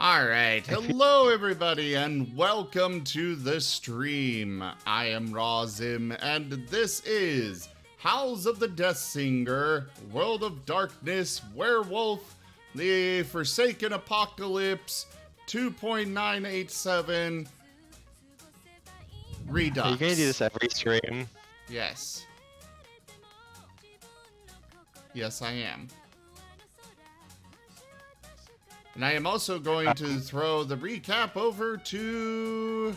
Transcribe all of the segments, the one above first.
Alright, hello everybody and welcome to the stream. I am Razim and this is Howls of the Death Singer, World of Darkness, Werewolf, The Forsaken Apocalypse, 2.987, Redux. Are you gonna do this every stream? Yes. Yes, I am. And I am also going to throw the recap over to...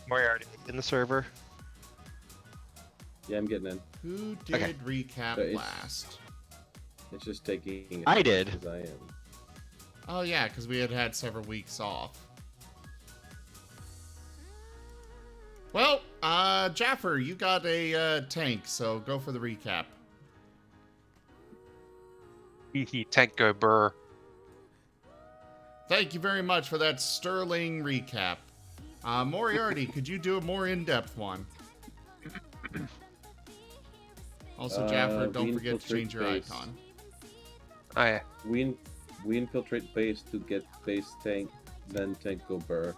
Moriarty in the server. Yeah, I'm getting in. Who did recap So last? It's just taking. I did. As I am. Oh yeah, because we had several weeks off. Well, Jaffer, you got a tank, so go for the recap. Tank go burr. Thank you very much for that sterling recap. Moriarty, could you do a more in-depth one? Also, Jaffer, don't forget to change your base. icon. Oh yeah. We infiltrate base to get base tank, then tank go burr.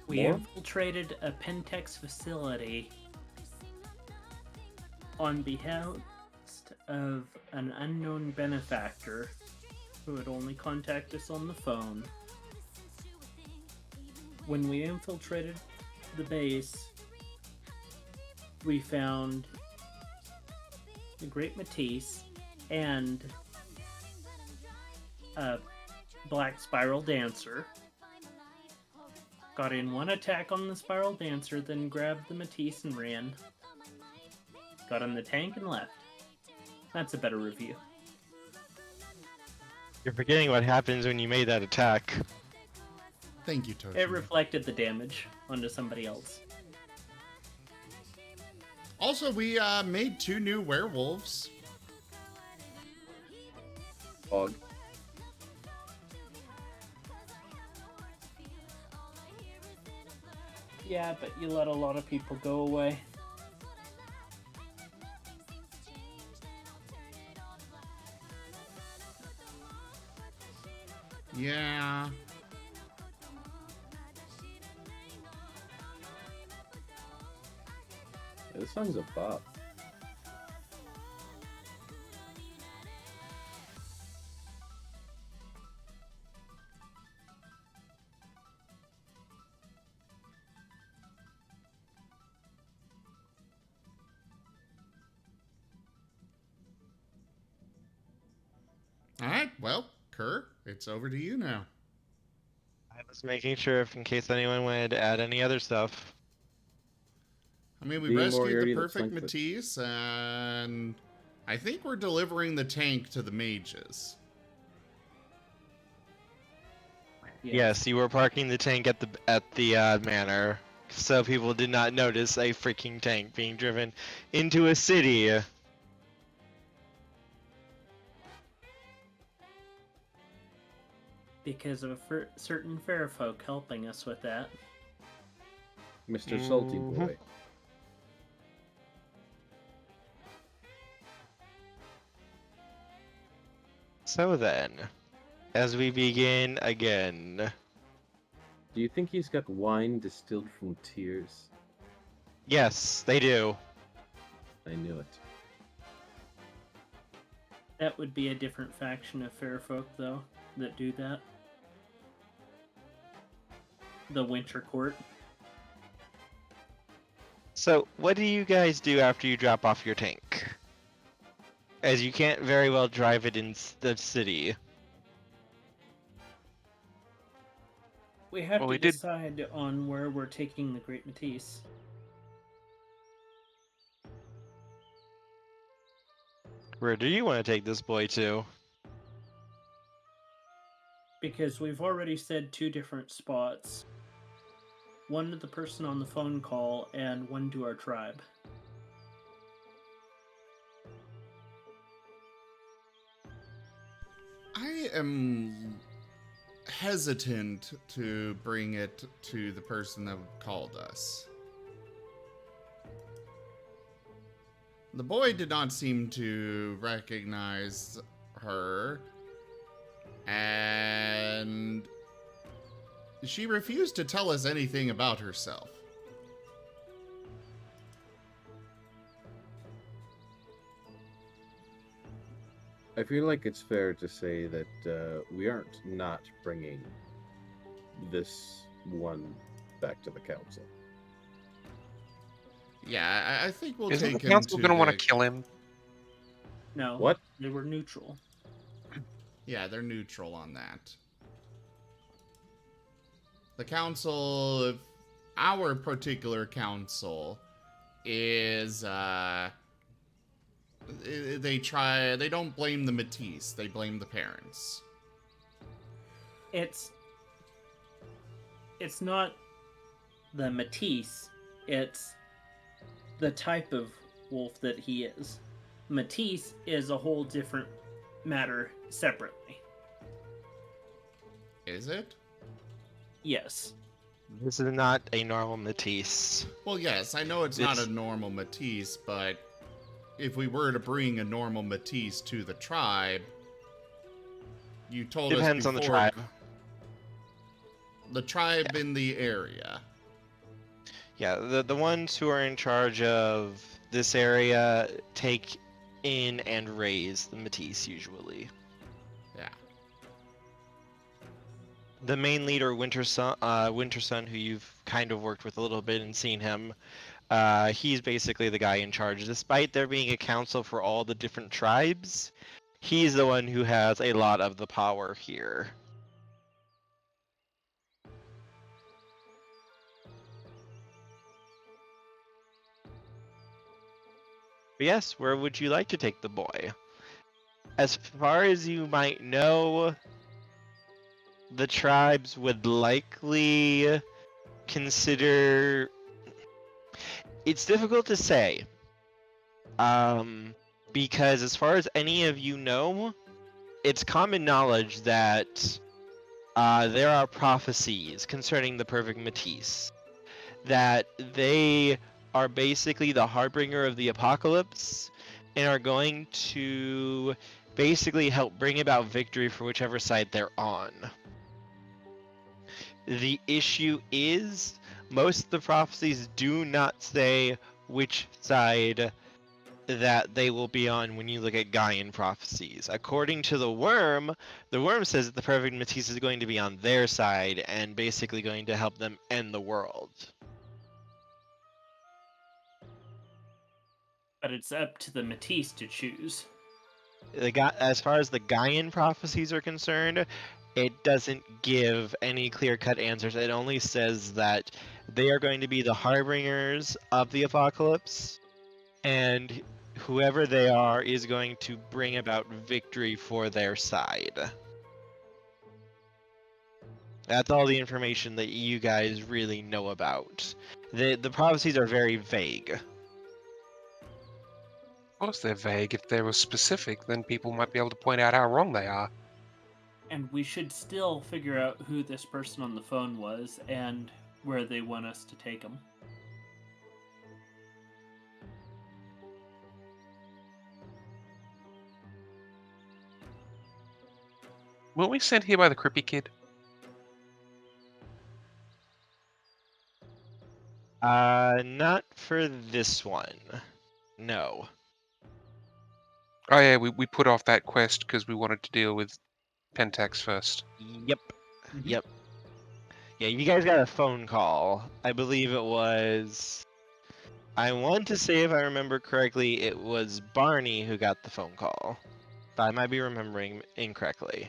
We More? infiltrated a Pentex facility on behalf of an unknown benefactor who would only contact us on the phone. When we infiltrated the base, we found the Great Metis and a Black Spiral Dancer. Got in one attack on the Spiral Dancer, then grabbed the Metis and ran. Got on the tank and left. That's a better review. You're forgetting what happens when you made that attack. Thank you, Toshi. It reflected the damage onto somebody else. Also, we made 2 new werewolves. Fog. Yeah, but you let a lot of people go away. Yeah. Yeah, this song's a bop. Alright, well, Kerr, it's over to you now. I was making sure if in case anyone wanted to add any other stuff. I mean, we Being rescued Moriarty, the that's perfect like Metis, and I think we're delivering the tank to the mages. Yes, you were parking the tank at the manor, so people did not notice a freaking tank being driven into a city. Because of a certain fair folk helping us with that. Mr. Salty Boy. So then, as we begin again. Do you think he's got wine distilled from tears? Yes, they do. I knew it. That would be a different faction of fair folk, though, that do that. The Winter Court. So, what do you guys do after you drop off your tank? As you can't very well drive it in the city. We have Well, to we did- decide on where we're taking the Great Metis. Where do you want to take this boy to? Because we've already said 2 different spots. One to the person on the phone call, and one to our tribe. I am hesitant to bring it to the person that called us. The boy did not seem to recognize her, and she refused to tell us anything about herself. I feel like it's fair to say that we aren't not bringing this one back to the council. Yeah, I think we'll Isn't take the him council to going to want the... to kill him? No. What? They were neutral. Yeah, they're neutral on that. The council, of our particular council, is, they don't blame the metis, they blame the parents. It's not the metis, it's the type of wolf that he is. Metis is a whole different matter separately. Is it? Yes. This is not a normal metis. Well, yes, I know it's not a normal metis, but if we were to bring a normal metis to the tribe, you told us before... Depends on the tribe. The tribe in the area. Yeah, the ones who are in charge of this area take in and raise the metis usually. Yeah. The main leader, Wintersun, who you've kind of worked with a little bit and seen him, he's basically the guy in charge. Despite there being a council for all the different tribes, he's the one who has a lot of the power here. But yes, where would you like to take the boy? As far as you might know, the tribes would likely consider... It's difficult to say. Because as far as any of you know, it's common knowledge that there are prophecies concerning the perfect metis. That they are basically the harbinger of the apocalypse and are going to basically help bring about victory for whichever side they're on. The issue is, most of the prophecies do not say which side that they will be on when you look at Gaian prophecies. According to the Wyrm says that the perfect metis is going to be on their side and basically going to help them end the world. But it's up to the metis to choose. As far as the Gaian prophecies are concerned, it doesn't give any clear-cut answers. It only says that they are going to be the harbingers of the apocalypse, and whoever they are is going to bring about victory for their side. That's all the information that you guys really know about. The prophecies are very vague. Of course they're vague. If they were specific, then people might be able to point out how wrong they are. And we should still figure out who this person on the phone was and where they want us to take them. Weren't we sent here by the Crippy Kid? Not for this one. No. Oh yeah, we put off that quest because we wanted to deal with Pentax first. Yep. Yep. Yeah, you guys got a phone call. I believe it was... I want to say, if I remember correctly, it was Barney who got the phone call. But I might be remembering incorrectly.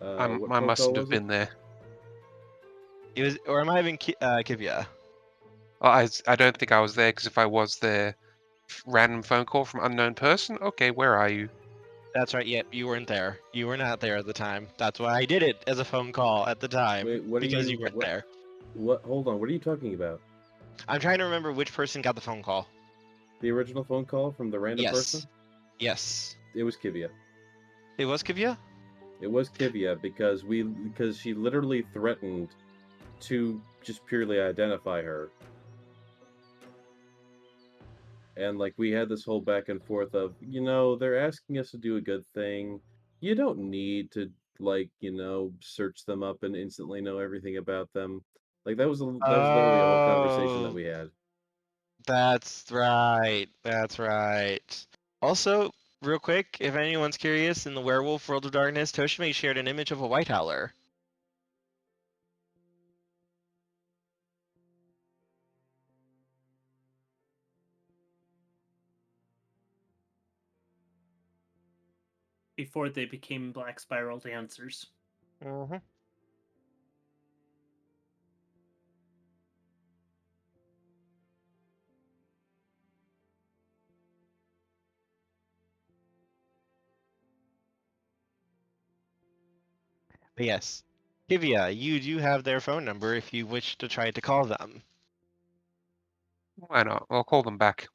What I phone mustn't call have was it? been there. It was, or it might have been Kivya. Oh, I don't think I was there, because if I was there, random phone call from unknown person? Okay, where are you? That's right, yep, you weren't there. You were not there at the time. That's why I did it as a phone call at the time. Wait, what because you weren't there. What? Hold on, what are you talking about? I'm trying to remember which person got the phone call. The original phone call from the random person? Yes. It was Kivya. It was Kivya? It was Kivya because she literally threatened to just purely identify her. And like we had this whole back and forth of, they're asking us to do a good thing. You don't need to like, search them up and instantly know everything about them. Like that was literally a whole conversation that Oh, we had. that's right. That's right. Also, real quick, if anyone's curious, in the Werewolf World of Darkness, Toshime shared an image of a White Howler. Before they became Black Spiral dancers. Mm-hmm. But yes, Kivia, you do have their phone number if you wish to try to call them. Why not? I'll call them back.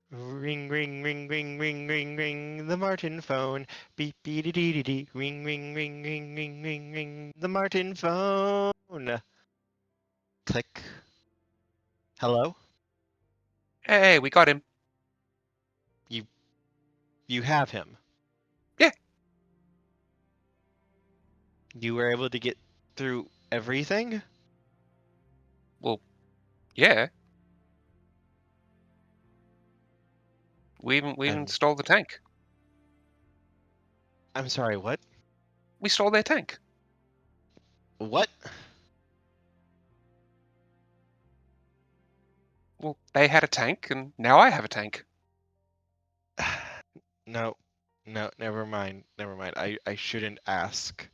Ring, ring, ring, ring, ring, ring, ring, the Marten phone. Beep, beep, dee, dee, dee, dee. Ring, ring, ring, ring, ring, ring, ring, the Marten phone. Click. Hello? Hey, we got him. You have him. Yeah. You were able to get through everything? Well, yeah. We even stole the tank. I'm sorry, what? We stole their tank. What? Well, they had a tank, and now I have a tank. No, no, never mind. Never mind. I shouldn't ask.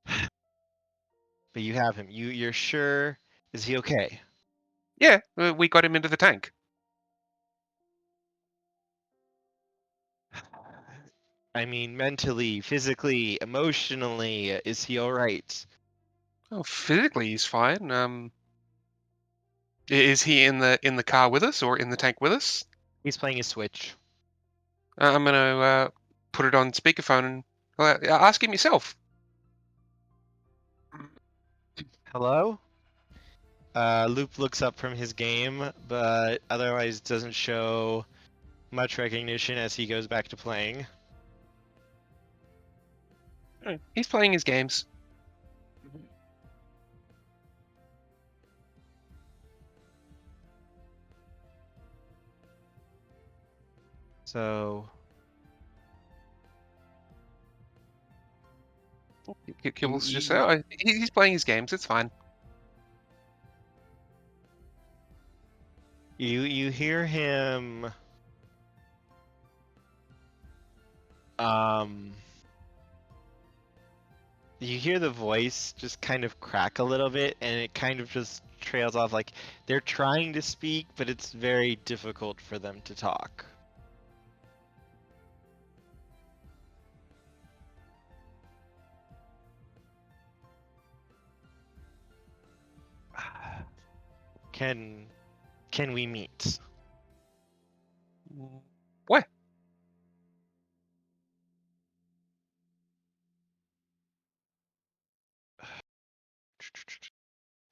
But you have him. You're sure? Is he okay? Yeah, we got him into the tank. I mean, mentally, physically, emotionally, is he all right? Oh, physically he's fine. Is he in the car with us or in the tank with us? He's playing his Switch. I'm gonna put it on speakerphone and ask him yourself. Hello? Loop looks up from his game, but otherwise doesn't show much recognition as he goes back to playing. He's playing his games. So, Kibbles just you, he's playing his games. It's fine. you hear him um you hear the voice just kind of crack a little bit, and it kind of just trails off. Like they're trying to speak, but it's very difficult for them to talk. Can can we meet? What?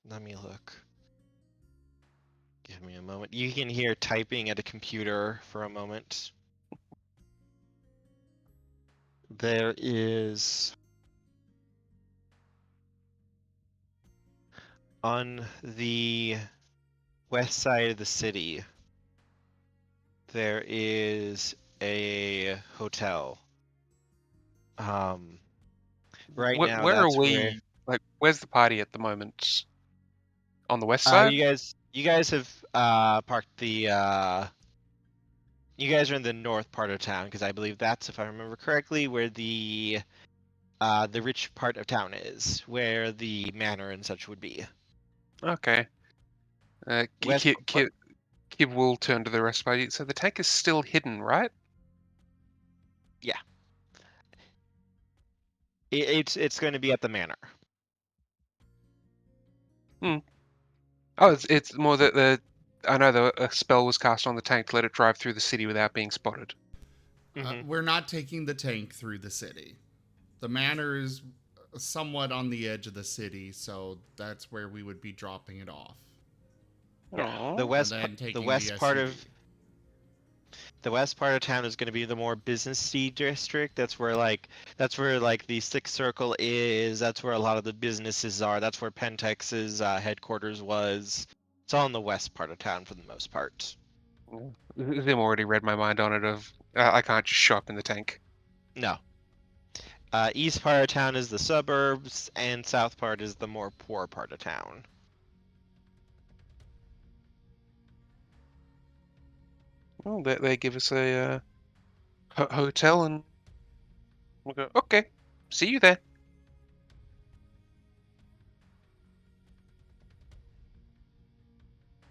Let me look. Give me a moment. You can hear typing at a computer for a moment. There is on the west side of the city, there is a hotel. Right now Where are that's where we? Like, where's the party at the moment? On the west side? you guys have parked the you guys are in the north part of town, because I believe that's, if I remember correctly, where the rich part of town is, where the manor and such would be. Okay. West Kib will turn to the rest of the party. So the tank is still hidden, right? Yeah. It's going to be at the manor. Oh, it's more that I know a spell was cast on the tank to let it drive through the city without being spotted. We're not taking the tank through the city. The manor is somewhat on the edge of the city, so that's where we would be dropping it off. Aw. The west, And then the taking west the part SUV. of the west part of town is going to be the more businessy district. That's where the Sixth Circle is. That's where a lot of the businesses are. That's where Pentex's headquarters was. It's all in the west part of town for the most part. Zim already read my mind on it of I can't just show up in the tank. No. East part of town is the suburbs, and south part is the more poor part of town. Well, they give us a hotel and we'll go, okay, see you there.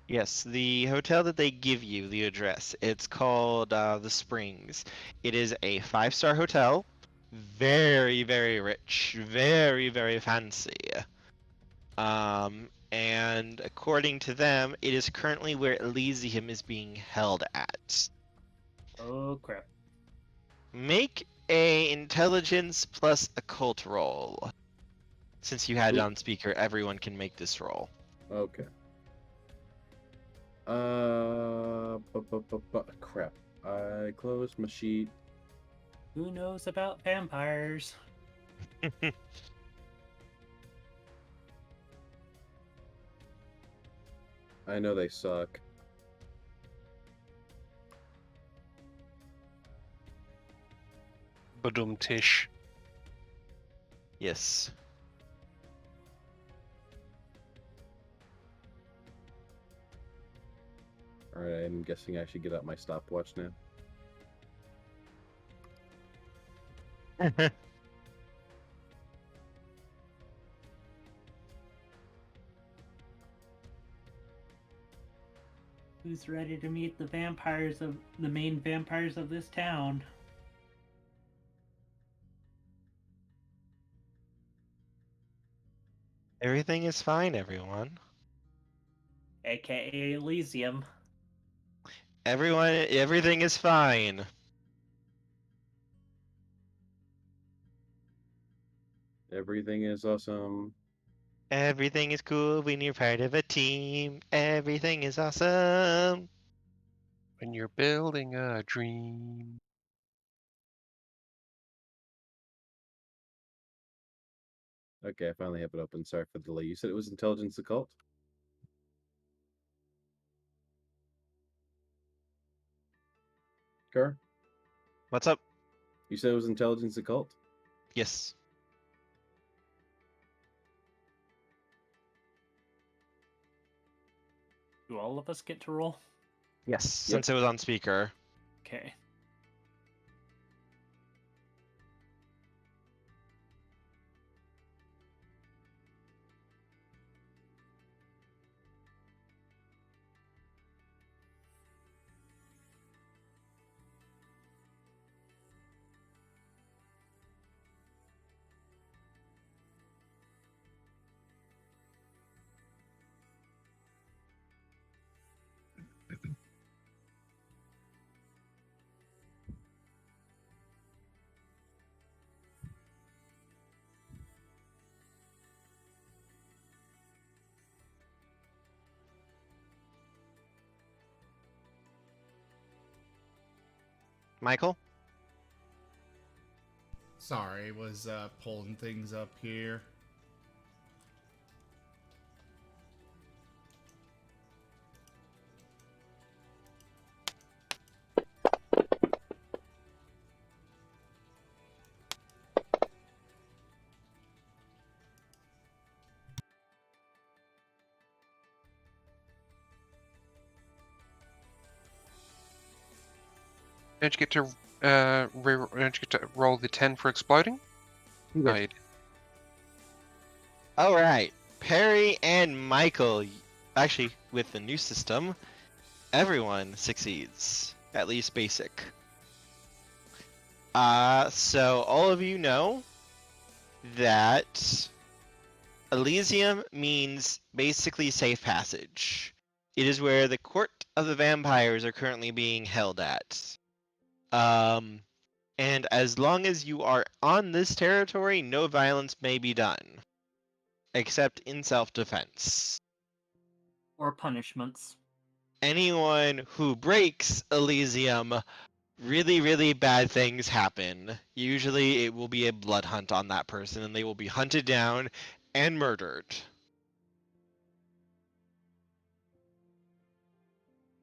Yes, the hotel that they give you, the address, it's called the Springs. It is a 5-star hotel. Very, very rich. Very, very fancy. And according to them, it is currently where Elysium is being held at. Oh crap. Make a intelligence plus occult roll. Since you had it Ooh. on speaker, everyone can make this roll. Okay. Crap. I closed my sheet. Who knows about vampires? I know they suck. Badum tish. Yes. Alright, I'm guessing I should get out my stopwatch now. Who's ready to meet the main vampires of this town? Everything is fine, everyone. AKA Elysium. Everything is fine. Everything is awesome. Everything is cool when you're part of a team. Everything is awesome. When you're building a dream. Okay, I finally have it open. Sorry for the delay. You said it was intelligence occult? Car? What's up? You said it was intelligence occult? Yes. Do all of us get to roll? Yes. Since it was on speaker. Okay. Michael? Sorry, was pulling things up here. Don't you get to don't you get to roll the 10 for exploding? Yes. Oh, you did. All right. Perry and Michael. Actually, with the new system, everyone succeeds. At least basic. So all of you know that Elysium means basically safe passage. It is where the court of the vampires are currently being held at. And as long as you are on this territory, no violence may be done, except in self-defense. Or punishments. Anyone who breaks Elysium, really, really bad things happen. Usually it will be a blood hunt on that person, and they will be hunted down and murdered.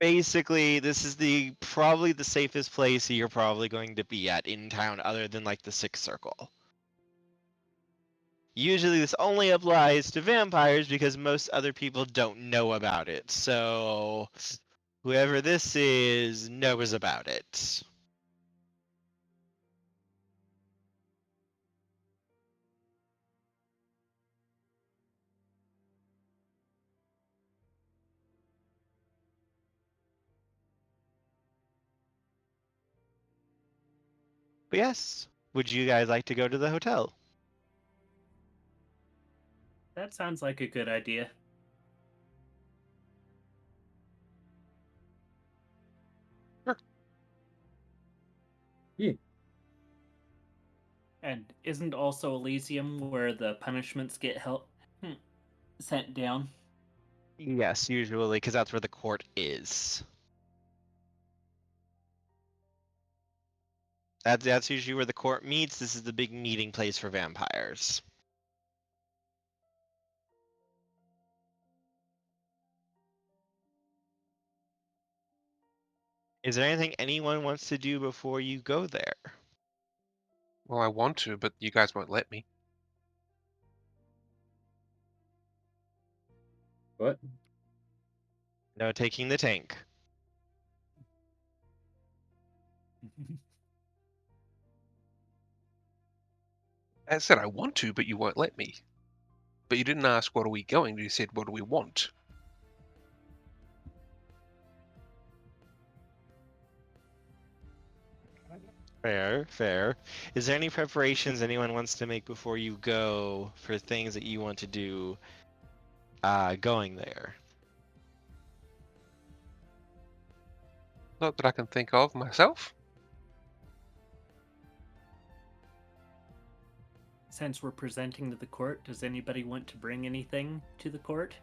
Basically, this is probably the safest place you're probably going to be at in town, other than like the Sixth Circle. Usually this only applies to vampires because most other people don't know about it. So whoever this is knows about it. But yes, would you guys like to go to the hotel? That sounds like a good idea. Yeah. And isn't also Elysium where the punishments get sent down? Yes, usually, because that's where the court is. That's usually where the court meets. This is the big meeting place for vampires. Is there anything anyone wants to do before you go there? Well, I want to, but you guys won't let me. What? No taking the tank. I said I want to, but you won't let me. But you didn't ask what are we going to, you said what do we want. Fair, fair. Is there any preparations anyone wants to make before you go for things that you want to do going there? Not that I can think of myself. Since we're presenting to the court, does anybody want to bring anything to the court?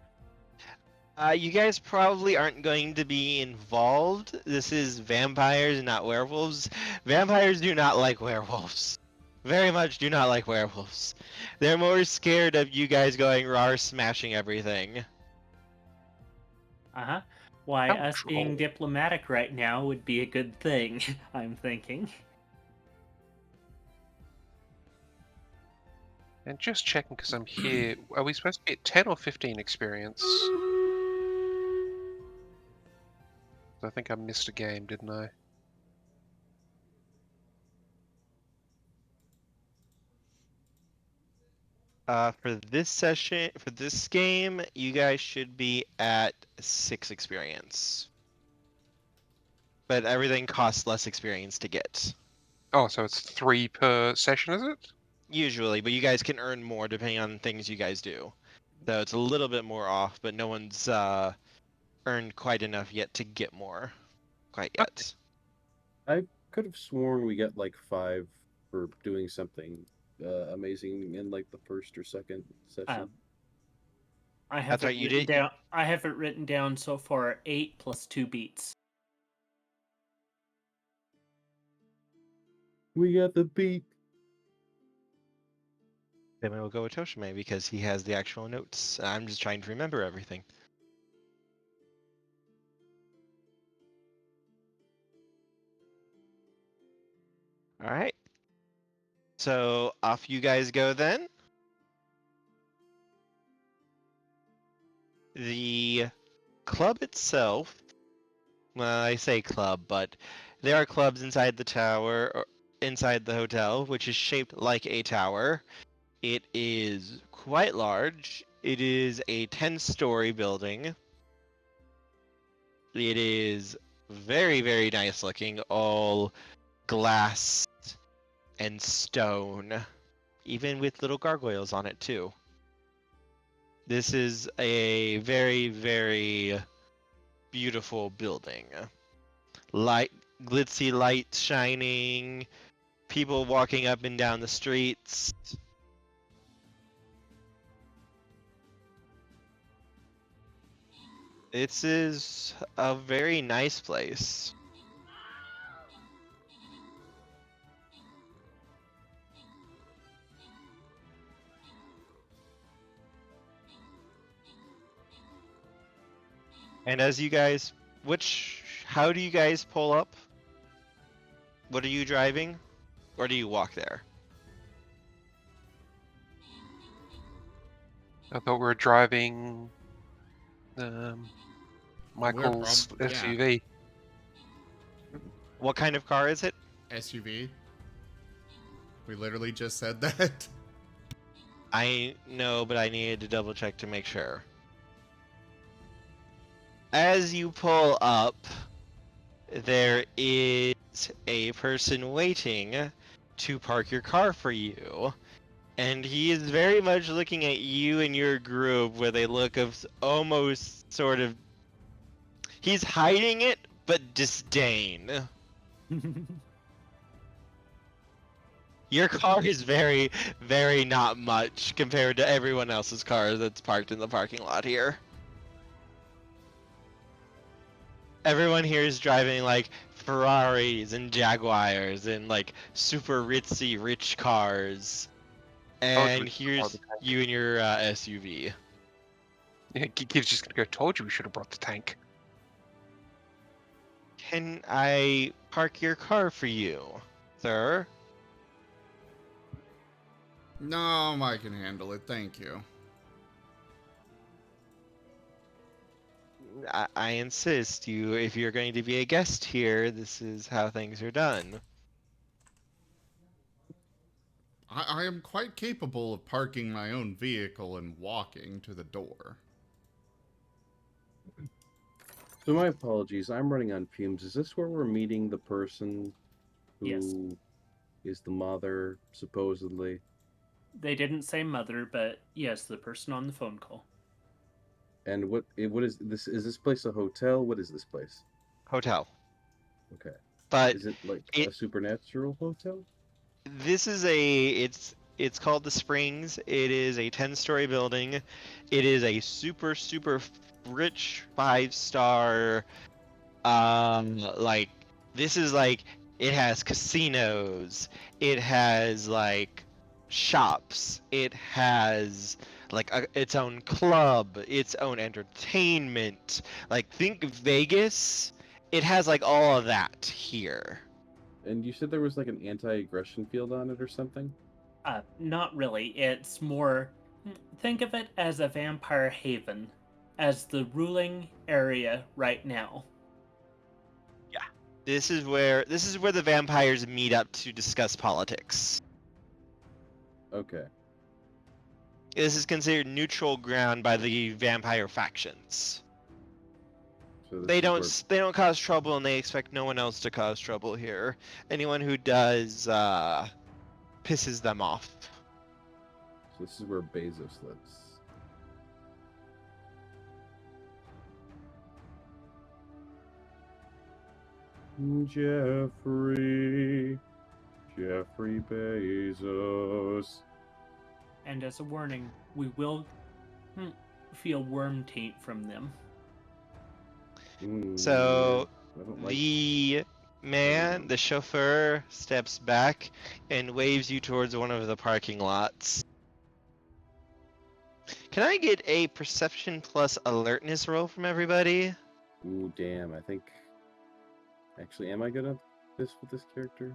You guys probably aren't going to be involved. This is vampires, not werewolves. Vampires do not like werewolves. Very much do not like werewolves. They're more scared of you guys going raw, smashing everything. Uh-huh. Why, How us being troll. diplomatic right now would be a good thing, I'm thinking. And just checking because I'm here. Are we supposed to get 10 or 15 experience? I think I missed a game, didn't I? For this session, for this game, you guys should be at 6 experience. But everything costs less experience to get. Oh, so it's 3 per session, is it? Usually, but you guys can earn more depending on things you guys do. So it's a little bit more off, but no one's earned quite enough yet to get more. Quite yet. I could have sworn we got like 5 for doing something amazing in like the first or second session. I That's haven't right, you written did. down. I haven't written down so far 8 plus 2 beats. We got the beat. Then we will go with Toshime because he has the actual notes. I'm just trying to remember everything. All right. So off you guys go then. The club itself, well, I say club, but there are clubs inside the tower, or inside the hotel, which is shaped like a tower. It is quite large. It is a 10-story building. It is very, very nice looking, all glass and stone, even with little gargoyles on it too. This is a very, very beautiful building. Glitzy lights shining, people walking up and down the streets. This is a very nice place. And as you guys, how do you guys pull up? What are you driving? Or do you walk there? I thought we were driving Michael's Yeah, SUV. What kind of car is it? SUV. We literally just said that. I know, but I needed to double check to make sure. As you pull up, there is a person waiting to park your car for you. And he is very much looking at you and your group with a look of almost sort of. He's hiding it, but disdain. Your car is very, very not much compared to everyone else's car that's parked in the parking lot here. Everyone here is driving like Ferraris and Jaguars and like super ritzy rich cars. And here's you and your SUV. Yeah, Kid's just gonna go. Told you we should have brought the tank. Can I park your car for you, sir? No, I can handle it. Thank you. I insist. If you're going to be a guest here, this is how things are done. I am quite capable of parking my own vehicle and walking to the door. So my apologies, I'm running on fumes. Is this where we're meeting the person who Yes. is the mother, supposedly? They didn't say mother, but yes, the person on the phone call. And what is this? Is this place a hotel? What is this place? Hotel. Okay. But Is it like it- a supernatural hotel? this is it's called the Springs. It is a 10-story building. It is a super rich 5-star like this is like it has casinos. It has like shops. It has like its own club, its own entertainment. Like think Vegas. It has like all of that here. And you said there was like an anti-aggression field on it or something? Not really. It's more. Think of it as a vampire haven, as the ruling area right now. This is where the vampires meet up to discuss politics. Okay. This is considered neutral ground by the vampire factions. So this They is don't cause trouble, and they expect no one else to cause trouble here. Anyone who does pisses them off. So this is where Bezos lives. Jeffrey Bezos. And as a warning, we will feel worm taint from them. So I don't like the the chauffeur, steps back and waves you towards one of the parking lots. Can I get a perception plus alertness roll from everybody? Ooh, damn, I think... Actually, am I good at this with this character?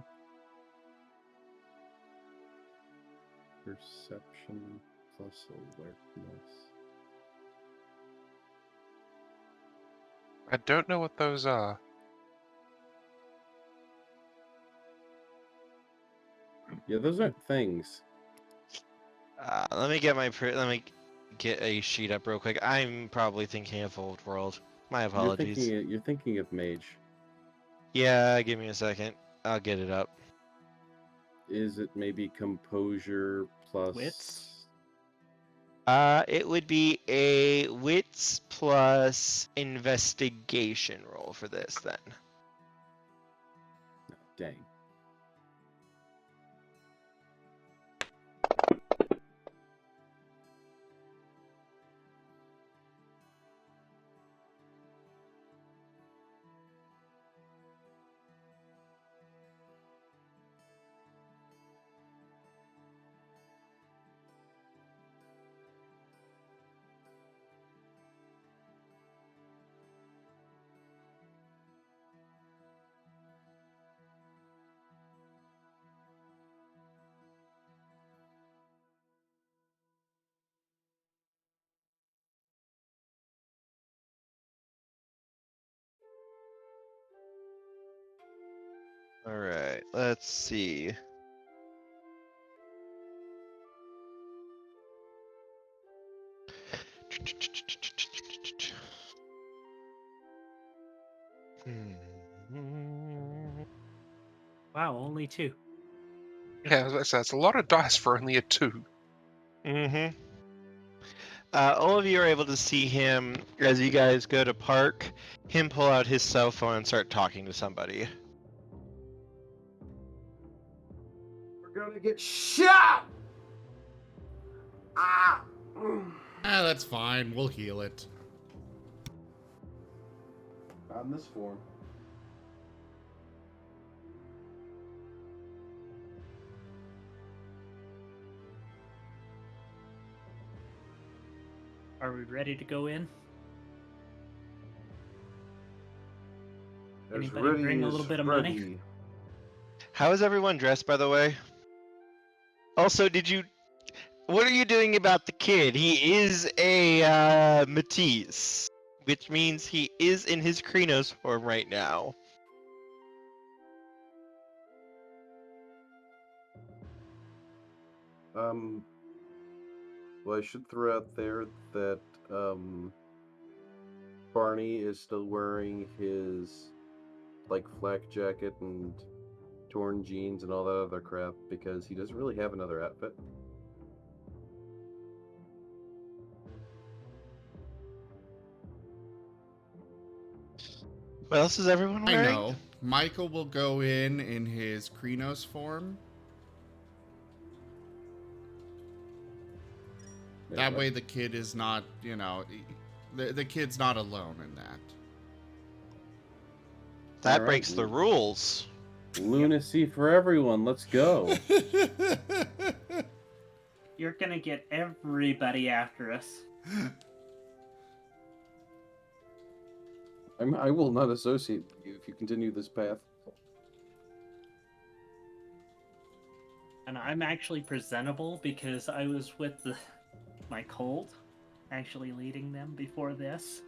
Perception plus alertness. I don't know what those are. Yeah, those aren't things. Let me get a sheet up real quick. I'm probably thinking of Old World. My apologies. You're thinking of mage. Yeah, give me a second. I'll get it up. Is it maybe composure plus... Wits? It would be a wits plus investigation roll for this then. Oh, dang. All right, let's see. Wow, only 2. Yeah, I was about to say, that's a lot of dice for only a 2. Mm-hmm. All of you are able to see him as you guys go to park. Him pull out his cell phone and start talking to somebody. We're gonna get shot! Ah! That's fine. We'll heal it. On this form. Are we ready to go in? As Anybody ready bring a as little bit of money? Freddy. How is everyone dressed, by the way? Also, what are you doing about the kid? He is a metis, which means he is in his Krenos form right now. Well, I should throw out there that Barney is still wearing his like flak jacket and torn jeans and all that other crap because he doesn't really have another outfit. What else is everyone I wearing? know. Michael will go in his Krenos form. That way the kid is not, the kid's not alone in that. That All breaks right. the rules. Lunacy for everyone. Let's go. You're gonna get everybody after us. I will not associate with you if you continue this path. And I'm actually presentable because I was with my cult, actually leading them before this.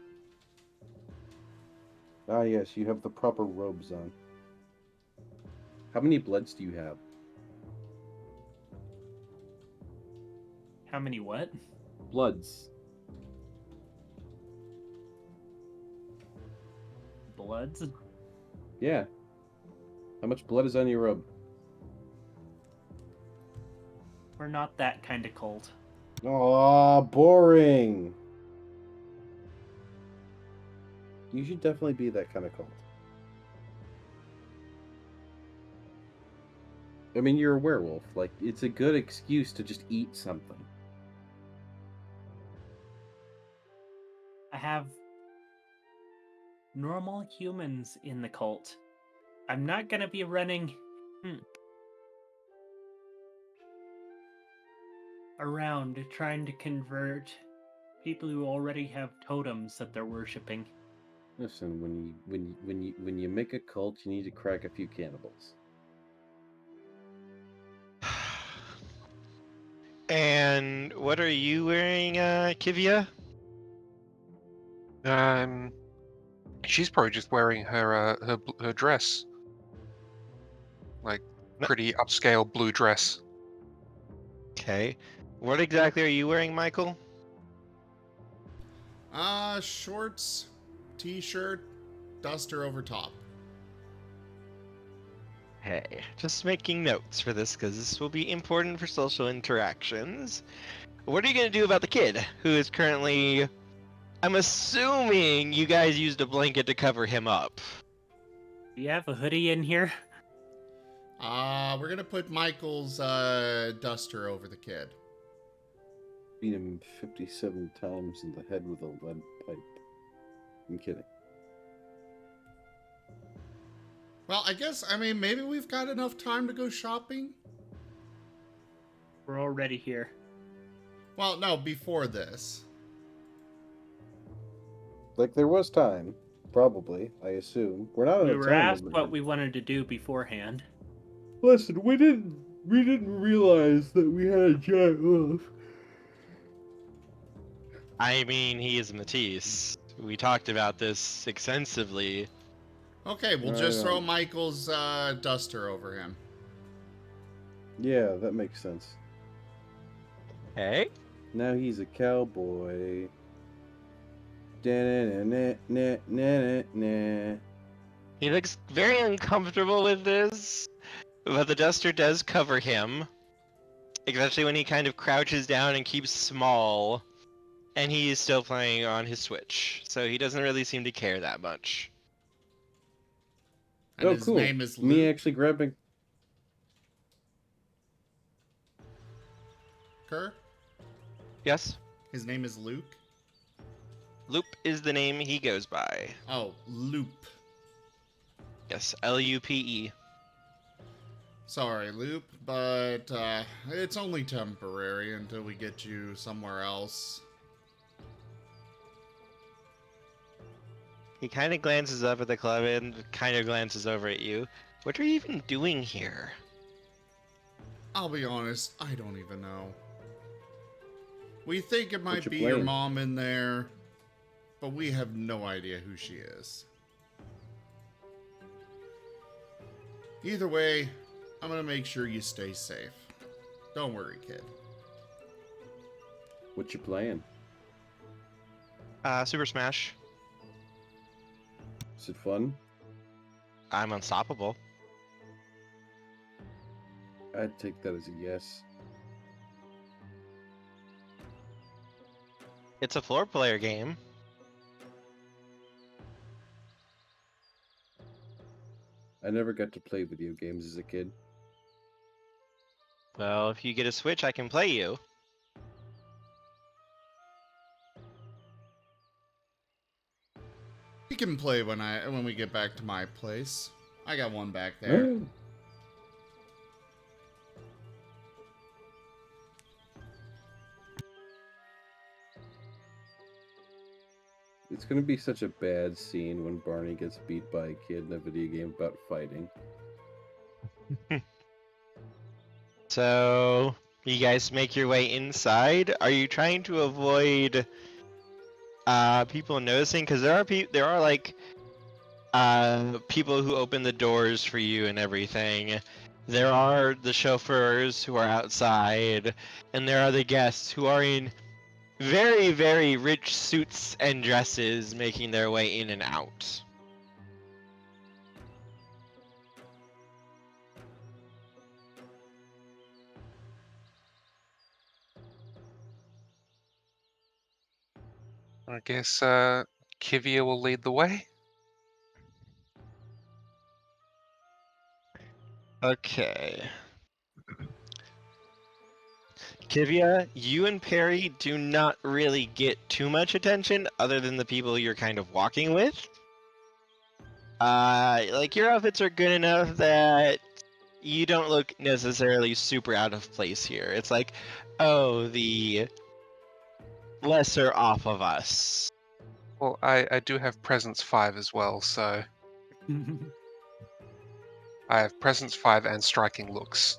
Ah, yes, you have the proper robes on. How many bloods do you have? How many what? Bloods. Bloods? Yeah. How much blood is on your robe? We're not that kind of cult. Aw, boring. You should definitely be that kind of cult. I mean, you're a werewolf. Like, it's a good excuse to just eat something. I have normal humans in the cult. I'm not gonna be running around trying to convert people who already have totems that they're worshipping. Listen, when you make a cult, you need to crack a few cannibals. And what are you wearing, Kivia? She's probably just wearing her dress, like pretty upscale blue dress. Okay. What exactly are you wearing, Michael? Shorts, t-shirt, duster over top. Hey, just making notes for this because this will be important for social interactions. What are you going to do about the kid who is currently... I'm assuming you guys used a blanket to cover him up. Do you have a hoodie in here? We're gonna put Michael's duster over the kid. Beat him 57 times in the head with a lead pipe. I'm kidding. Well, I guess, maybe we've got enough time to go shopping? We're already here. Well, no, before this. Like, there was time. Probably, I assume. We're not on We a were time asked limit. what we wanted to do beforehand. Listen, we didn't realize that we had a giant wolf. I mean, he is Matisse. We talked about this extensively. Okay, we'll Right just throw on. Michael's duster over him. Yeah, that makes sense. Okay. Now he's a cowboy. Da-na-na-na-na-na-na. He looks very uncomfortable with this, but the duster does cover him, especially when he kind of crouches down and keeps small, and he's still playing on his Switch, so he doesn't really seem to care that much. And Oh, his cool. name is Me Luke. actually grabbing. Yes? His name is Luke. Loop is the name he goes by. Oh, Loop. Yes, Lupe. Sorry, Loop, but it's only temporary until we get you somewhere else. He kind of glances up at the club and kind of glances over at you. What are you even doing here? I'll be honest, I don't even know. We think it might you be your playing? mom in there, but we have no idea who she is. Either way, I'm gonna make sure you stay safe. Don't worry, kid. What you playing? Super Smash. Is it fun? I'm unstoppable. I'd take that as a yes. It's a floor player game. I never got to play video games as a kid. Well, if you get a Switch, I can play you. We can play when we get back to my place. I got one back there. It's gonna be such a bad scene when Barney gets beat by a kid in a video game about fighting. So, you guys make your way inside. Are you trying to avoid people noticing? Because there are like people who open the doors for you and everything. There are the chauffeurs who are outside, and there are the guests who are in very, very rich suits and dresses making their way in and out. I guess Kivia will lead the way. Okay. Kivia, you and Perry do not really get too much attention other than the people you're kind of walking with. Like your outfits are good enough that you don't look necessarily super out of place here. It's like, oh, the lesser off of us. Well, I do have Presence 5 as well, so I have Presence 5 and Striking Looks.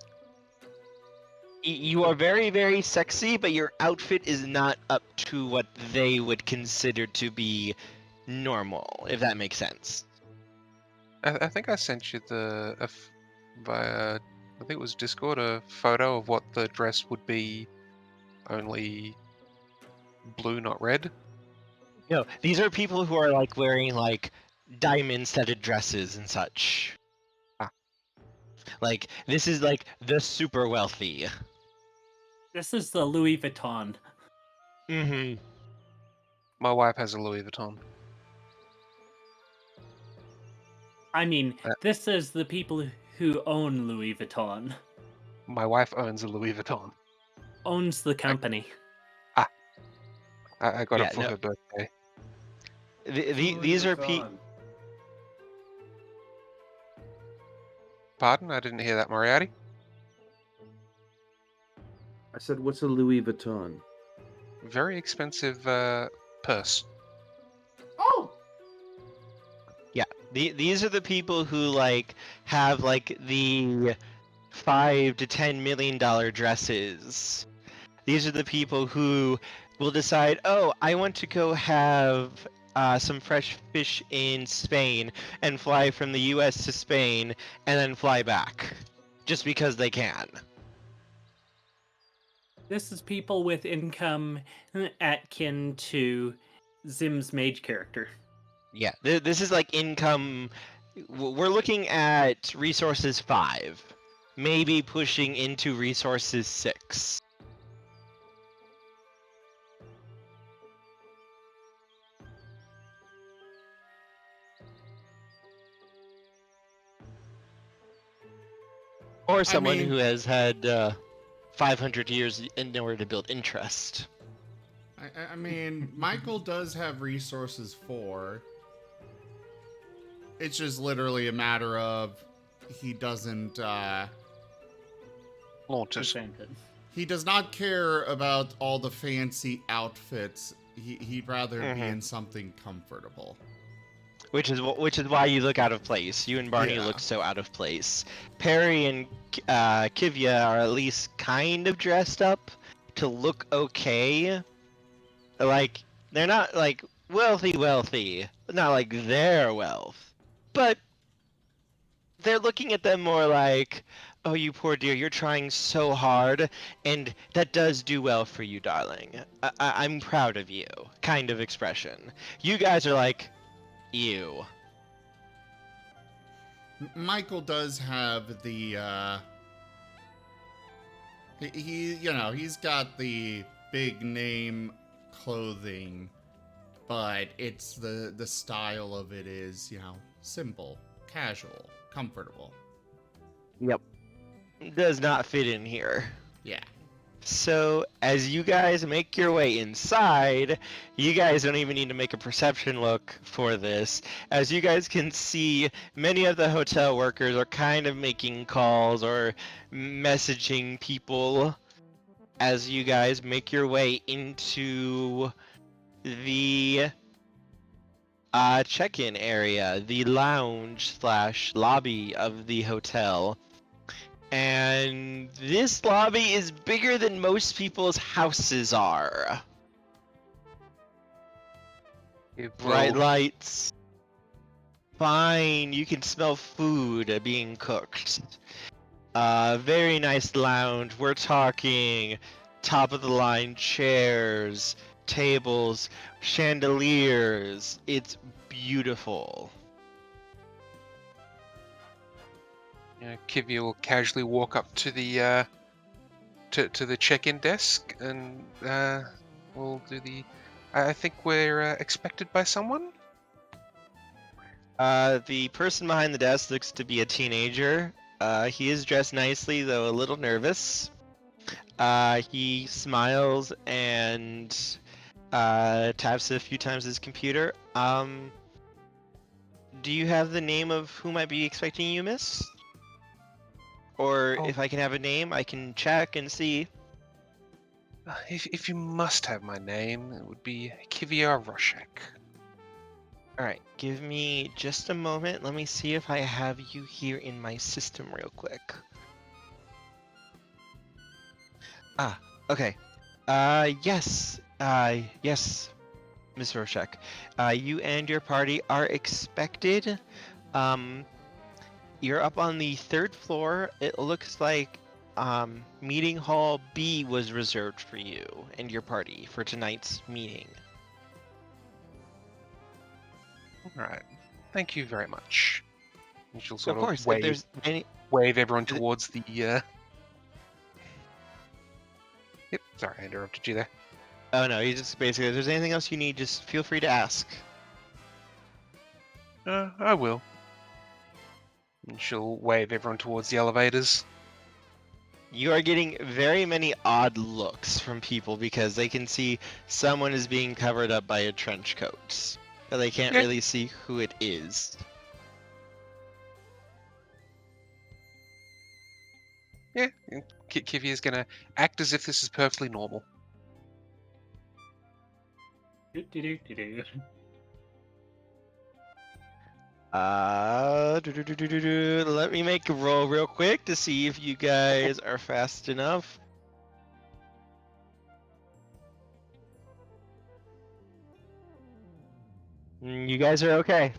You are very, very sexy, but your outfit is not up to what they would consider to be normal, if that makes sense. I think I sent you via, I think it was Discord, a photo of what the dress would be, only blue, not red. No, these are people who are like wearing like diamond-studded dresses and such. Ah. Like this is like the super wealthy. This is the Louis Vuitton. Mm-hmm. My wife has a Louis Vuitton. I mean, this is the people who own Louis Vuitton. My wife owns a Louis Vuitton. Owns the company. I got Yeah, it for no. her birthday. These are people. Pardon? I didn't hear that, Moriarty. I said, what's a Louis Vuitton? Very expensive purse. Oh! These are the people who like have like the $5 to $10 million dresses. These are the people who will decide, oh, I want to go have some fresh fish in Spain and fly from the U.S. to Spain and then fly back, just because they can. This is people with income akin to Zim's mage character. Yeah, this is like income. We're looking at resources 5, maybe pushing into resources 6. Or someone mean- who has had 500 years in order to build interest. I mean, Michael does have resources 4. It's just literally a matter of he doesn't, Flaunt it. Presented. he does not care about all the fancy outfits. He'd rather be Mhm. in something comfortable. Which is why you look out of place. You and Barney Yeah. look so out of place. Perry and Kivya are at least kind of dressed up to look okay. Like, they're not like wealthy, not like their wealth, but they're looking at them more like, oh, you poor dear, you're trying so hard, and that does do well for you, darling. I'm proud of you, kind of expression. You guys are like, ew. Michael does have the, he's got the big name clothing, but it's the style of it is, simple, casual, comfortable. Yep. Does not fit in here. Yeah. So, as you guys make your way inside, you guys don't even need to make a perception look for this. As you guys can see, many of the hotel workers are kind of making calls or messaging people as you guys make your way into the check-in area, the lounge/lobby of the hotel. And this lobby is bigger than most people's houses are. Bright lights. Fine, you can smell food being cooked. Very nice lounge. We're talking top of the line chairs, tables, chandeliers. It's beautiful. Kivya will casually walk up to the to the check-in desk, and we'll do the. I think we're expected by someone. The person behind the desk looks to be a teenager. He is dressed nicely, though a little nervous. He smiles and taps a few times his computer. Do you have the name of who might be expecting you, miss? Or Oh. if I can have a name, I can check and see. If you must have my name, it would be Kivya Roshek. Alright, give me just a moment. Let me see if I have you here in my system real quick. Ah, okay. Yes. Yes, Miss Roshek. You and your party are expected. You're up on the 3rd floor. It looks like meeting hall B was reserved for you and your party for tonight's meeting. Right. Thank you very much. And she'll sort Of course, if wave, there's any wave everyone towards the. Yep. Sorry, I interrupted you there. Oh no, you just basically if there's anything else you need, just feel free to ask. I will. And she'll wave everyone towards the elevators. You are getting very many odd looks from people because they can see someone is being covered up by a trench coat. But they can't Yeah. really see who it is. Yeah, and Kivya's gonna act as if this is perfectly normal. Do-do-do-do-do. Let me make a roll real quick to see if you guys are fast enough. You guys are okay.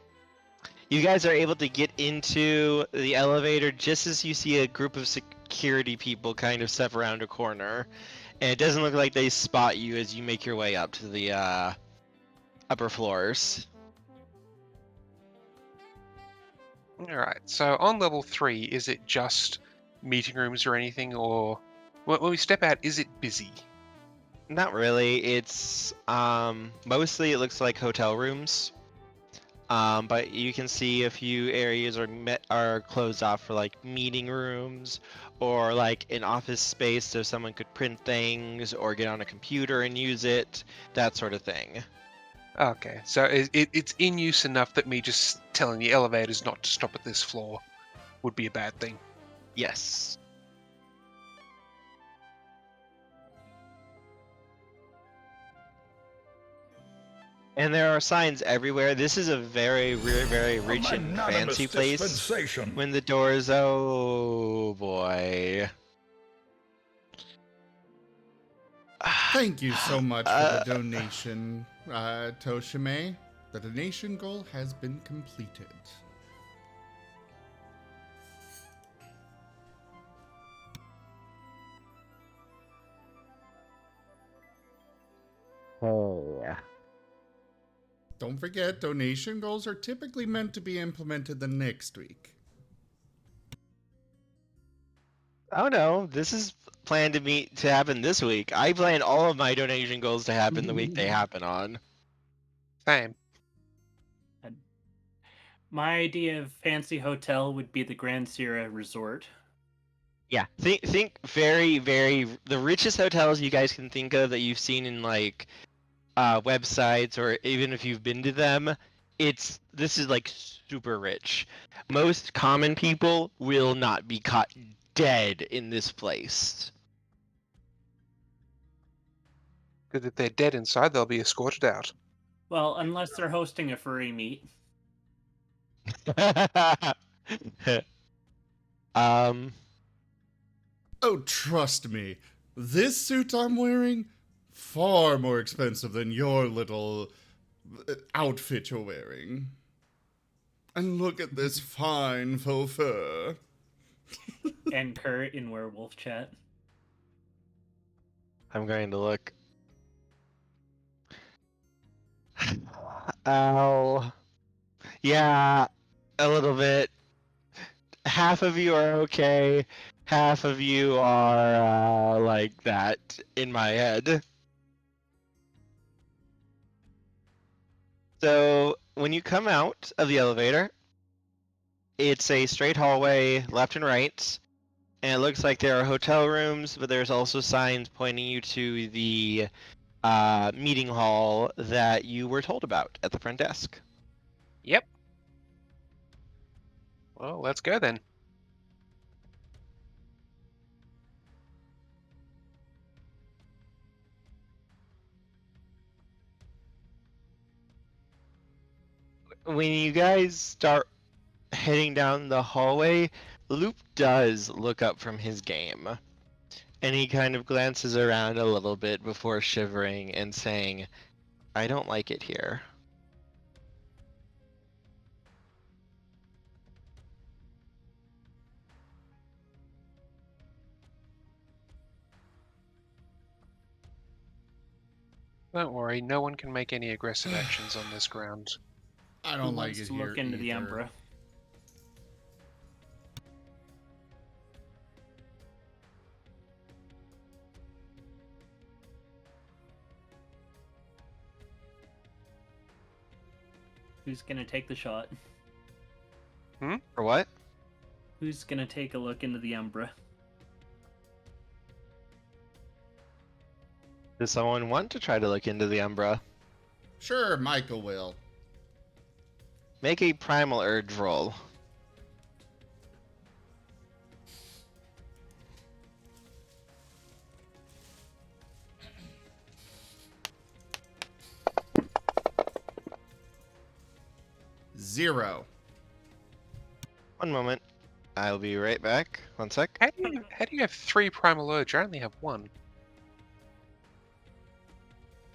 You guys are able to get into the elevator just as you see a group of security people kind of step around a corner. And it doesn't look like they spot you as you make your way up to the upper floors. Alright, so on level 3, is it just meeting rooms or anything, or when we step out, is it busy? Not really. It's mostly it looks like hotel rooms. But you can see a few areas are closed off for like meeting rooms or like an office space so someone could print things or get on a computer and use it, that sort of thing. Okay, so it's in use enough that me just telling the elevators not to stop at this floor would be a bad thing. Yes. And there are signs everywhere. This is a very rich and fancy place. When the doors, oh boy. Thank you so much for the donation, Toshime. The donation goal has been completed. Oh yeah. Don't forget, donation goals are typically meant to be implemented the next week. Oh no, this is planned to happen this week. I plan all of my donation goals to happen the week they happen on. Same. My idea of fancy hotel would be the Grand Sierra Resort. Yeah, think very the richest hotels you guys can think of that you've seen in like websites or even if you've been to them. This is like super rich. Most common people will not be caught dead in this place. Because if they're dead inside, they'll be escorted out. Well, unless they're hosting a furry meet. um Oh, trust me, this suit I'm wearing, far more expensive than your little outfit you're wearing. And look at this fine faux fur. And Kurt in Werewolf chat. I'm going to look. Ow. Yeah, a little bit. Half of you are okay. Half of you are like that in my head. So when you come out of the elevator, it's a straight hallway left and right. And it looks like there are hotel rooms, but there's also signs pointing you to the meeting hall that you were told about at the front desk. Yep. Well, let's go then. When you guys start heading down the hallway, Loop does look up from his game. And he kind of glances around a little bit before shivering and saying, I don't like it here. Don't worry, no one can make any aggressive actions on this ground. I Who don't like wants it to here look into the either. Umbra? Who's gonna take the shot? For what? Who's gonna take a look into the Umbra? Does someone want to try to look into the Umbra? Sure, Michael will. Make a primal urge roll. Zero. One moment. I'll be right back. One sec. How do you have 3 primal urge? I only have 1.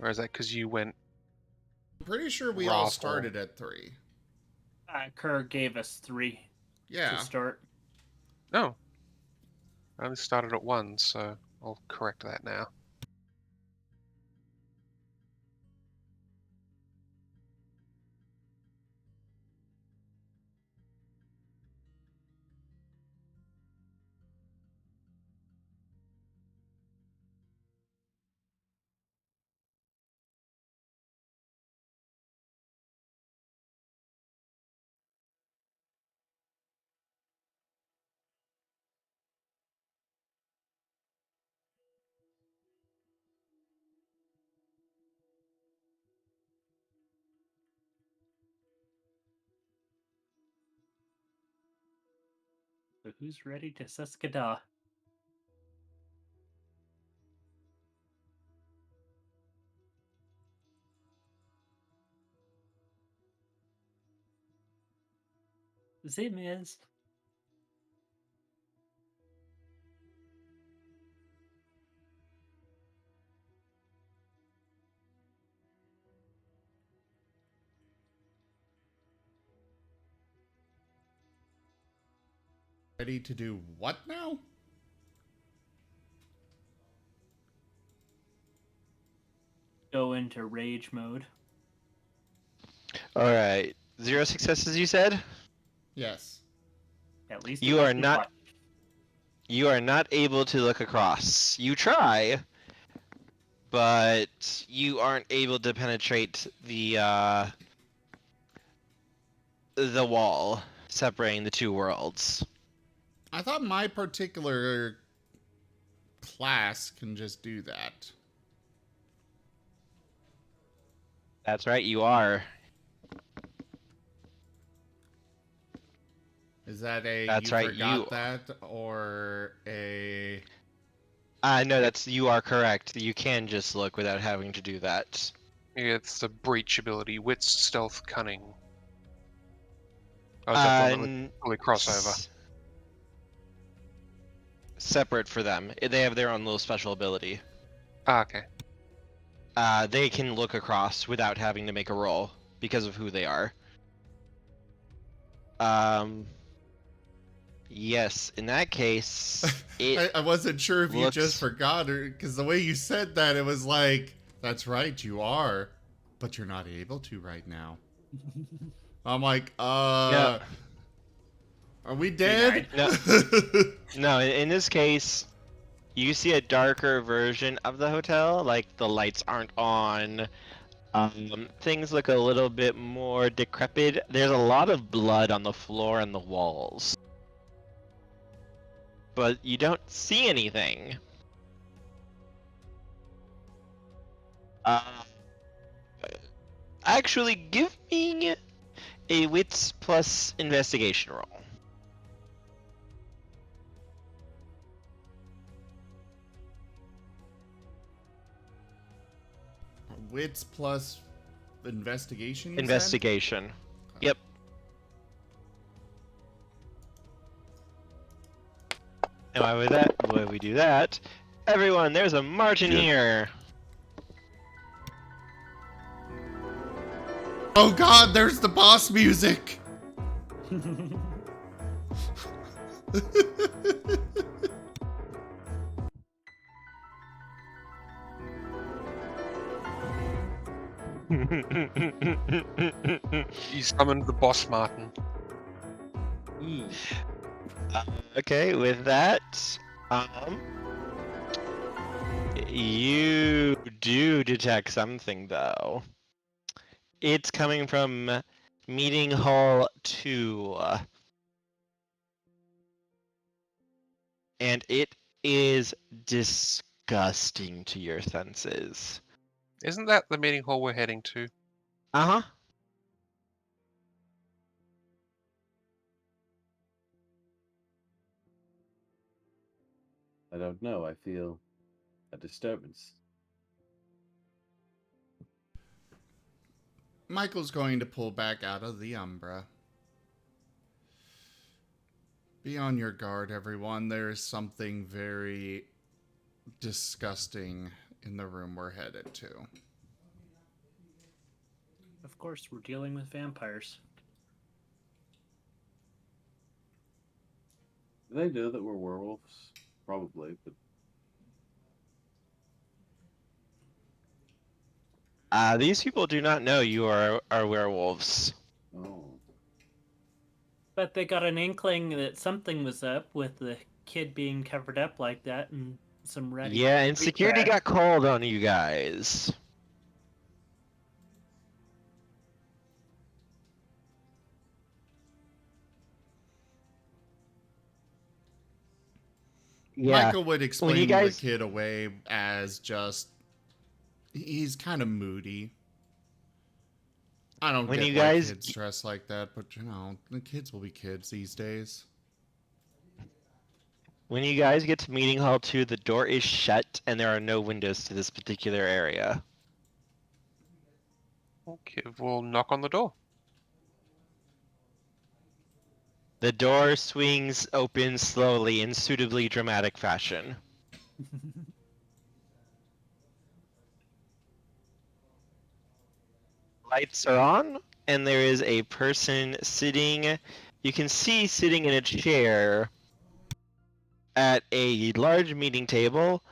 Or is that because you went Pretty sure we all started at 3. Kerr gave us 3 Yeah. to start. No. I only started at 1, so I'll correct that now. So who's ready to Suskada? Zim is. Ready to do what now? Go into rage mode. All right. 0 successes, you said? Yes. At least You it are wasn't not- one. You are not able to look across. You try, but you aren't able to penetrate the wall separating the two worlds. I thought my particular class can just do that. That's right, you are. Is that a That's you right, forgot you- that or a No, you are correct. You can just look without having to do that. Yeah, it's the breach ability, wits, stealth, cunning. Oh, definitely crossover. Separate for them. They have their own little special ability. Ah, okay. They can look across without having to make a roll because of who they are. Yes, in that case, I wasn't sure if you looks- just forgot or because the way you said that it was like, that's right, you are, but you're not able to right now. I'm like, No. are we dead? No. No, in this case, you see a darker version of the hotel. Like the lights aren't on. Things look a little bit more decrepit. There's a lot of blood on the floor and the walls. But you don't see anything. Actually, give me a wits plus investigation roll. Wits plus investigation. You said? Investigation. Yep. And why we do that? Everyone, there's a Marten here. Oh God, there's the boss music. You summoned the boss, Marten. Okay, with that, you do detect something though. It's coming from Meeting Hall 2. And it is disgusting to your senses. Isn't that the meeting hall we're heading to? Uh-huh. I don't know. I feel a disturbance. Michael's going to pull back out of the Umbra. Be on your guard, everyone. There is something very disgusting in the room we're headed to. course, we're dealing with vampires. Do they know that we're werewolves? Probably, but These people do not know you are werewolves. oh. But they got an inkling that something was up with the kid being covered up like that and some ready. Yeah, and security got called on you guys. Yeah. Michael would explain guys- the kid away as just he's kind of moody. I don't When get you why guys- kids dress like that, but you know, the kids will be kids these days. When you guys get to meeting hall 2, the door is shut and there are no windows to this particular area. Okay, we'll knock on the door. The door swings open slowly in suitably dramatic fashion. Lights are on, and there is a person sitting. You can see sitting in a chair at a large meeting table.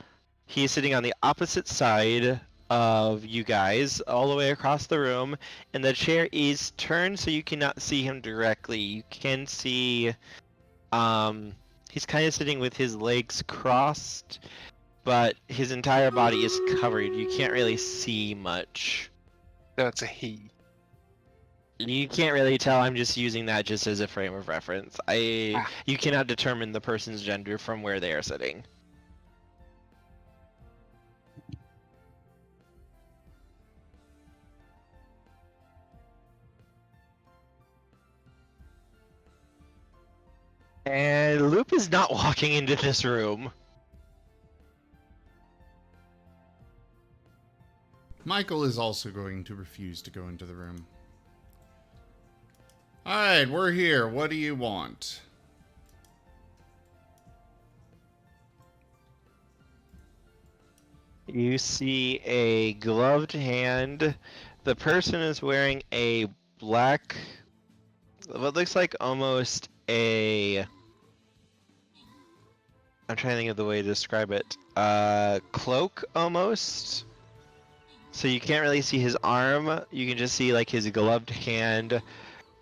He's sitting on the opposite side of you guys, all the way across the room, and the chair is turned so you cannot see him directly. You can see, he's kind of sitting with his legs crossed, but his entire body is covered. You can't really see much. That's a he. You can't really tell. I'm just using that just as a frame of reference. You cannot determine the person's gender from where they are sitting. And Loop is not walking into this room. Michael is also going to refuse to go into the room. Alright, we're here. What do you want? You see a gloved hand. The person is wearing a black, what looks like almost a, I'm trying to think of the way to describe it, cloak almost. So you can't really see his arm. You can just see like his gloved hand,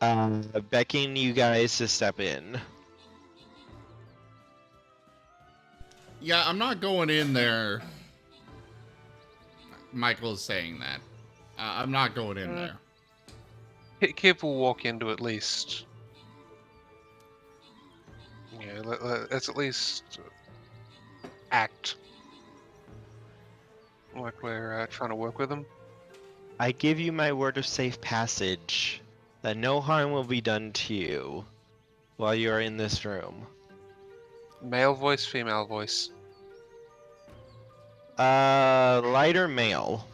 beckoning you guys to step in. Yeah, I'm not going in there. Michael is saying that. I'm not going in there. Kip will walk into at least. Yeah, let's at least act like we're trying to work with him. I give you my word of safe passage that no harm will be done to you while you are in this room. Male voice, female voice. Lighter male.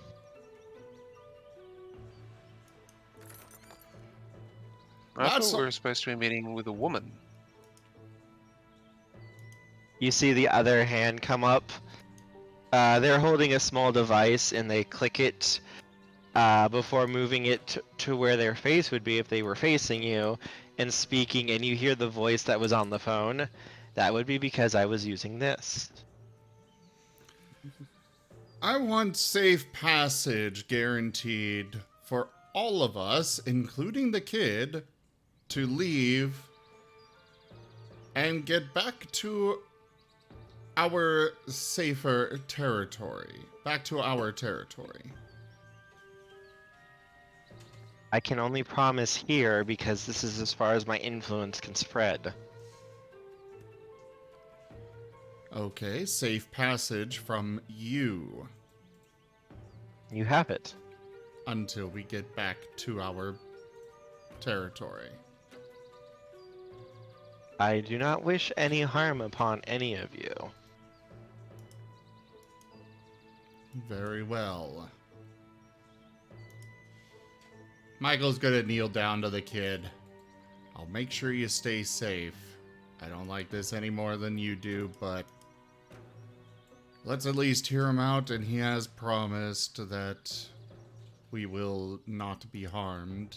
I That's thought we were supposed to be meeting with a woman. You see the other hand come up. They're holding a small device and they click it before moving it to where their face would be if they were facing you and speaking, and you hear the voice that was on the phone. That would be because I was using this. I want safe passage guaranteed for all of us, including the kid, to leave and get back to our safer territory. Back to our territory. I can only promise here because this is as far as my influence can spread. Okay, safe passage from you You have it. until we get back to our territory. I do not wish any harm upon any of you. Very well. Michael's gonna kneel down to the kid. I'll make sure you stay safe. I don't like this any more than you do, but let's at least hear him out, and he has promised that we will not be harmed.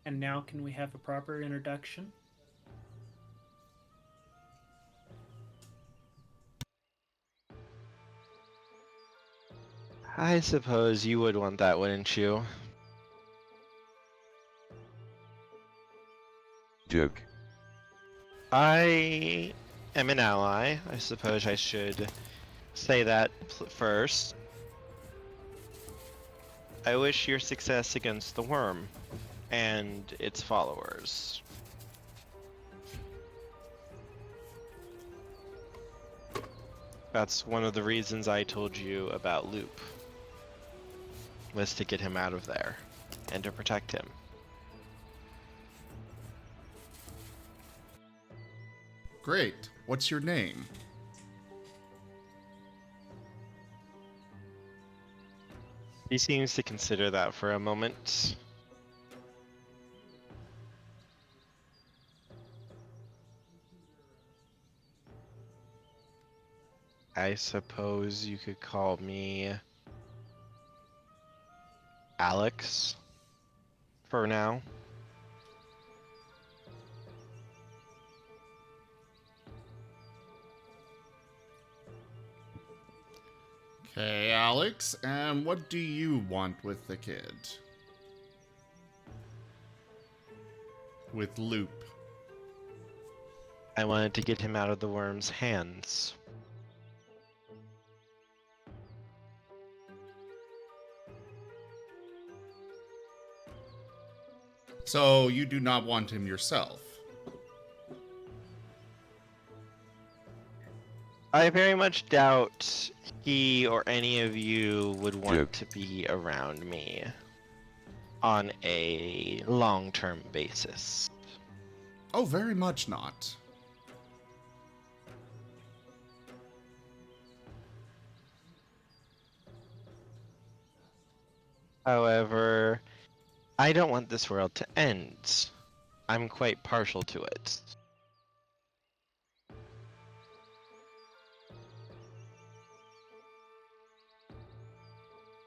And now can we have a proper introduction? I suppose you would want that, wouldn't you? Joke. I am an ally. I suppose I should say that first. I wish your success against the Wyrm and its followers. That's one of the reasons I told you about Loop, was to get him out of there and to protect him. Great. What's your name? He seems to consider that for a moment. I suppose you could call me Alex for now. Okay, Alex, and what do you want with the kid? With Loop. I wanted to get him out of the Wyrm's hands. So you do not want him yourself? I very much doubt he or any of you would want Joke. to be around me on a long-term basis. Oh, very much not. However, I don't want this world to end. I'm quite partial to it.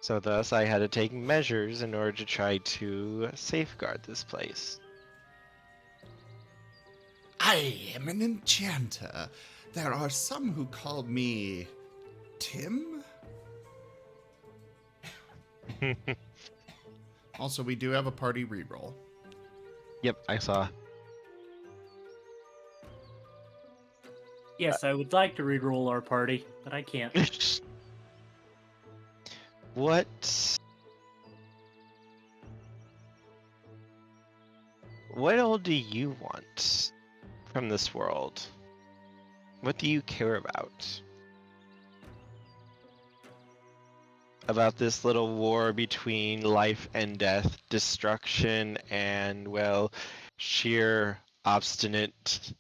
So thus I had to take measures in order to try to safeguard this place. I am an enchanter. There are some who call me Tim? Also, we do have a party reroll. Yep, I saw. Yes, I would like to reroll our party, but I can't. What all do you want from this world? What do you care about? About this little war between life and death, destruction and, well, sheer obstinate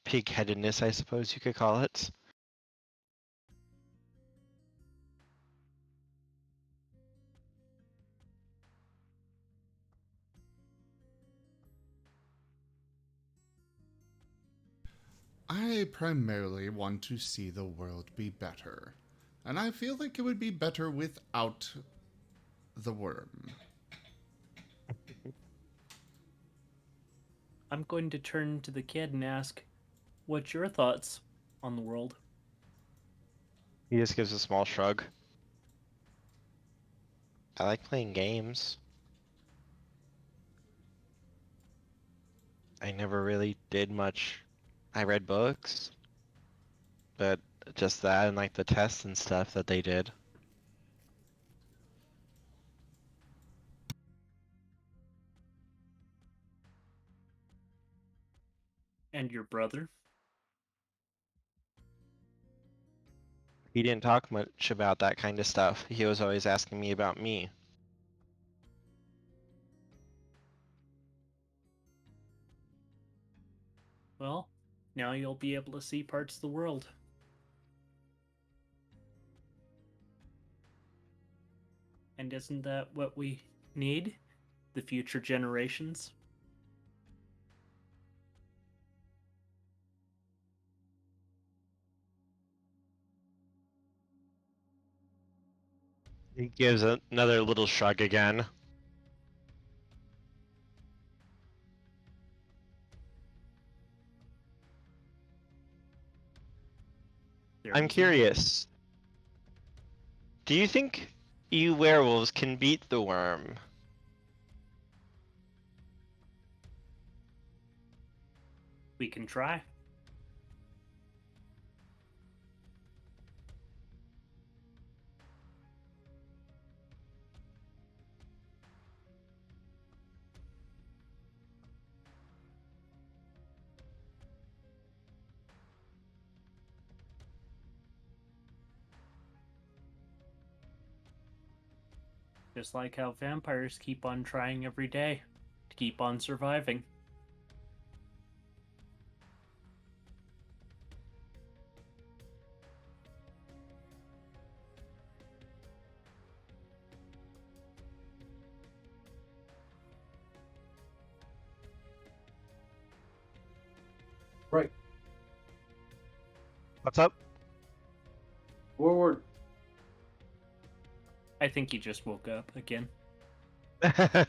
pig-headedness, I suppose you could call it. I primarily want to see the world be better. And I feel like it would be better without the Wyrm. I'm going to turn to the kid and ask, what's your thoughts on the world? He just gives a small shrug. I like playing games. I never really did much. I read books, but just that and like the tests and stuff that they did. And your brother? He didn't talk much about that kind of stuff. He was always asking me about me. Well, now you'll be able to see parts of the world. And isn't that what we need? The future generations? He gives another little shrug again. I'm curious. Do you think you werewolves can beat the Wyrm? We can try. Just like how vampires keep on trying every day to keep on surviving. Right. What's up? Forward. I think he just woke up again. I'm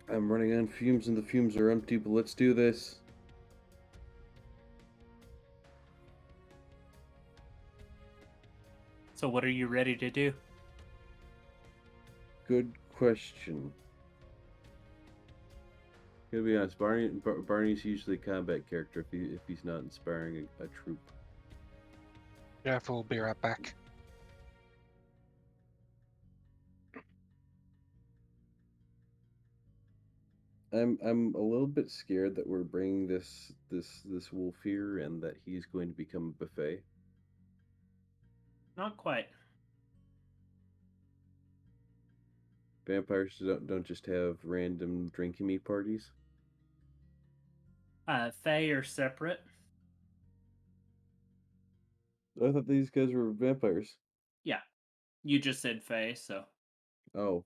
running on fumes and the fumes are empty, but let's do this. So what are you ready to do? Good question. Gonna be honest, Barney's usually a combat character if he's not inspiring a troop. Jeff will be right back. I'm a little bit scared that we're bringing this wolf here and that he's going to become a buffet. Not quite. Vampires don't just have random drinking me parties. Fae are separate. I thought these guys were vampires. Yeah. You just said Fae, so. Oh.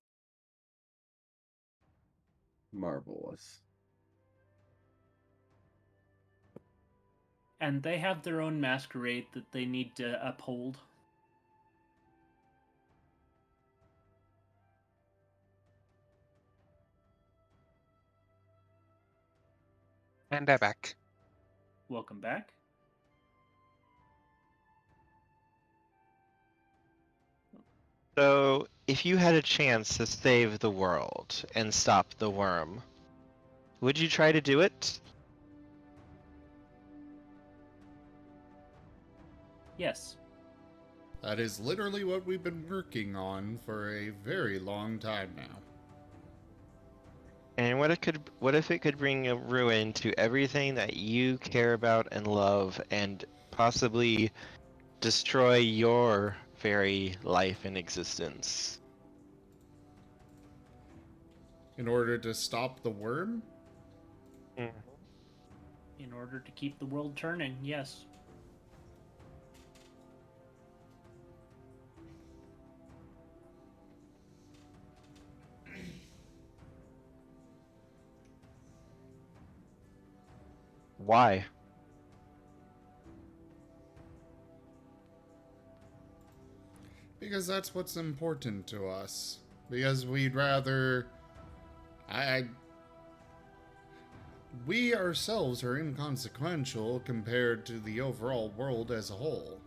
Marvelous. And they have their own masquerade that they need to uphold. And they're back. Welcome back. So, if you had a chance to save the world and stop the Wyrm, would you try to do it? Yes. That is literally what we've been working on for a very long time now. And what if it could bring a ruin to everything that you care about and love, and possibly destroy your very life and existence? In order to stop the Wyrm? In order to keep the world turning, yes. Why? Because that's what's important to us. Because we'd rather... We ourselves are inconsequential compared to the overall world as a whole.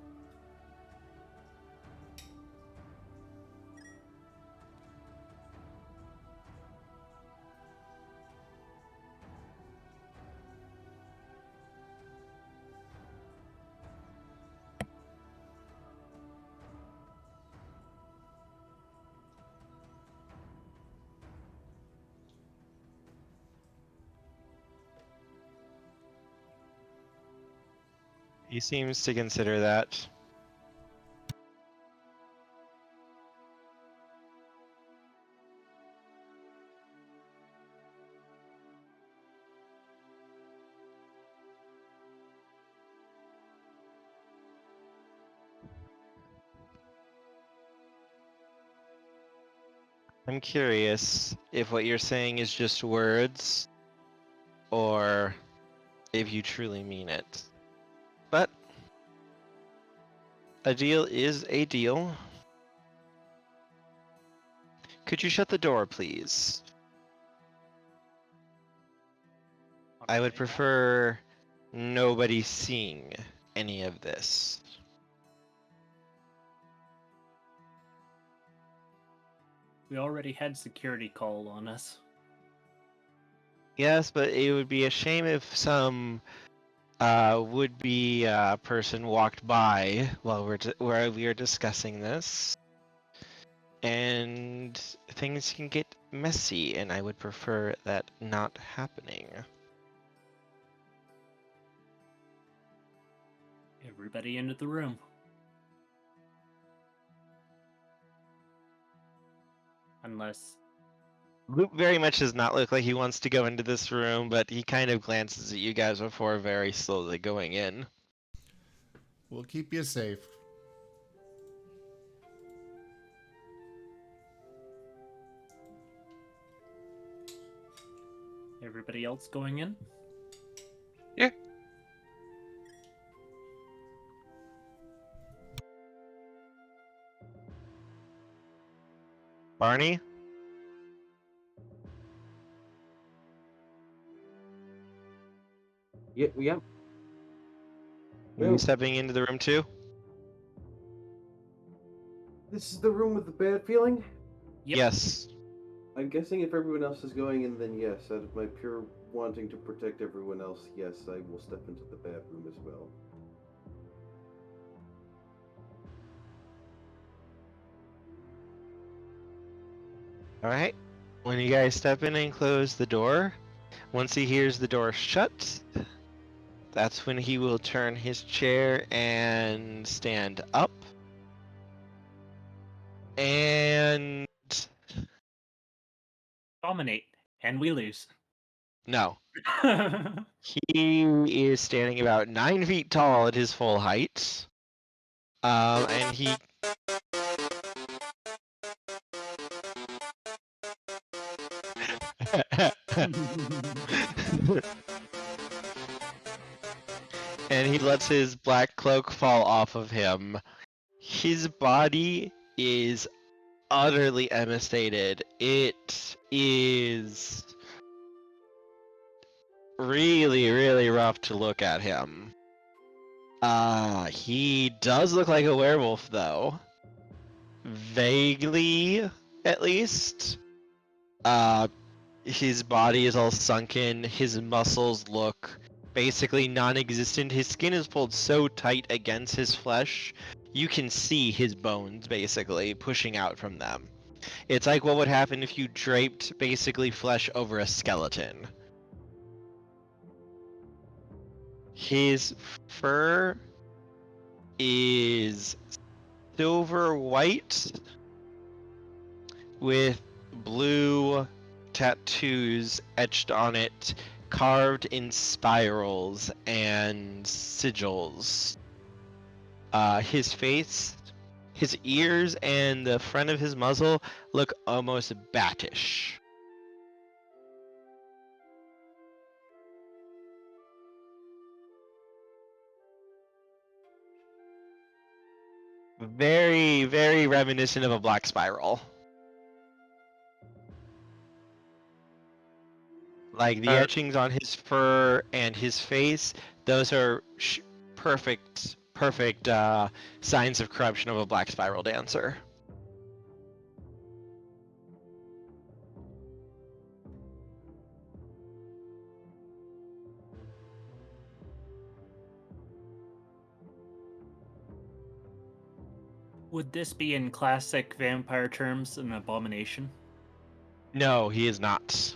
He seems to consider that. I'm curious if what you're saying is just words, or if you truly mean it. A deal is a deal. Could you shut the door, please? I would prefer nobody seeing any of this. We already had security call on us. Yes, but it would be a shame if some would-be person walked by while where we are discussing this, and things can get messy, and I would prefer that not happening. Everybody into the room. Unless... Luke very much does not look like he wants to go into this room, but he kind of glances at you guys before very slowly going in. We'll keep you safe. Everybody else going in? Yeah. Barney? Yep. Are Well, you stepping into the room too? this is the room with the bad feeling? Yep. Yes. I'm guessing if everyone else is going in, then yes. Out of my pure wanting to protect everyone else, yes, I will step into the bad room as well. Alright. When you guys step in and close the door, once he hears the door shut, that's when he will turn his chair and stand up. And Dominate. And we lose. no. He is standing about 9 feet tall at his full height. And he... and he lets his black cloak fall off of him. His body is utterly emaciated. It is really, really rough to look at him. He does look like a werewolf, though. Vaguely, at least. His body is all sunken. His muscles look basically non-existent. His skin is pulled so tight against his flesh, you can see his bones basically pushing out from them. It's like what would happen if you draped basically flesh over a skeleton. His fur is silver white with blue tattoos etched on it, carved in spirals and sigils. His face, his ears, and the front of his muzzle look almost battish. Very, very reminiscent of a black spiral. Like the etchings on his fur and his face, those are perfect signs of corruption of a black spiral dancer. Would this be in classic vampire terms an abomination? No, he is not.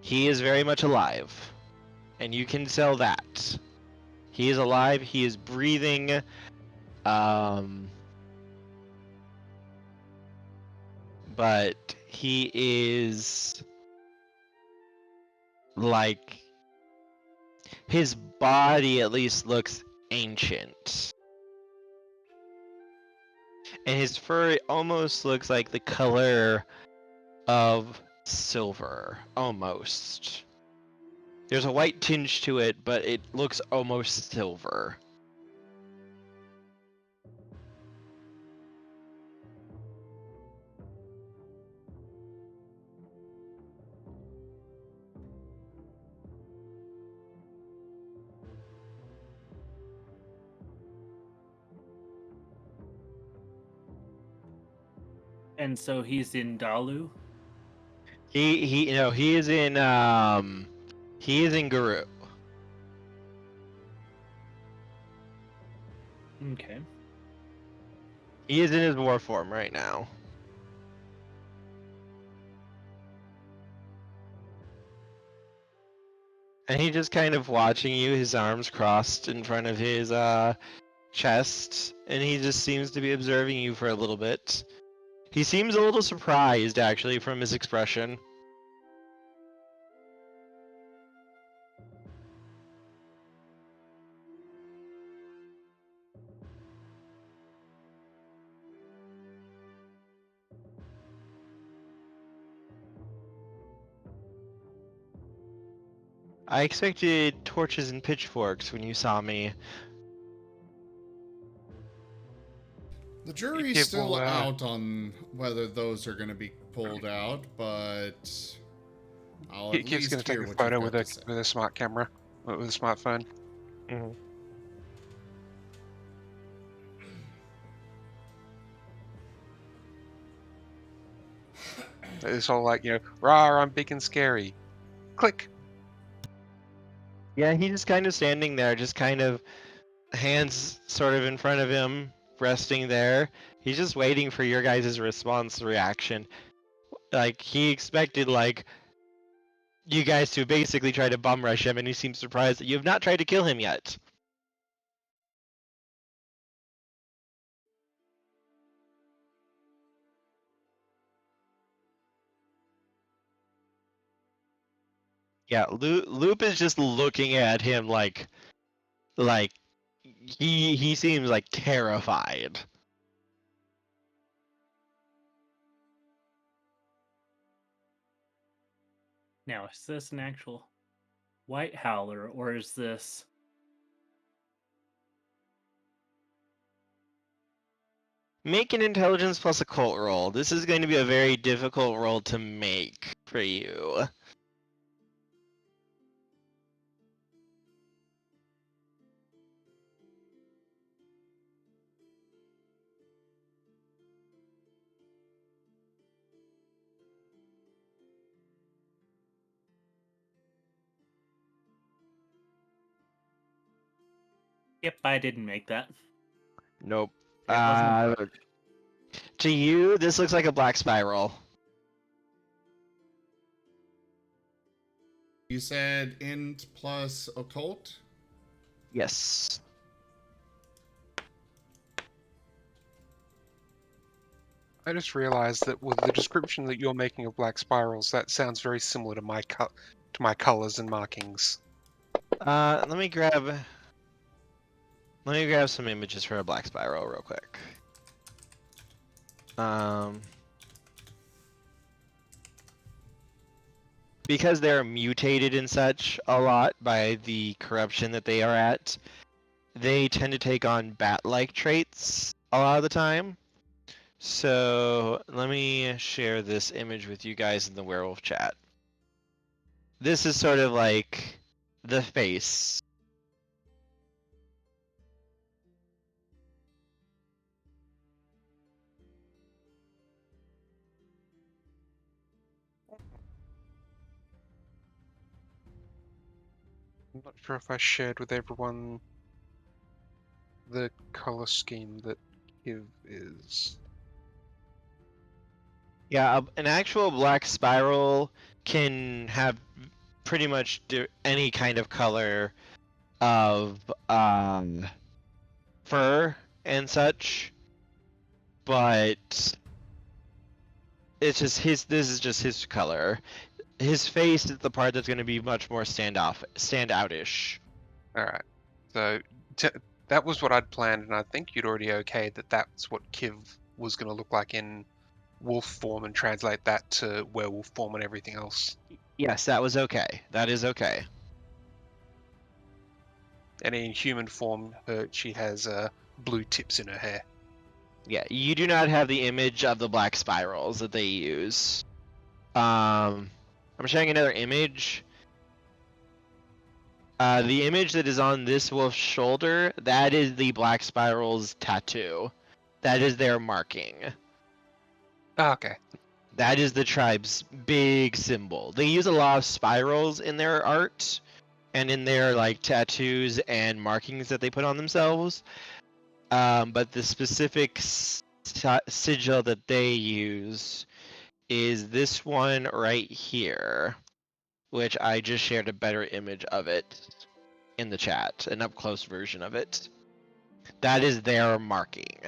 He is very much alive, and you can tell that. He is alive, he is breathing, but he is like, his body at least looks ancient. And his fur almost looks like the color of silver, almost. There's a white tinge to it, but it looks almost silver. And so he's in Dalu? He is in Guru. Okay. He is in his war form right now. And he's just kind of watching you, his arms crossed in front of his chest, and he just seems to be observing you for a little bit. He seems a little surprised, actually, from his expression. I expected torches and pitchforks when you saw me. The jury's Yeah, still well, out on whether those are going to be pulled out, but I'll at Kiv's least going to take hear a what photo you've with got a to say. smart camera, with a smartphone. Mhm. It's all like, rah, I'm big and scary. Click. Yeah, he's just kind of standing there, just kind of hands sort of in front of him, resting there. He's just waiting for your guys' response reaction. Like, he expected, like, you guys to basically try to bum rush him, and he seems surprised that you have not tried to kill him yet. Yeah, Loop is just looking at him like he seems like terrified. Now, is this an actual white howler, or is this... Make an intelligence plus occult roll. This is going to be a very difficult roll to make for you. Yep, I didn't make that. Nope. It wasn't a To you, this looks like a black spiral. You said int plus occult? Yes. I just realized that with the description that you're making of black spirals, that sounds very similar to my colors and markings. Let me grab some images for a black spiral real quick. Because they're mutated and such a lot by the corruption that they are at, they tend to take on bat-like traits a lot of the time. So let me share this image with you guys in the werewolf chat. This is sort of like the face. I'm not sure if I shared with everyone the color scheme that Kiv is. Yeah, an actual black spiral can have pretty much any kind of color of fur and such, but it's just this is just his color. His face is the part that's going to be much more standoutish. Alright, so that was what I'd planned, and I think you'd already okayed that that's what Kiv was going to look like in wolf form and translate that to werewolf form and everything else. Yes, that was okay. That is okay. And in human form, she has blue tips in her hair. Yeah, you do not have the image of the black spirals that they use. I'm showing another image. The image that is on this wolf's shoulder, that is the black spiral's tattoo. That is their marking. Ah, okay. That is the tribe's big symbol. They use a lot of spirals in their art and in their like tattoos and markings that they put on themselves. But the specific sigil that they use is this one right here, which I just shared a better image of it in the chat, an up close version of it. That is their marking.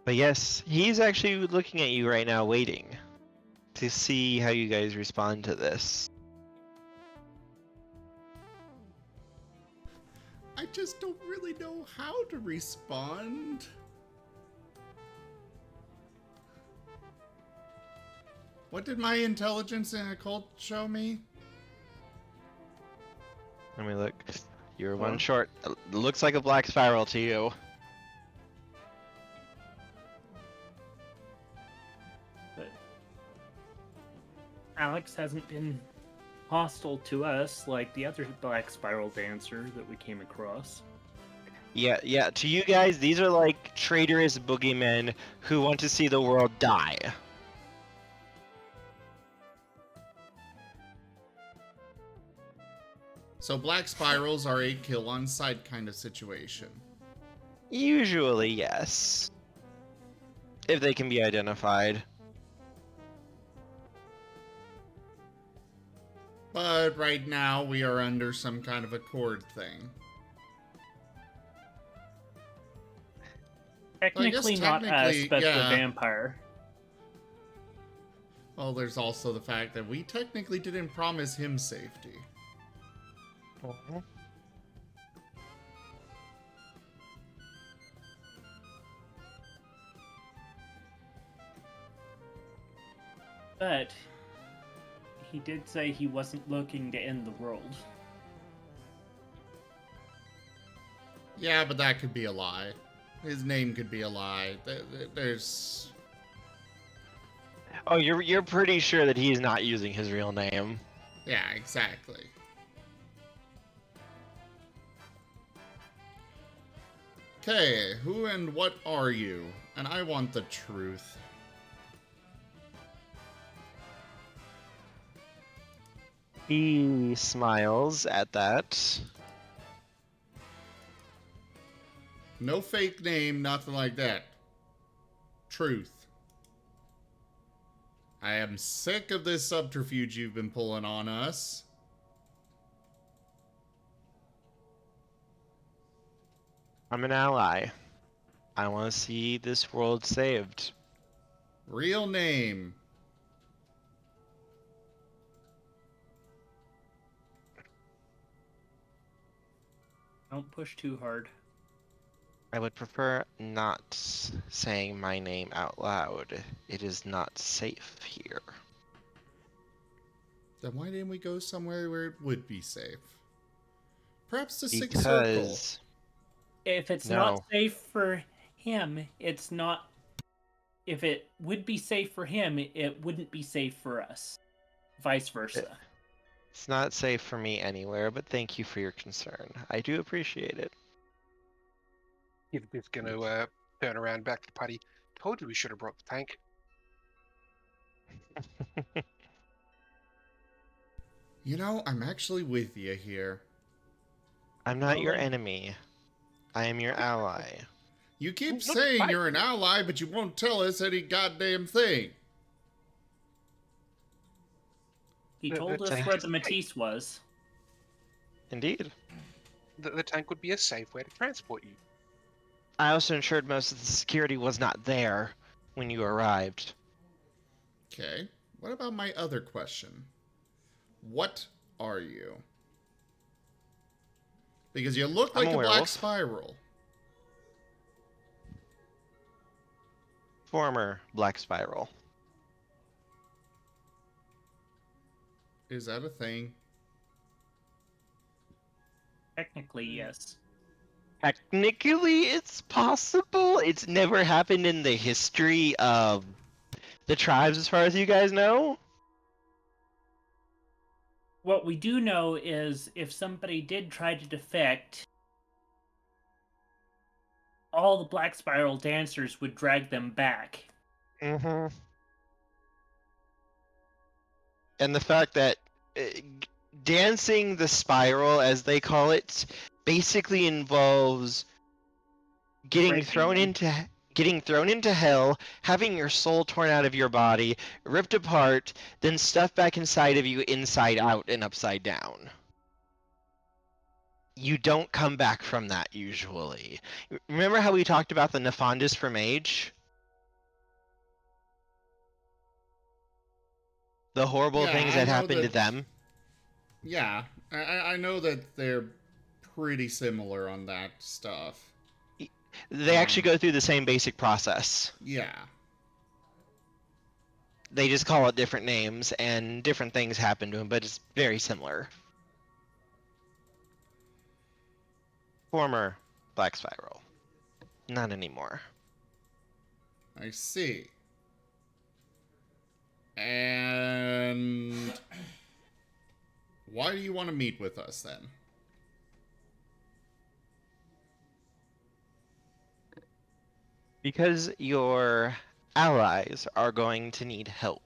But yes, he's actually looking at you right now, waiting to see how you guys respond to this. I just don't really know how to respond. What did my intelligence in occult show me? Let me look. You're Huh? one short. Looks like a black spiral to you. But Alex hasn't been hostile to us like the other Black Spiral dancer that we came across. Yeah. To you guys, these are like traitorous boogeymen who want to see the world die. So black spirals are a kill on sight kind of situation. Usually, yes. If they can be identified. But right now we are under some kind of accord thing. Technically not us, technically, but yeah. the vampire. Well, there's also the fact that we technically didn't promise him safety. But he did say he wasn't looking to end the world. Yeah, but that could be a lie. His name could be a lie. There's... Oh, you're pretty sure that he's not using his real name. Yeah, exactly. Okay, who and what are you? And I want the truth. He smiles at that. No fake name, nothing like that. Truth. I am sick of this subterfuge you've been pulling on us. I'm an ally. I want to see this world saved. Real name. Don't push too hard. I would prefer not saying my name out loud. It is not safe here. Then why didn't we go somewhere where it would be safe? Perhaps the Sixth Circle. Because If it's No. not safe for him, it's not. If it would be safe for him, it wouldn't be safe for us. Vice versa. it's not safe for me anywhere, but thank you for your concern. I do appreciate it. He's going to turn around back to the party. Told you we should have brought the tank. You know, I'm actually with you here. I'm not your Really? enemy. I am your ally. You keep Not saying fight. you're an ally, but you won't tell us any goddamn thing. He The- told the us tank where is the safe. Matisse was. Indeed. The tank would be a safe way to transport you. I also ensured most of the security was not there when you arrived. Okay, what about my other question? What are you? Because you look I'm like a a black werewolf. spiral. Former Black Spiral. Is that a thing? Technically, yes. Technically, it's possible. It's never happened in the history of the tribes, as far as you guys know. What we do know is if somebody did try to defect, all the Black Spiral dancers would drag them back. Mm-hmm. And the fact that dancing the spiral, as they call it, basically involves getting Breaking thrown them. into hell, having your soul torn out of your body, ripped apart, then stuffed back inside of you, inside out and upside down. You don't come back from that usually. Remember how we talked about the Nefandis for Mage? The horrible Yeah, things I that know happened to that. them? Yeah, I know that they're pretty similar on that stuff. They actually go through the same basic process. Yeah. They just call it different names, and different things happen to them, but it's very similar. Former Black Spiral. Not anymore. I see. And why do you want to meet with us then? Because your allies are going to need help.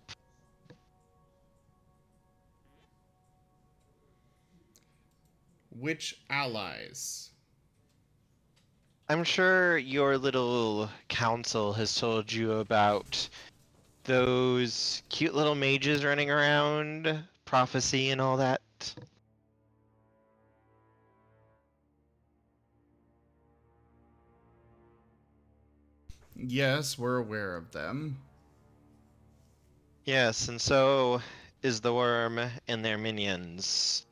Which allies? I'm sure your little council has told you about those cute little mages running around, prophecy and all that. Yes, we're aware of them. Yes, and so is the Wyrm and their minions,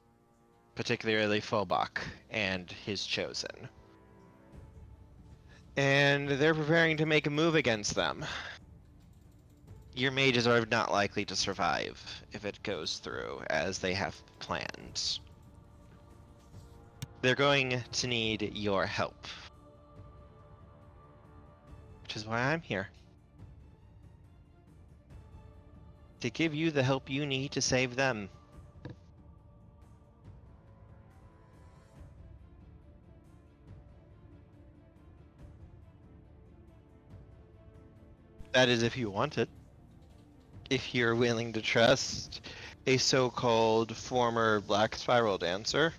particularly Phobok and his chosen. And they're preparing to make a move against them. Your mages are not likely to survive if it goes through as they have planned. They're going to need your help. Which is why I'm here. To give you the help you need to save them. That is if you want it. If you're willing to trust a so-called former Black Spiral dancer.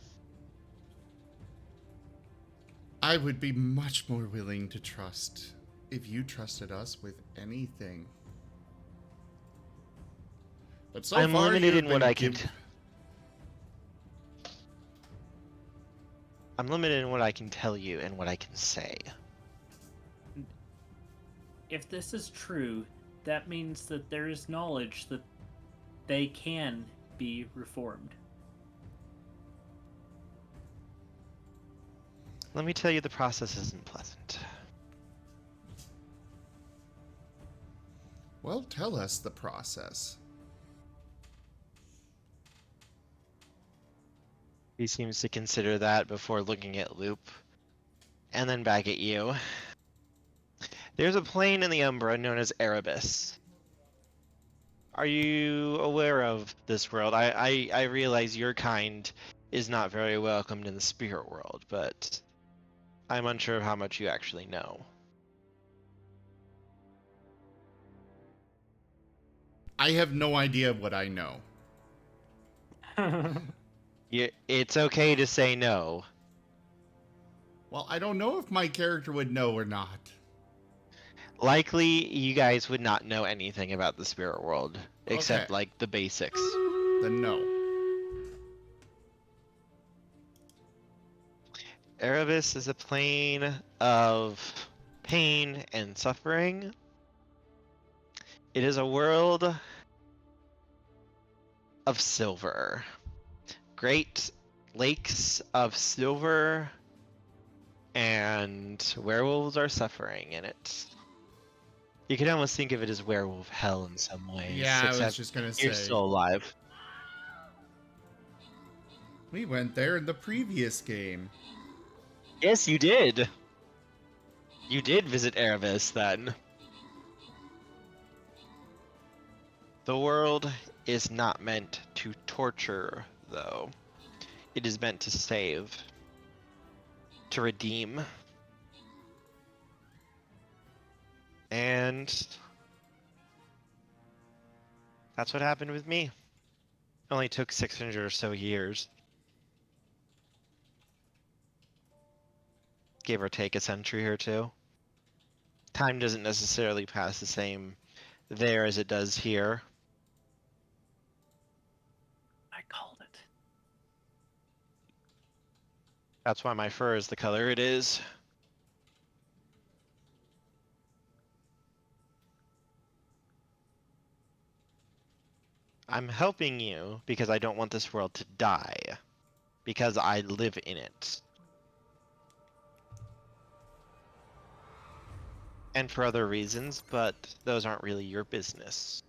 I would be much more willing to trust if you trusted us with anything. But so I'm far, limited you've in what been I can. I'm limited in what I can tell you and what I can say. If this is true, that means that there is knowledge that they can be reformed. Let me tell you, the process isn't pleasant. Well, tell us the process. He seems to consider that before looking at Loop, and then back at you. There's a plane in the Umbra known as Erebus. Are you aware of this world? I realize your kind is not very welcomed in the spirit world, but I'm unsure of how much you actually know. I have no idea what I know. It's okay to say no. Well, I don't know if my character would know or not. Likely, you guys would not know anything about the spirit world, except Okay. like the basics. Then no. Erebus is a plane of pain and suffering. It is a world of silver. great lakes of silver, and werewolves are suffering in it. You could almost think of it as werewolf hell in some ways. Yeah, I was except just gonna you're say. still alive. We went there in the previous game. Yes, you did. You did visit Erebus then. The world is not meant to torture, though. It is meant to save, to redeem. And that's what happened with me. Only took 600 or so years. Give or take a century or two. Time doesn't necessarily pass the same there as it does here. I called it. That's why my fur is the color it is. I'm helping you because I don't want this world to die. Because I live in it. And for other reasons, but those aren't really your business.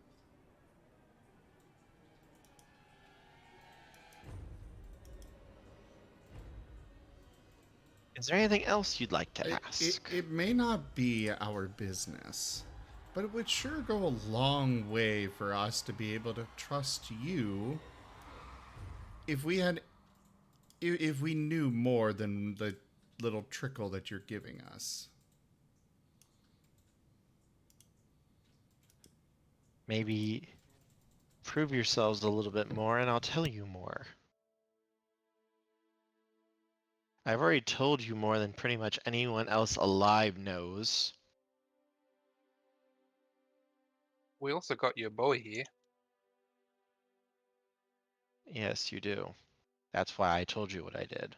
Is there anything else you'd like to ask? It may not be our business, but it would sure go a long way for us to be able to trust you if we had, if we knew more than the little trickle that you're giving us. Maybe prove yourselves a little bit more and I'll tell you more. I've already told you more than pretty much anyone else alive knows. We also got your boy here. Yes, you do. That's why I told you what I did.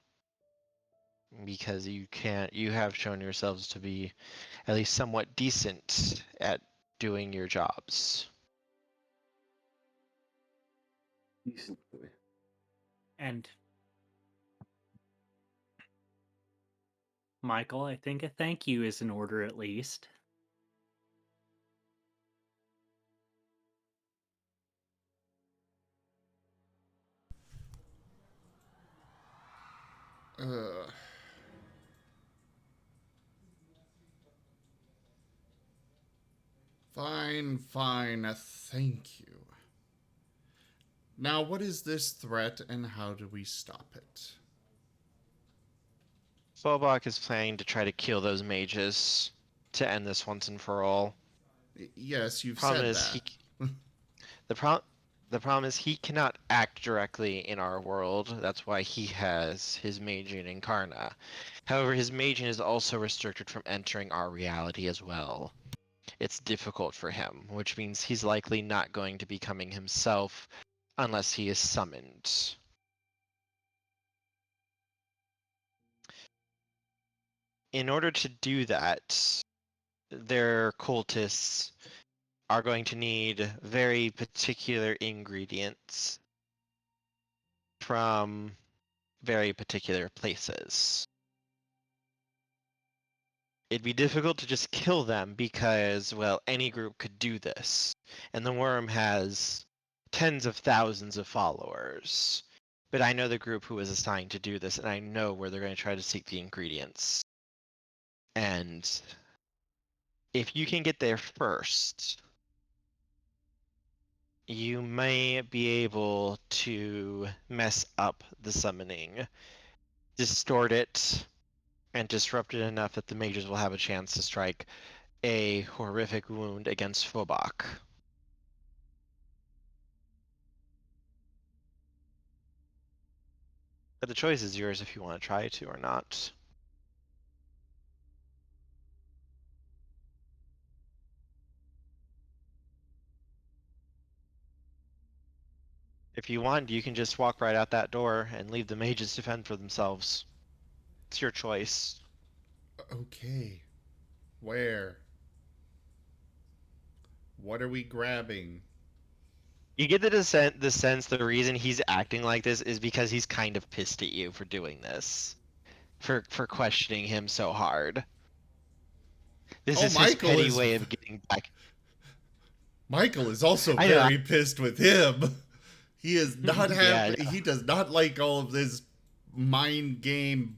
Because you have shown yourselves to be at least somewhat decent at doing your jobs. Decent boy. And Michael, I think a thank you is in order at least. Fine, thank you. Now, what is this threat and how do we stop it? Phobok is planning to try to kill those mages to end this once and for all. Yes, you've Problem said is that. the problem is he cannot act directly in our world. That's why he has his Magian Incarna. However, his Magian is also restricted from entering our reality as well. It's difficult for him, which means he's likely not going to be coming himself unless he is summoned. In order to do that, their cultists are going to need very particular ingredients from very particular places. It'd be difficult to just kill them because, well, any group could do this. And the Wyrm has tens of thousands of followers. But I know the group who is assigned to do this, and I know where they're going to try to seek the ingredients. And if you can get there first, you may be able to mess up the summoning, distort it, and disrupt it enough that the mages will have a chance to strike a horrific wound against Phobok. But the choice is yours if you want to try to or not. If you want, you can just walk right out that door and leave the mages to fend for themselves. It's your choice. Okay. Where? What are we grabbing? You get the sense the reason he's acting like this is because he's kind of pissed at you for doing this, for questioning him so hard. This is his Michael petty is way of getting back. Michael is also I know. very pissed with him. He is not Yeah, happy. He does not like all of this mind game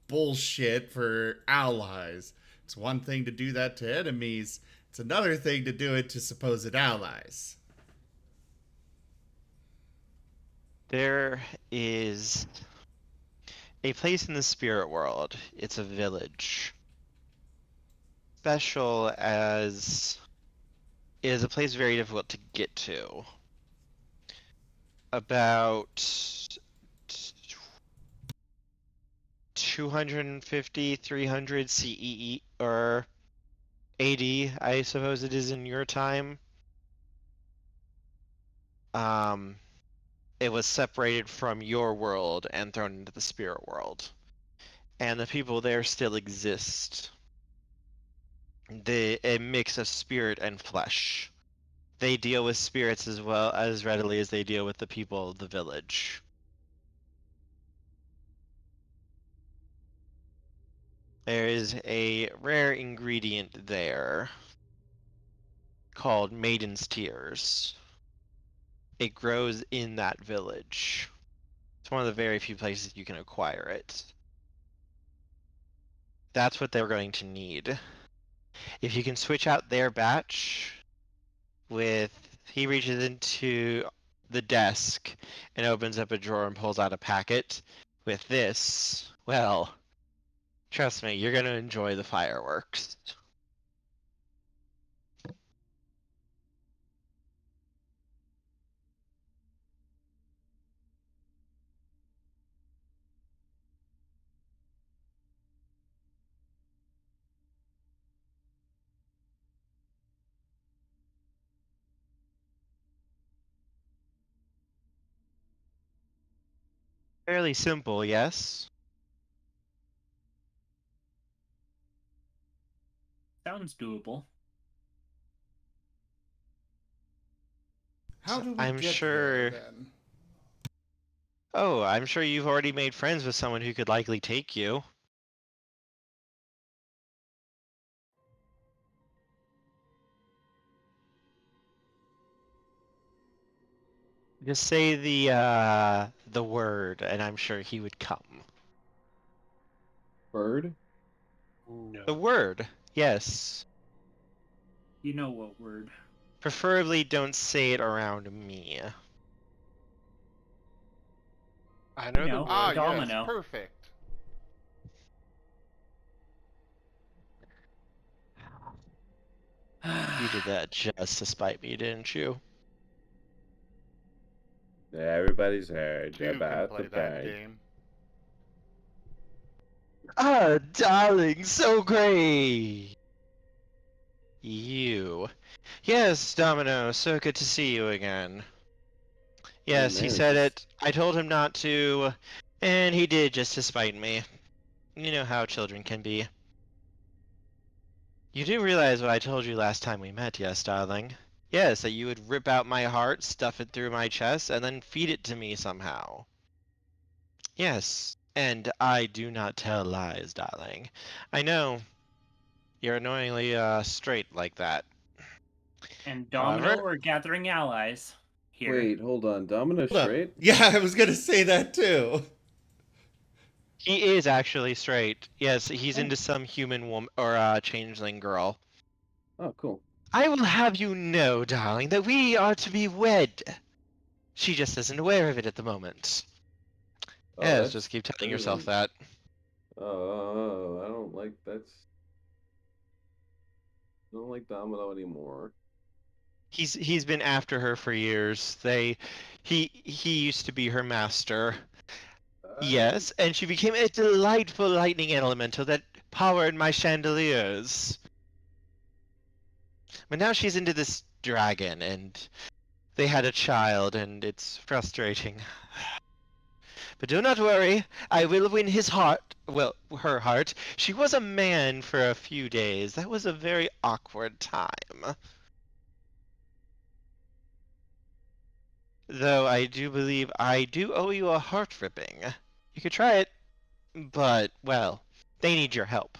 bullshit for allies. It's one thing to do that to enemies. It's another thing to do it to supposed allies. There is a place in the spirit world. It's a village. Special as it is a place very difficult to get to. About 250, 300 CEE or AD, I suppose it is in your time. It was separated from your world and thrown into the spirit world. And the people there still exist. A mix of spirit and flesh. They deal with spirits as well as readily as they deal with the people of the village. There is a rare ingredient there called Maiden's Tears. It grows in that village. It's one of the very few places you can acquire it. That's what they're going to need. If you can switch out their batch with... He reaches into the desk and opens up a drawer and pulls out a packet. With this, well, trust me, you're going to enjoy the fireworks. Fairly simple, yes? Sounds doable. How do we I'm get sure... there, then? Oh, I'm sure you've already made friends with someone who could likely take you. Just say the word, and I'm sure he would come. Bird? No. The word, yes. You know what word? Preferably don't say it around me. I know the No. word. Ah, Domino. yes, perfect. You did that just to spite me, didn't you? Everybody's heard Two can about play the that bird. game. Ah, darling, so great! You. Yes, Domino, so good to see you again. Yes, man, he it's said just- it. I told him not to, and he did just to spite me. You know how children can be. You do realize what I told you last time we met, yes, darling? Yes, that you would rip out my heart, stuff it through my chest, and then feed it to me somehow. Yes, and I do not tell lies, darling. I know. You're annoyingly, straight like that. And Domino However- are gathering allies here. Wait, hold on. Domino Hold up. straight? Yeah, I was gonna say that too. He is actually straight. Yes, he's Oh. into some human woman or changeling girl. Oh, cool. I will have you know, darling, that we are to be wed. She just isn't aware of it at the moment. Oh, Yes, that's just keep telling better yourself than- that. Oh, I don't like I don't like Domino anymore. He's been after her for years. He used to be her master. Yes, and she became a delightful lightning elemental that powered my chandeliers. But now she's into this dragon, and they had a child, and it's frustrating. But do not worry, I will win his heart. Well, her heart. She was a man for a few days. That was a very awkward time. Though I do believe I do owe you a heart ripping. You could try it, but, well, they need your help.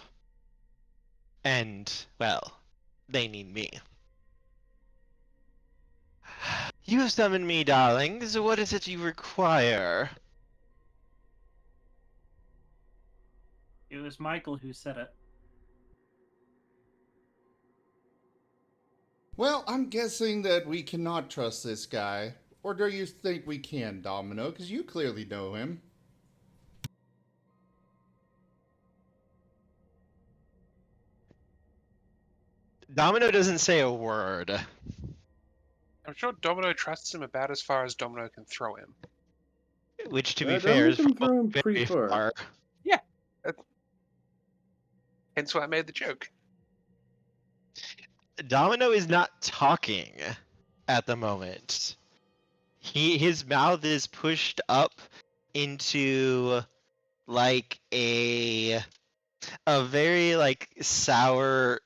And, well, they need me. You have summoned me, darlings. What is it you require? It was Michael who said it. Well, I'm guessing that we cannot trust this guy. Or do you think we can, Domino? Because you clearly know him. Domino doesn't say a word. I'm sure Domino trusts him about as far as Domino can throw him. Which, to be That fair, only is can throw him very pretty far. Yeah. Hence why I made the joke. Domino is not talking at the moment. His mouth is pushed up into like a very like sour,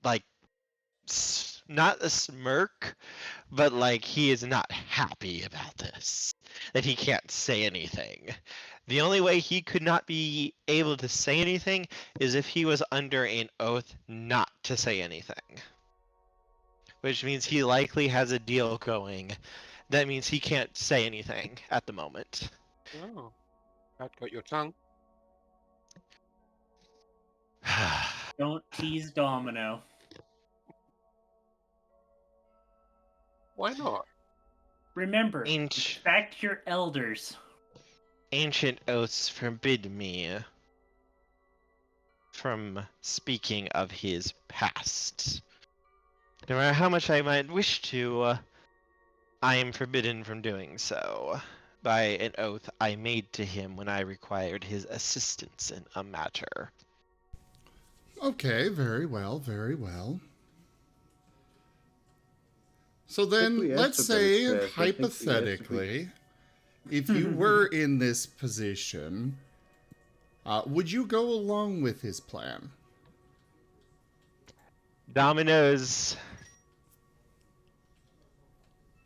like not a smirk, but like he is not happy about this, that he can't say anything. The only way he could not be able to say anything is if he was under an oath not to say anything, which means he likely has a deal going. That means he can't say anything at the moment. Oh. I've got your tongue. Don't tease Domino. Why not? Remember, Ancient respect your elders. oaths forbid me from speaking of his past. No matter how much I might wish to, I am forbidden from doing so by an oath I made to him when I required his assistance in a matter. Okay, very well, very well. So I think we then, asked let's about his say, past. I think we asked if hypothetically, if you were in this position, would you go along with his plan? Domino's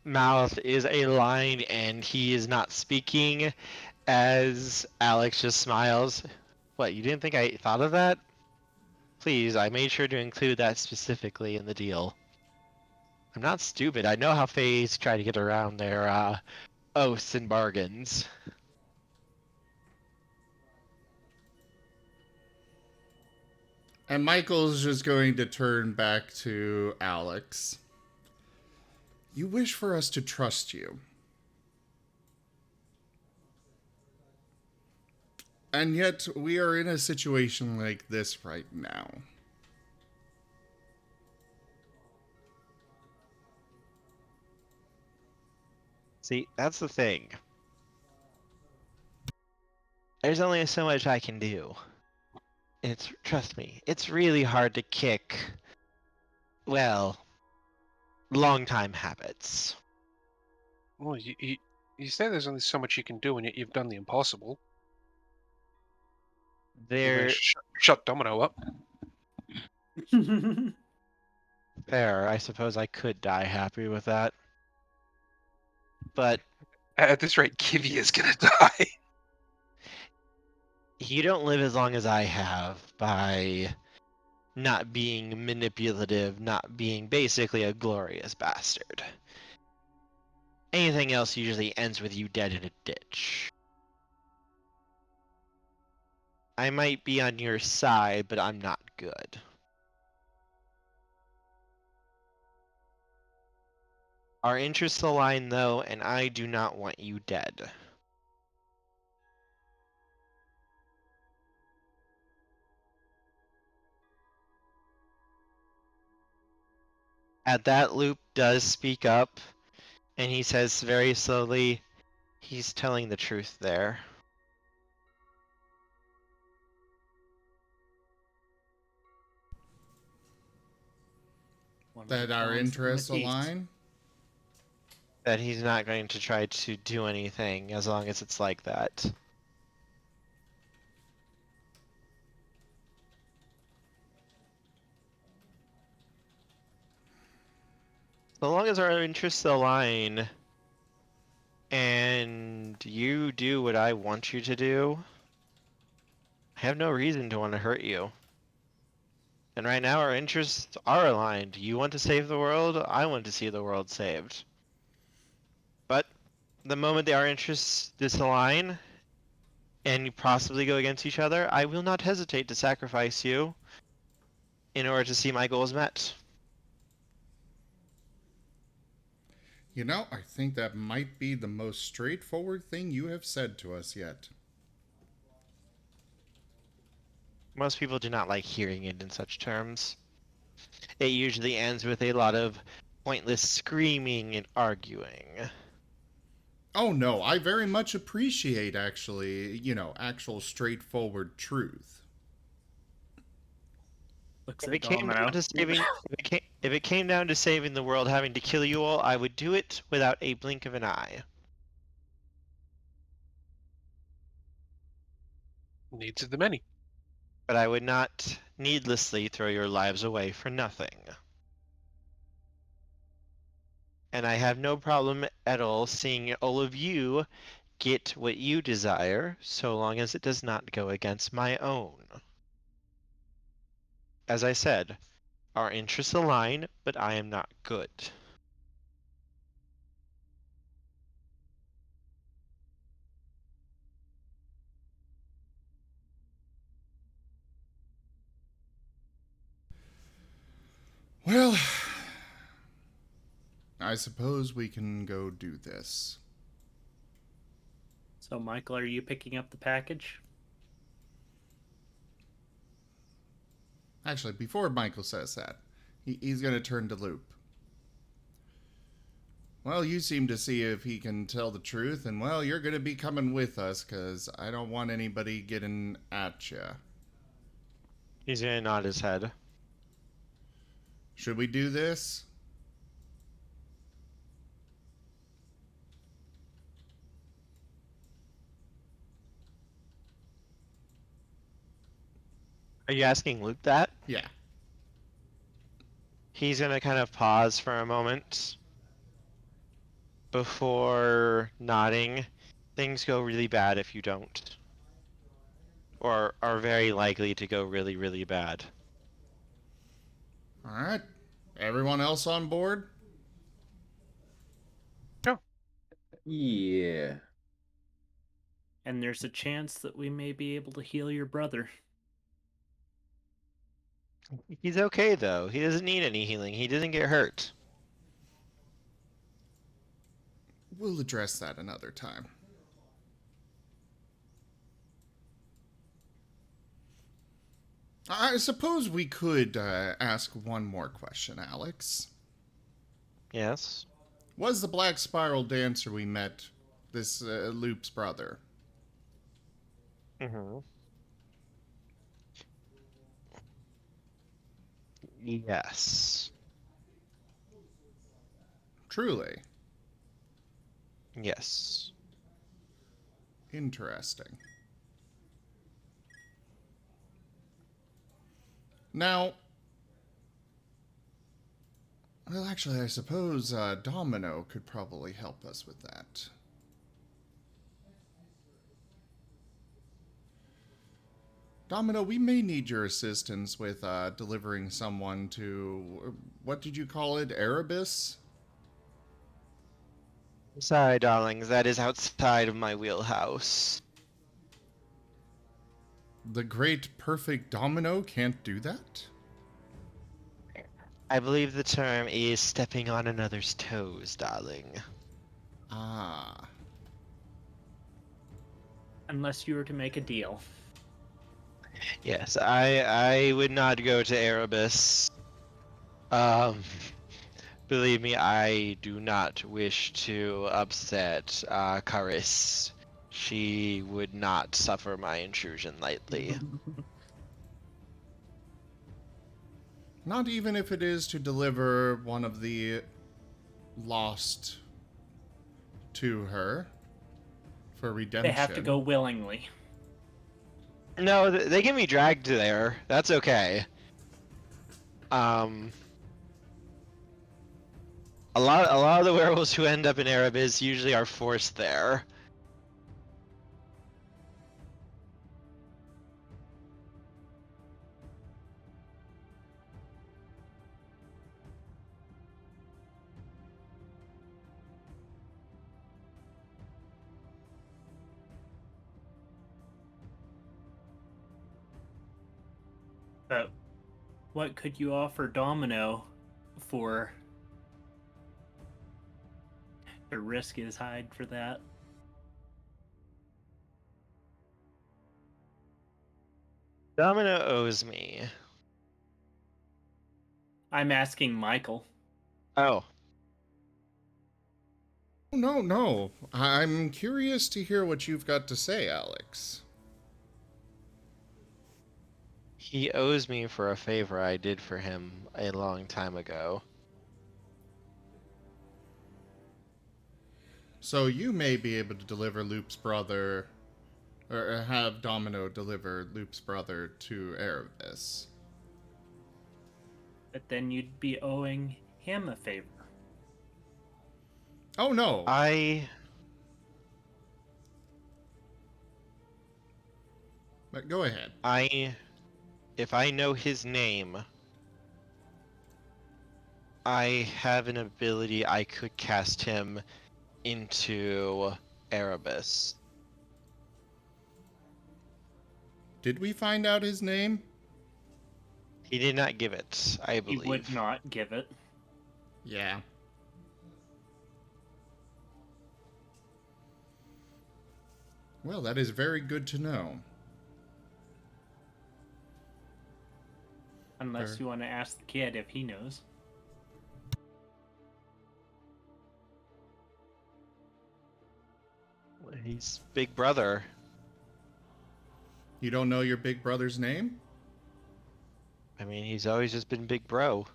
mouth is a line and he is not speaking as Alex just smiles. What, you didn't think I thought of that? Please, I made sure to include that specifically in the deal. I'm not stupid. I know how Fays try to get around their oaths and bargains. And Michael's just going to turn back to Alex. You wish for us to trust you. And yet, we are in a situation like this right now. See, that's the thing. There's only so much I can do. Trust me, it's really hard to kick, well, long-time habits. Well, you say there's only so much you can do, and yet you've done the impossible. You They're managed to shut Domino up. fair. I suppose I could die happy with that. But At this rate, Kivy is gonna die. you don't live as long as I have by not being manipulative, not being basically a glorious bastard. Anything else usually ends with you dead in a ditch. I might be on your side, but I'm not good. Our interests align though, and I do not want you dead. At that, Loop does speak up, and he says very slowly, he's telling the truth there. That our interests align? That he's not going to try to do anything as long as it's like that. So long as our interests align, Do you do what I want you to do? I have no reason to want to hurt you. And right now our interests are aligned. You want to save the world, I want to see the world saved. But the moment our interests disalign, and you possibly go against each other, I will not hesitate to sacrifice you in order to see my goals met. You know, I think that might be the most straightforward thing you have said to us yet. Most people do not like hearing it in such terms. It usually ends with a lot of pointless screaming and arguing. Oh no, I very much appreciate actually, actual straightforward truth. Looks If at it came Domino. down to if it came down to saving the world, having to kill you all, I would do it without a blink of an eye. Needs of the many. But I would not needlessly throw your lives away for nothing. And I have no problem at all seeing all of you get what you desire, so long as it does not go against my own. As I said, our interests align, but I am not good. Well, I suppose we can go do this. So, Michael, are you picking up the package? Actually, before Michael says that, he's going to turn to Loop. Well, you seem to see if he can tell the truth, and well, you're going to be coming with us, because I don't want anybody getting at you. He's gonna nod his head. Should we do this? Are you asking Luke that? Yeah. He's gonna kind of pause for a moment before nodding. Things go really bad if you don't. Or are very likely to go really, really bad. Alright. Everyone else on board? Yeah. And there's a chance that we may be able to heal your brother. He's okay though. He doesn't need any healing. He doesn't get hurt. We'll address that another time. I suppose we could ask one more question, Alex. Yes. Was the Black Spiral dancer we met this Loop's brother? Mm-hmm. Yes. Truly. Yes. Interesting. Now, well, actually, I suppose Domino could probably help us with that. Domino, we may need your assistance with delivering someone to, what did you call it, Erebus? Sorry, darlings, that is outside of my wheelhouse. The great perfect Domino can't do that? I believe the term is stepping on another's toes, darling. Ah. Unless you were to make a deal. Yes, I would not go to Erebus. Believe me, I do not wish to upset Karis. She would not suffer my intrusion lightly. Not even if it is to deliver one of the lost to her for redemption. They have to go willingly. No, they can be dragged there. That's okay. A lot of the werewolves who end up in Erebus usually are forced there. But what could you offer Domino for? The risk is high for that. Domino owes me. I'm asking Michael. Oh, No. I'm curious to hear what you've got to say, Alex. he owes me for a favor I did for him a long time ago. So you may be able to deliver Loop's brother, or have Domino deliver Loop's brother to Erebus. But then you'd be owing him a favor. Oh no. But go ahead. If I know his name, I have an ability I could cast him into Erebus. Did we find out his name? He did not give it, I He believe. would not give it. Yeah. Well, that is very good to know. Unless Fair. you want to ask the kid if he knows. He's big brother. You don't know your big brother's name? I mean, he's always just been big bro.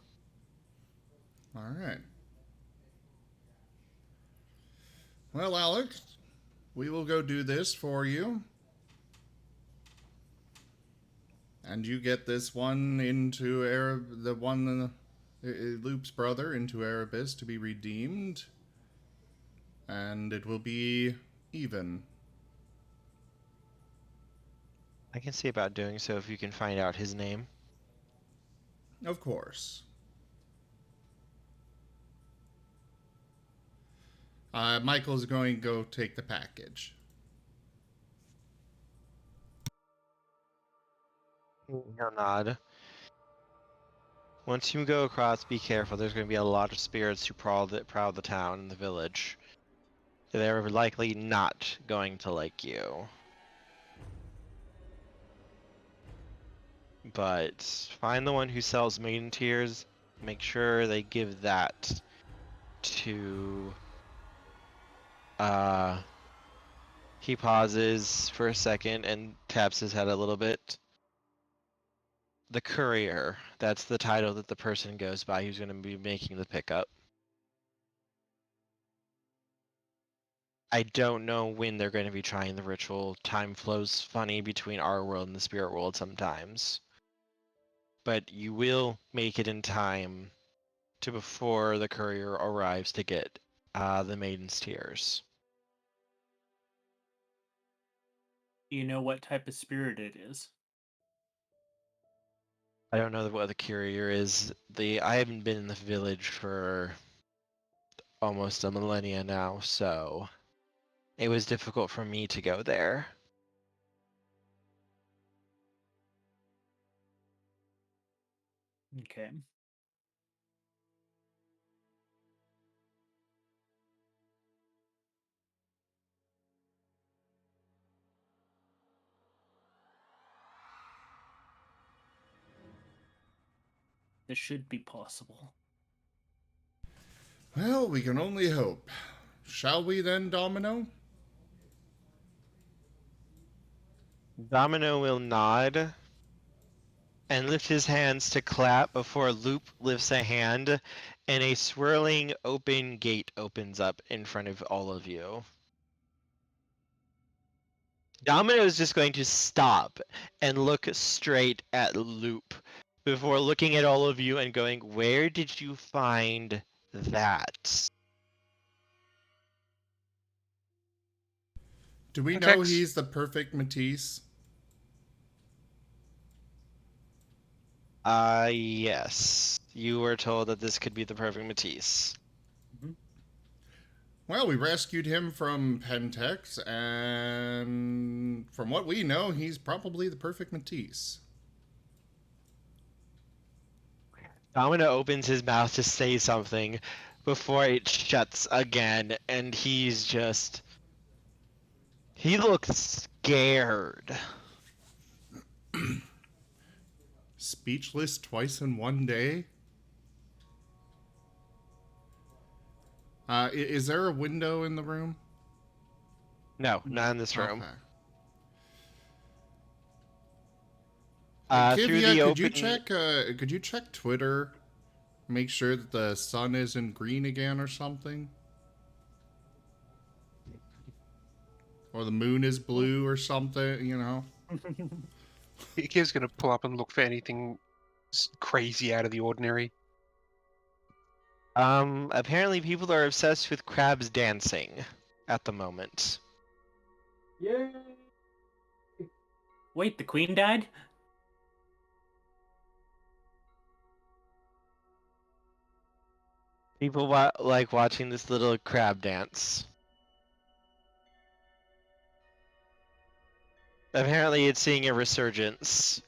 All right. Well, Alex, we will go do this for you. And you get this one into Loop's brother into Erebus to be redeemed. And it will be even. I can see about doing so if you can find out his name. Of course. Michael's going to go take the package. He'll nod. Once you go across, be careful. There's going to be a lot of spirits who prowl the town and the village. They're likely not going to like you. But find the one who sells maiden tears. Make sure they give that to... He pauses for a second and taps his head a little bit. The courier. That's the title that the person goes by who's going to be making the pickup. I don't know when they're going to be trying the ritual. Time flows funny between our world and the spirit world sometimes. But you will make it in time to before the courier arrives to get the maiden's tears. Do you know what type of spirit it is? I don't know what the courier is. I haven't been in the village for almost a millennia now, so it was difficult for me to go there. Okay. This should be possible. Well, we can only hope. Shall we then, Domino? Domino will nod and lift his hands to clap before Loop lifts a hand and a swirling open gate opens up in front of all of you. Domino is just going to stop and look straight at Loop before looking at all of you and going, "Where did you find that?" Do we know Context. he's the perfect Matisse? Yes. You were told that this could be the perfect Matisse. Well, we rescued him from Pentex, and from what we know, he's probably the perfect Matisse. Domino opens his mouth to say something before it shuts again, and he's just... He looks scared. Speechless twice in one day? Is there a window in the room? No, not in this room. Okay. Through Kivia, the could you open... could you check Twitter? Make sure that the sun isn't green again or something? Or the moon is blue or something, you know? Kiv's gonna pull up and look for anything crazy out of the ordinary. Apparently people are obsessed with crabs dancing at the moment. Yay! Wait, the queen died? People like watching this little crab dance. Apparently it's seeing a resurgence.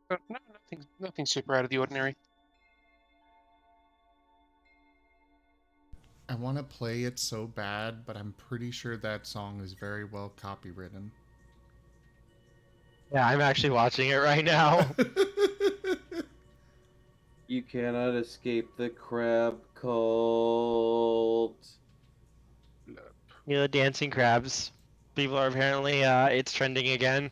But no, nothing super out of the ordinary. I want to play it so bad, but I'm pretty sure that song is very well copywritten. Yeah, I'm actually watching it right now. You cannot escape the crab cult. You know, dancing crabs. People are apparently, it's trending again.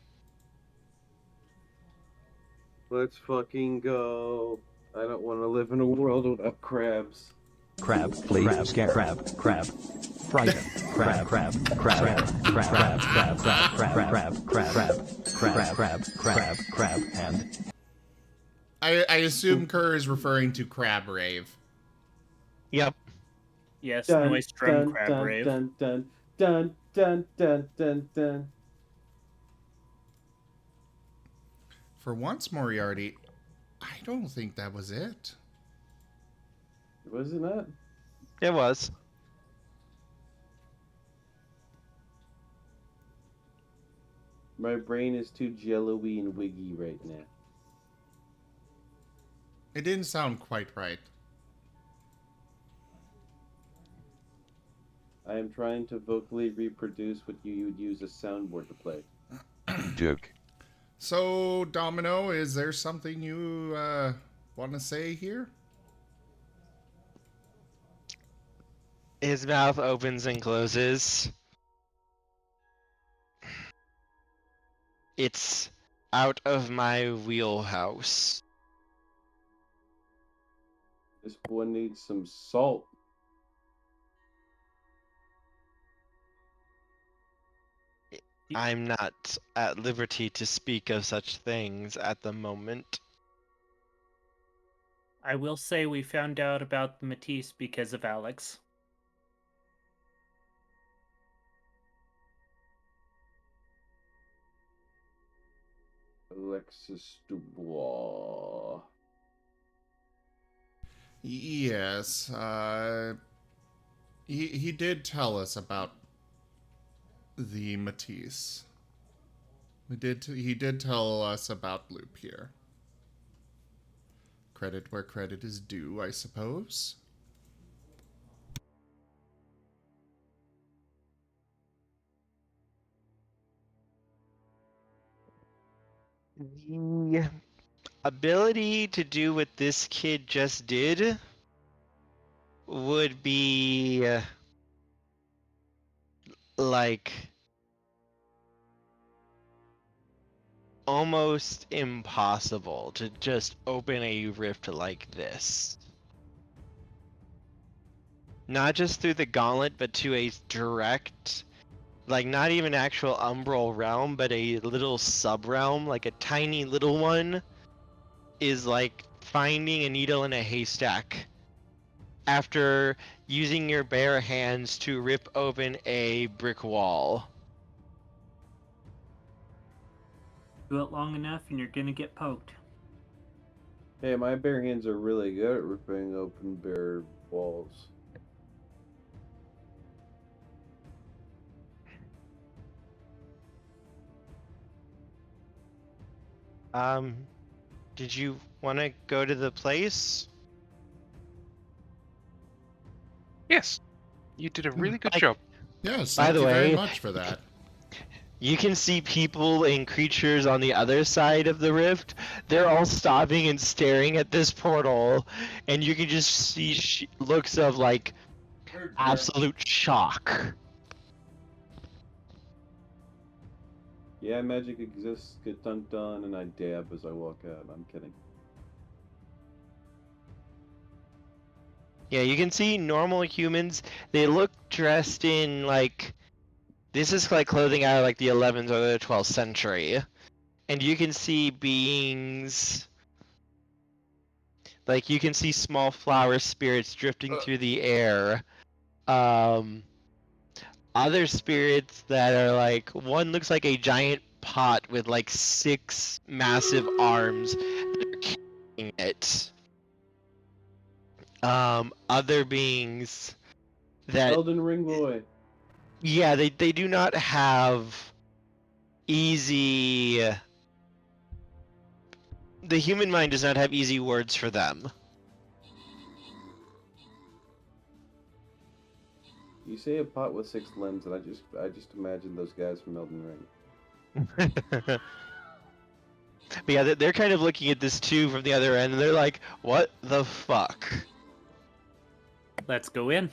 Let's fucking go. I don't want to live in a world without crabs. Crab, please, crab, scare, crab, frighten, crab, and... I assume Kerr is referring to Crab Rave. Yep. Yes, Dun, noise drum dun, crab dun, rave. dun, dun, dun, dun, dun, dun, dun. For once, Moriarty, I don't think that was it. Was it not? It was. My brain is too jello-y and wiggy right now. It didn't sound quite right. I am trying to vocally reproduce what you would use a soundboard to play. Joke. So, Domino, is there something you want to say here? His mouth opens and closes. It's out of my wheelhouse. This one needs some salt. I'm not at liberty to speak of such things at the moment. I will say we found out about the metis because of Alex. Alexis Dubois. Yes, he did tell us about the Matisse. He did tell us about Loop here. Credit where credit is due, I suppose. The ability to do what this kid just did would be like almost impossible to just open a rift like this. Not just through the gauntlet, but to a direct, like not even actual umbral realm, but a little sub-realm, like a tiny little one, is like finding a needle in a haystack after using your bare hands to rip open a brick wall. Do it long enough and you're gonna get poked. Hey, my bare hands are really good at ripping open bare walls. Did you want to go to the place? Yes, you did a really good Like- job. Yes, By thank the you very way- much for that. You can see people and creatures on the other side of the rift. They're all stopping and staring at this portal, and you can just see looks of like absolute shock. Yeah, magic exists, get dunked on, and I dab as I walk out. I'm kidding. Yeah, you can see normal humans. They look dressed in like this is like clothing out of like the 11th or the 12th century, and you can see beings. Like you can see small flower spirits drifting through the air. Other spirits that are like one looks like a giant pot with like 6 massive arms that are carrying it. Other beings that Elden Ring boy. yeah, they do not have easy. The human mind does not have easy words for them. You say a pot with 6 limbs, and I just imagine those guys from Elden Ring. But yeah, they're kind of looking at this too from the other end, and they're like, "What the fuck?" Let's go in.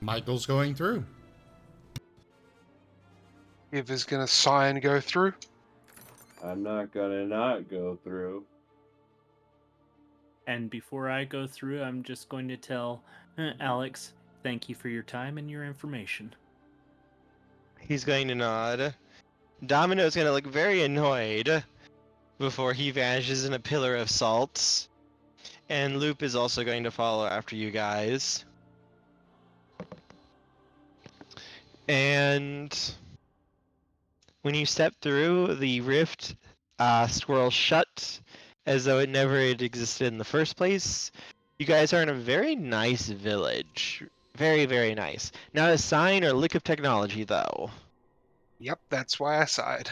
Michael's going through. If is gonna sigh and go through. I'm not gonna not go through. And before I go through, I'm just going to tell Alex, thank you for your time and your information. He's going to nod. Domino's gonna look very annoyed before he vanishes in a pillar of salt. And Loop is also going to follow after you guys. And when you step through, the rift swirls shut as though it never had existed in the first place. You guys are in a very nice village. Very, very nice. Not a sign or lick of technology, though. Yep, that's why I sighed.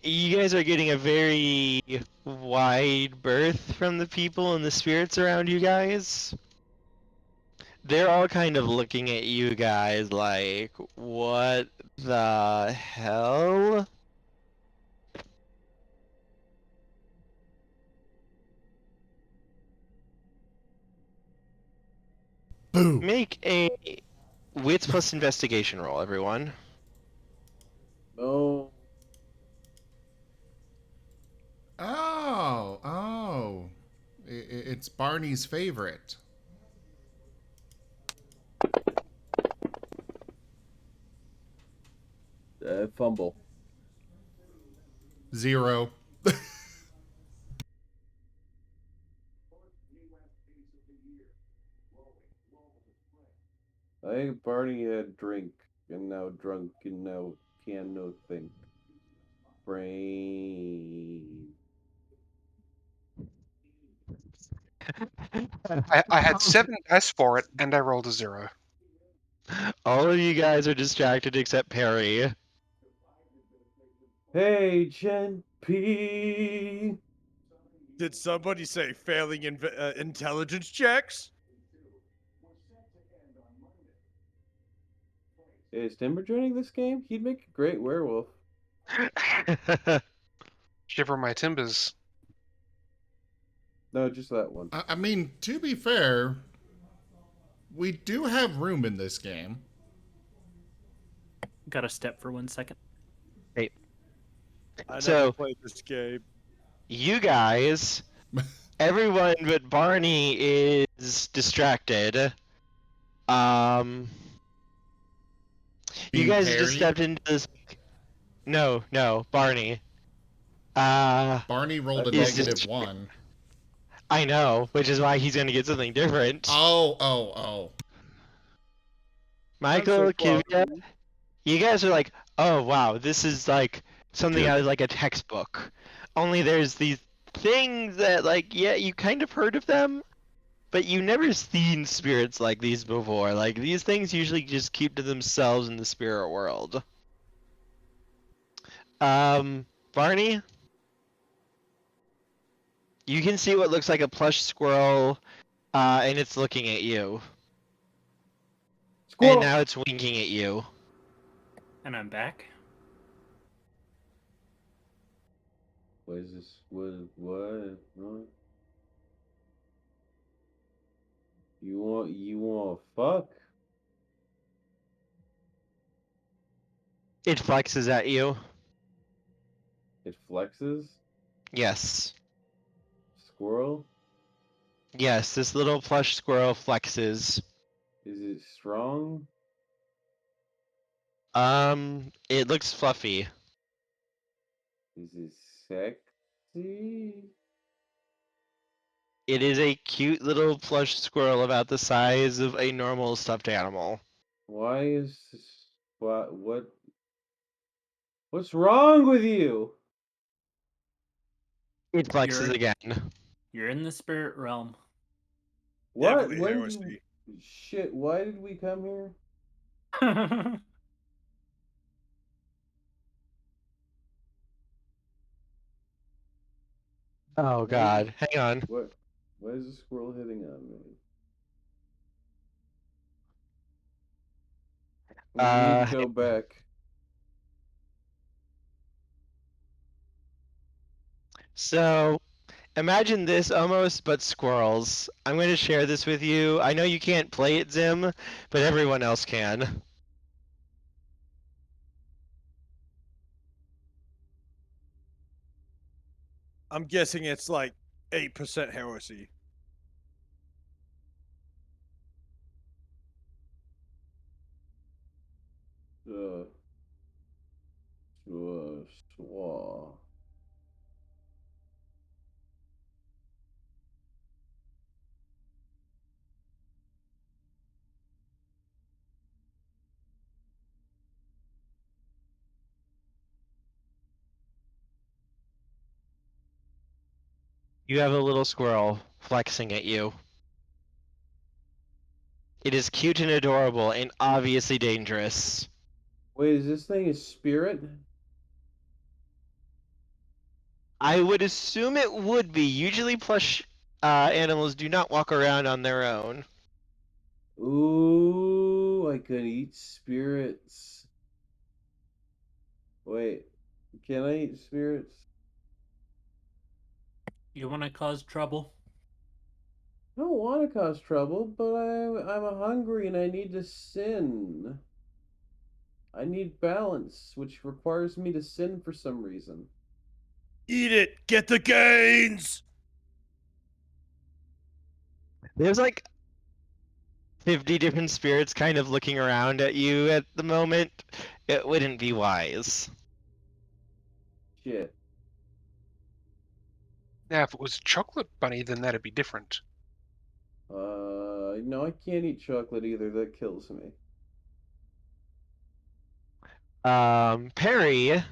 You guys are getting a very wide berth from the people and the spirits around you guys. They're all kind of looking at you guys like, what the hell? Boo! Make a wits plus investigation roll, everyone. No. Oh. It's Barney's favorite. Fumble. 0. I think Barney had drink, and now drunk, and now can no think. Brain. I had 7 dice for it, and I rolled a 0. All of you guys are distracted except Perry. Hey, Gen P. Did somebody say failing intelligence checks? Is Timber joining this game? He'd make a great werewolf. Shiver my timbers. No, just that one. I mean, to be fair, we do have room in this game. Got to step for 1 second. Hey. I So- never played this game. You guys, everyone but Barney is distracted. You Being guys just parried? stepped into this. No, Barney. Barney rolled a Is negative this- 1. I know, which is why he's gonna get something different. Oh. Michael, Kivya, you guys are like, oh wow, this is like something out of like a textbook. Only there's these things that like, yeah, you kind of heard of them, but you never seen spirits like these before. Like these things usually just keep to themselves in the spirit world. Barney, you can see what looks like a plush squirrel, and it's looking at you. Squirrel. And now it's winking at you. And I'm back. What is this? What? You want fuck? It flexes at you. It flexes? Yes. Squirrel? Yes, this little plush squirrel flexes. Is it strong? It looks fluffy. Is it sexy? It is a cute little plush squirrel about the size of a normal stuffed animal. Why is this, what's wrong with you? It flexes You're- again. You're in the spirit realm. What? Definitely When heresy. shit, why did we come here? Oh god, hang on. Why is the squirrel hitting on me? We need to go back. So, imagine this almost, but squirrels. I'm going to share this with you. I know you can't play it, Zim, but everyone else can. I'm guessing it's like 8% heresy. Swa. You have a little squirrel flexing at you. It is cute and adorable and obviously dangerous. Wait, is this thing a spirit? I would assume it would be. Usually plush animals do not walk around on their own. Ooh, I could eat spirits. Wait, can I eat spirits? You want to cause trouble? I don't want to cause trouble, but I'm hungry and I need to sin. I need balance, which requires me to sin for some reason. Eat it! Get the gains! There's like 50 different spirits kind of looking around at you at the moment. It wouldn't be wise. Shit. Now, if it was chocolate bunny, then that'd be different. No, I can't eat chocolate either. That kills me. Perry,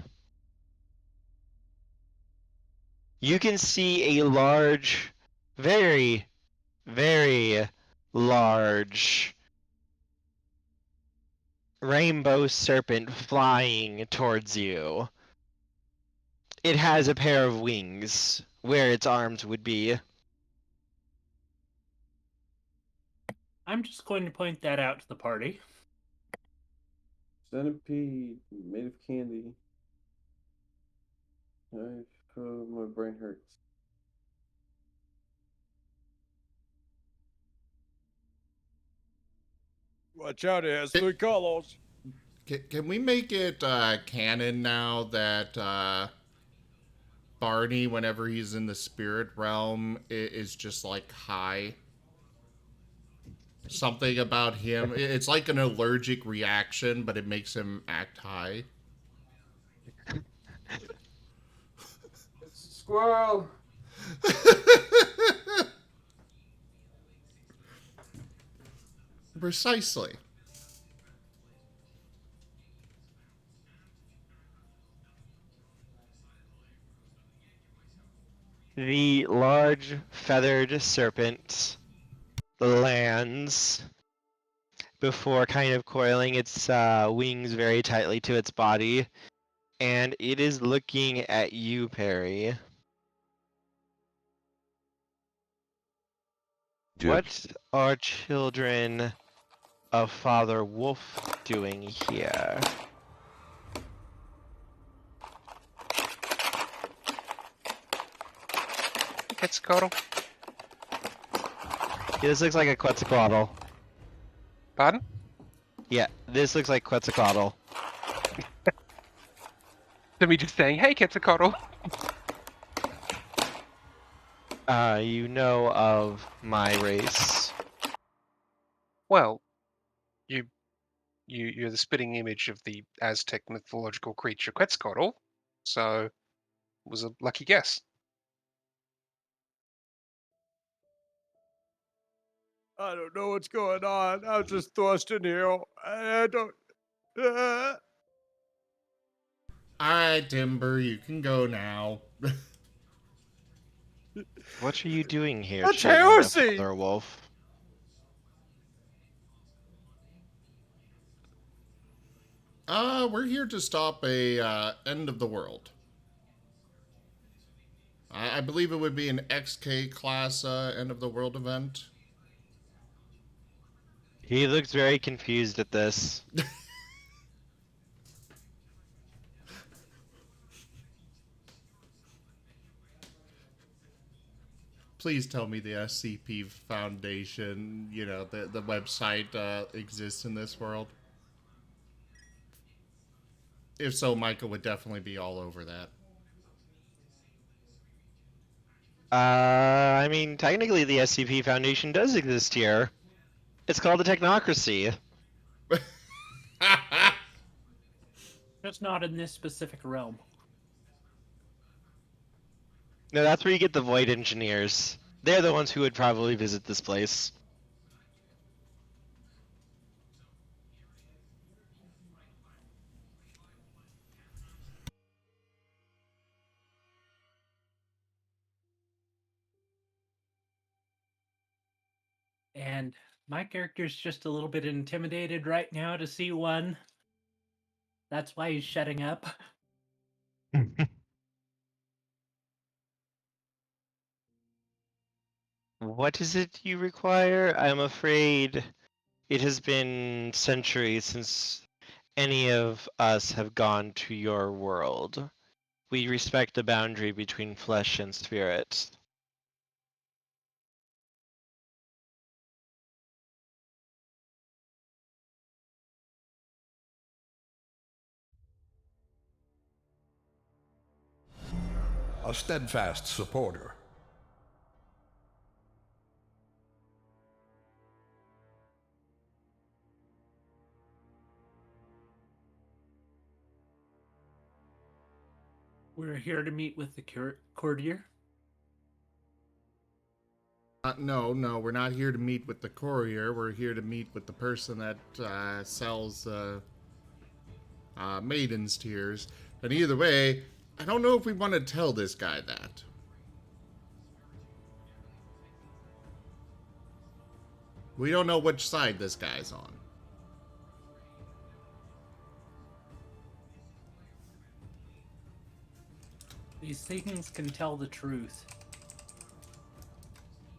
you can see a large, very, very large rainbow serpent flying towards you. It has a pair of wings where its arms would be. I'm just going to point that out to the party. Centipede made of candy. My brain hurts. Watch out, it has 3 colors. Can we make it canon now that Barney, whenever he's in the spirit realm, is just like high? Something about him. It's like an allergic reaction, but it makes him act high. It's a squirrel. Precisely. The large feathered serpent lands before kind of coiling its wings very tightly to its body, and it is looking at you, Perry. What are children of Father Wolf doing here? Quetzalcoatl. This looks like a Quetzalcoatl. Pardon? Yeah, this looks like Quetzalcoatl. To me just saying, hey, Quetzalcoatl. You know of my race. Well, you're the spitting image of the Aztec mythological creature Quetzalcoatl, so it was a lucky guess. I don't know what's going on. I was just thrust in here. I don't. Uh, Alright, Timber, you can go now. What are you doing here, That's children of heresy! Father Wolf? We're here to stop a end of the world. I believe it would be an XK class end of the world event. He looks very confused at this. Please tell me the SCP Foundation, the website exists in this world. If so, Michael would definitely be all over that. I mean, technically the SCP Foundation does exist here. It's called the Technocracy. Just not in this specific realm. No, that's where you get the Void Engineers. They're the ones who would probably visit this place. And my character's just a little bit intimidated right now to see one. That's why he's shutting up. What is it you require? I'm afraid it has been centuries since any of us have gone to your world. We respect the boundary between flesh and spirit. A steadfast supporter. We're here to meet with the courtier. No, we're not here to meet with the courier. We're here to meet with the person that sells maiden's tears. And either way, I don't know if we want to tell this guy that. We don't know which side this guy's on. These things can tell the truth.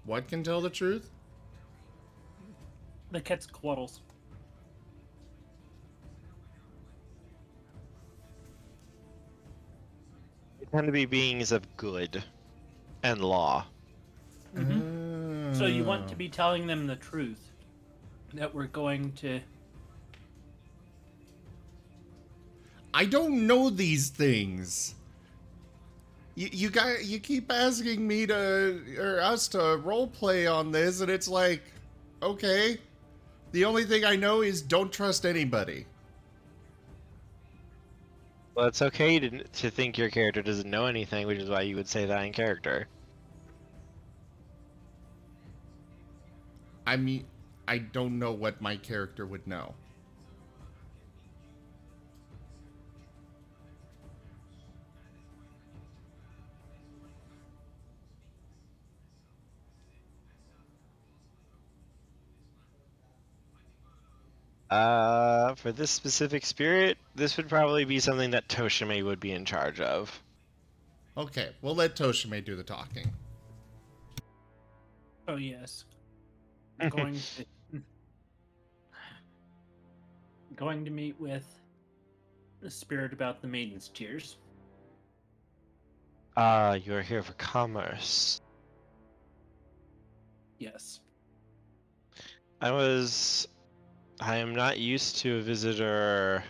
What can tell the truth? The Quetzalcoatls. They tend to be beings of good and law. So you want to be telling them the truth. That we're going to... I don't know these things. You keep asking me or us to roleplay on this, and it's like, okay. The only thing I know is don't trust anybody. Well, it's okay to think your character doesn't know anything, which is why you would say that in character. I mean, I don't know what my character would know. For this specific spirit, this would probably be something that Toshime would be in charge of. Okay, we'll let Toshime do the talking. Oh yes. Going to meet with the spirit about the maiden's tears. You're here for commerce. Yes. I am not used to a visitor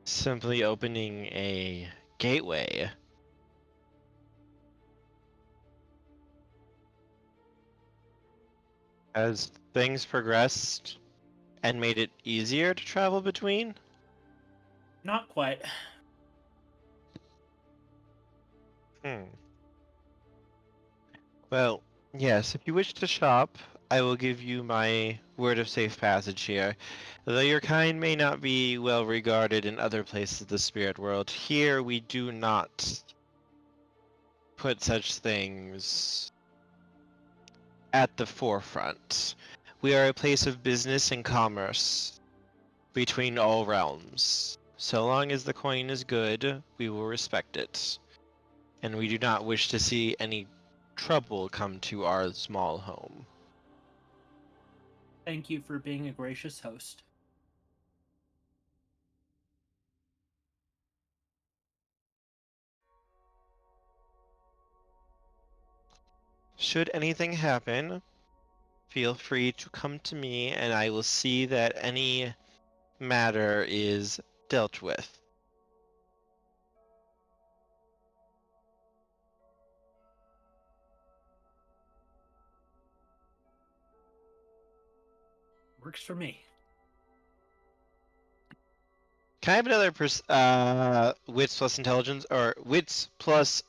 simply opening a gateway. Has things progressed and made it easier to travel between? Not quite. Well, yes, if you wish to shop, I will give you my word of safe passage here. Though your kind may not be well regarded in other places of the spirit world, here we do not put such things at the forefront. We are a place of business and commerce between all realms. So long as the coin is good, we will respect it. And we do not wish to see any trouble come to our small home. Thank you for being a gracious host. Should anything happen, feel free to come to me and I will see that any matter is dealt with. Works for me. Can I have another wits plus intelligence or wits plus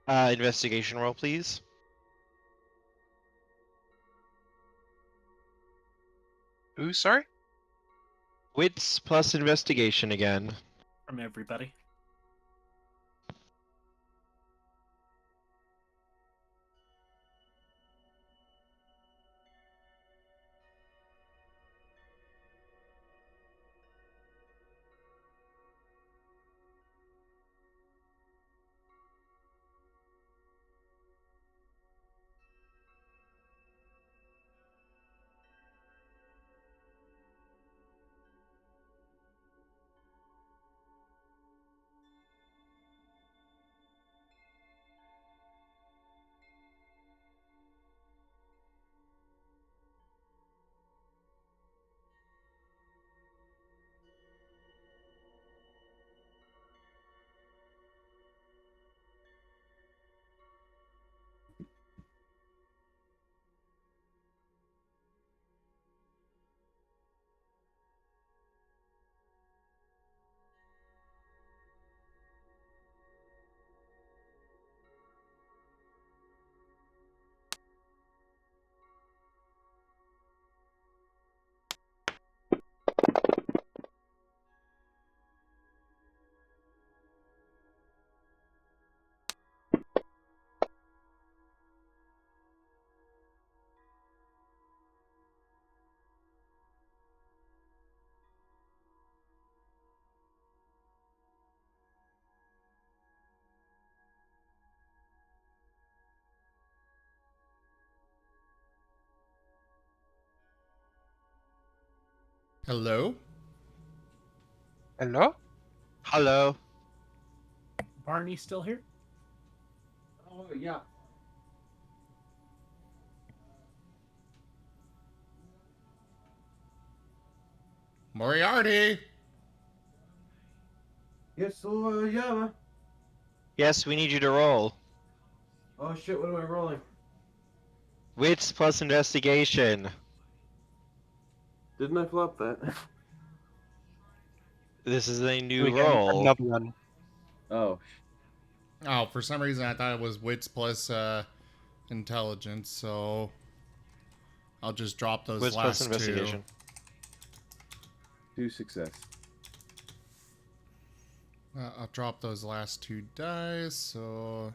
investigation roll, please? Who, sorry? Wits plus investigation again. From everybody. Hello? Hello? Hello. Barney still here? Oh, yeah. Moriarty! Yes, so, yeah. Yes, we need you to roll. Oh, shit, what am I rolling? Wits plus investigation. Didn't I flop that? This is a Here new we go. roll. Another one. Oh, Oh, for some reason I thought it was wits plus intelligence, so I'll just drop those Wits plus last two. investigation. 2 success. I'll drop those last two dice, so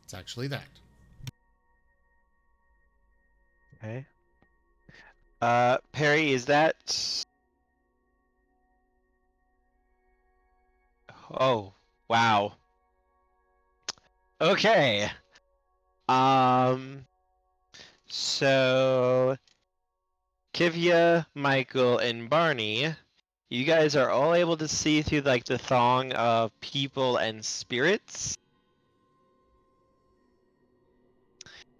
it's actually that. Okay. Perry, is that... Oh, wow. Okay. So Kivya, Michael, and Barney, you guys are all able to see through like the thong of people and spirits.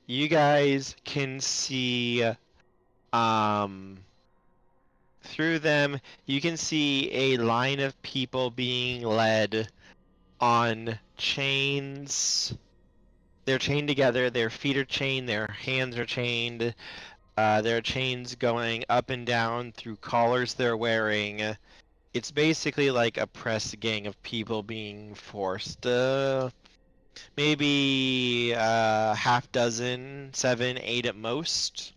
You guys can see through them. You can see a line of people being led on chains. They're chained together, their feet are chained, their hands are chained. There are chains going up and down through collars they're wearing. It's basically like a press gang of people being forced. Maybe half dozen, 7, 8 at most.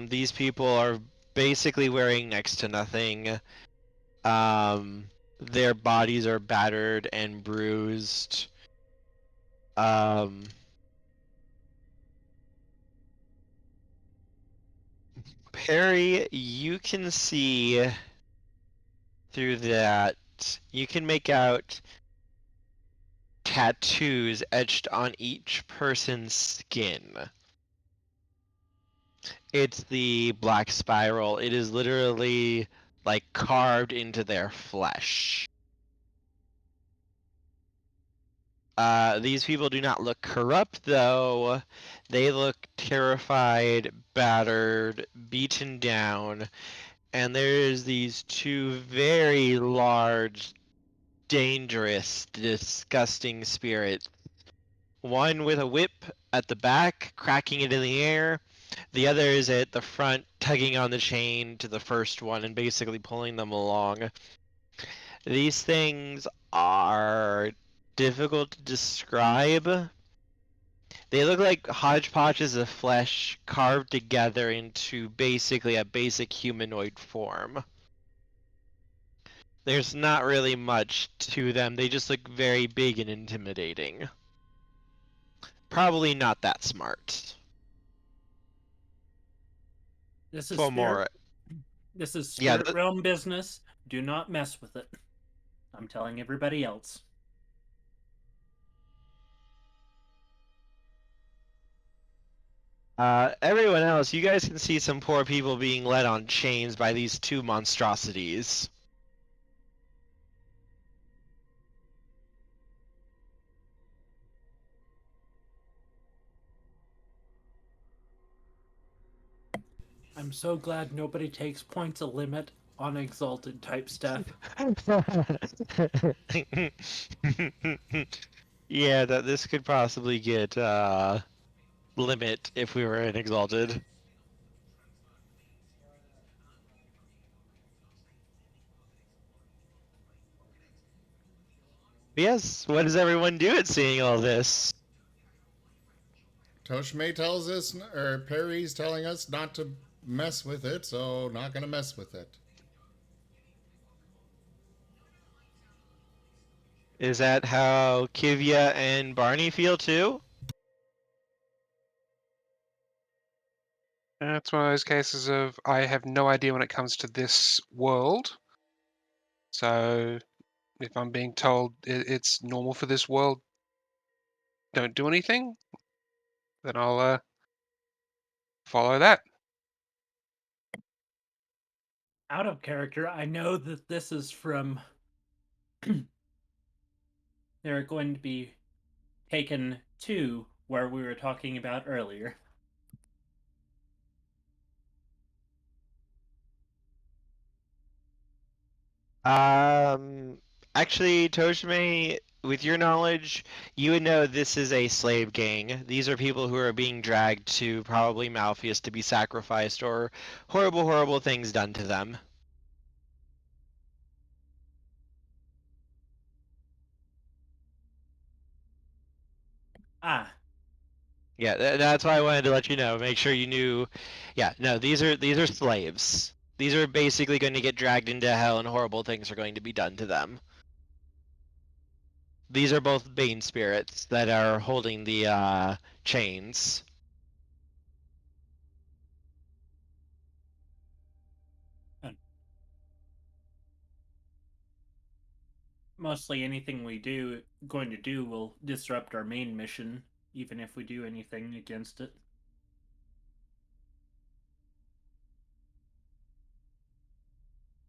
These people are basically wearing next to nothing. Their bodies are battered and bruised. Perry, you can see through that. You can make out tattoos etched on each person's skin. It's the black spiral. It is literally like carved into their flesh. These people do not look corrupt, though. They look terrified, battered, beaten down, and there's these two very large, dangerous, disgusting spirits. One with a whip at the back, cracking it in the air. The other is at the front, tugging on the chain to the first one and basically pulling them along. These things are difficult to describe. They look like hodgepodges of flesh carved together into basically a basic humanoid form. There's not really much to them. They just look very big and intimidating. Probably not that smart. This is For more, This is Yeah, spirit realm business. Do not mess with it. I'm telling everybody else. everyone else, you guys can see some poor people being led on chains by these two monstrosities. I'm so glad nobody takes points of limit on exalted type stuff. Yeah, that this could possibly get limit if we were in exalted. Yes, what does everyone do at seeing all this? Toshme tells us, or Perry's telling us not to mess with it, so not gonna mess with it. Is that how Kivya and Barney feel too? It's one of those cases of I have no idea when it comes to this world. So if I'm being told it's normal for this world, don't do anything, then I'll follow that. Out of character, I know that this is from. They're going to be taken to where we were talking about earlier. Actually, Toshime, with your knowledge, you would know this is a slave gang. These are people who are being dragged to probably Malpheus to be sacrificed or horrible, horrible things done to them. Ah, Yeah, that's why I wanted to let you know. Make sure you knew. Yeah, no, these are slaves. These are basically going to get dragged into hell, and horrible things are going to be done to them. These are both Bane spirits that are holding the chains. Mostly anything going to do will disrupt our main mission, even if we do anything against it.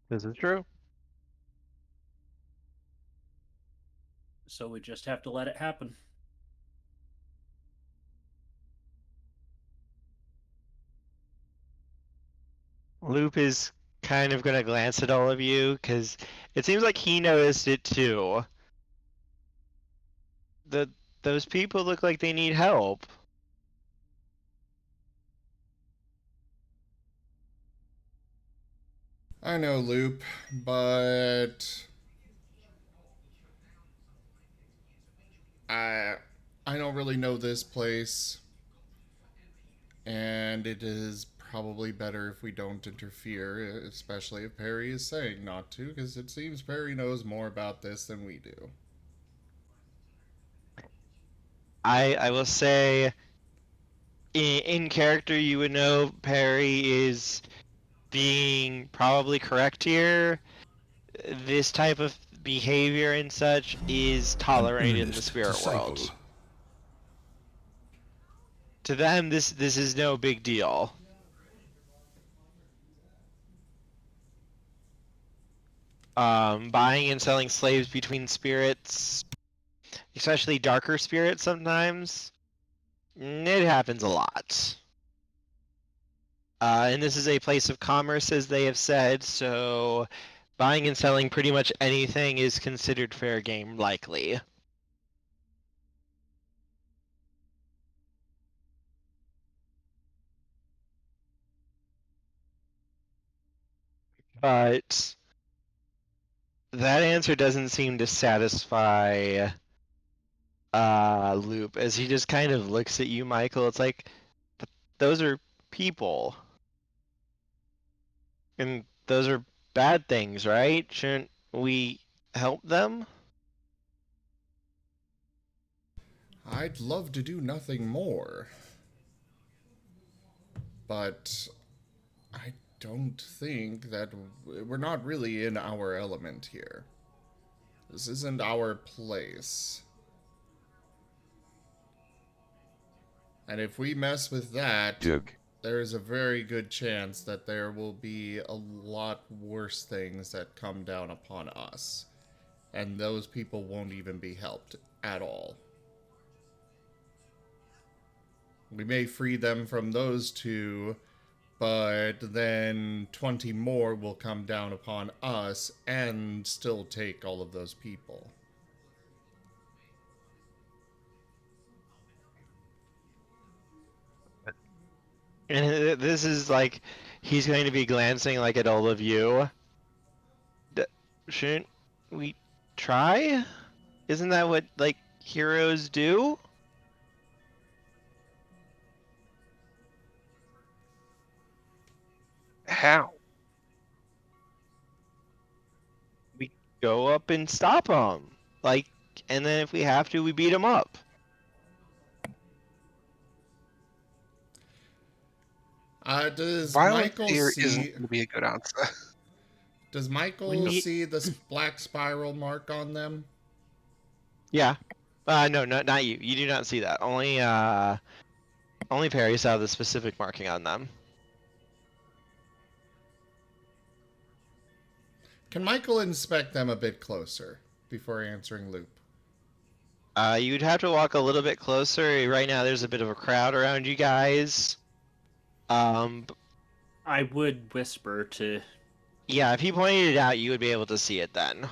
This is true. So we just have to let it happen. Loop is kind of gonna glance at all of you because it seems like he noticed it too. Those people look like they need help. I know, Loop, but I don't really know this place, and it is probably better if we don't interfere, especially if Perry is saying not to, because it seems Perry knows more about this than we do. I will say, in character, you would know Perry is being probably correct here. This type of behavior and such is An tolerated in the earnest spirit disciple. world. To them, this is no big deal. Buying and selling slaves between spirits, especially darker spirits sometimes, it happens a lot. And this is a place of commerce, as they have said, so buying and selling pretty much anything is considered fair game, likely. But that answer doesn't seem to satisfy Loop, as he just kind of looks at you, Michael. It's like, but those are people. And those are bad things, right? Shouldn't we help them? I'd love to do nothing more, but I don't think that we're not really in our element here. This isn't our place. And if we mess with that, there's a very good chance that there will be a lot worse things that come down upon us. And those people won't even be helped at all. We may free them from those two, but then 20 more will come down upon us and still take all of those people. And this is like, he's going to be glancing like at all of you. Shouldn't we try? Isn't that what, like, heroes do? How? We go up and stop them. Like, and then if we have to, we beat them up. Does Violent Michael fear see... isn't going to be a good answer. Does Michael see the black spiral mark on them? Yeah. No, not you. You do not see that. Only Perry saw the specific marking on them. Can Michael inspect them a bit closer before answering Loop? You'd have to walk a little bit closer. Right now, there's a bit of a crowd around you guys. I would whisper to... Yeah, if he pointed it out, you would be able to see it then.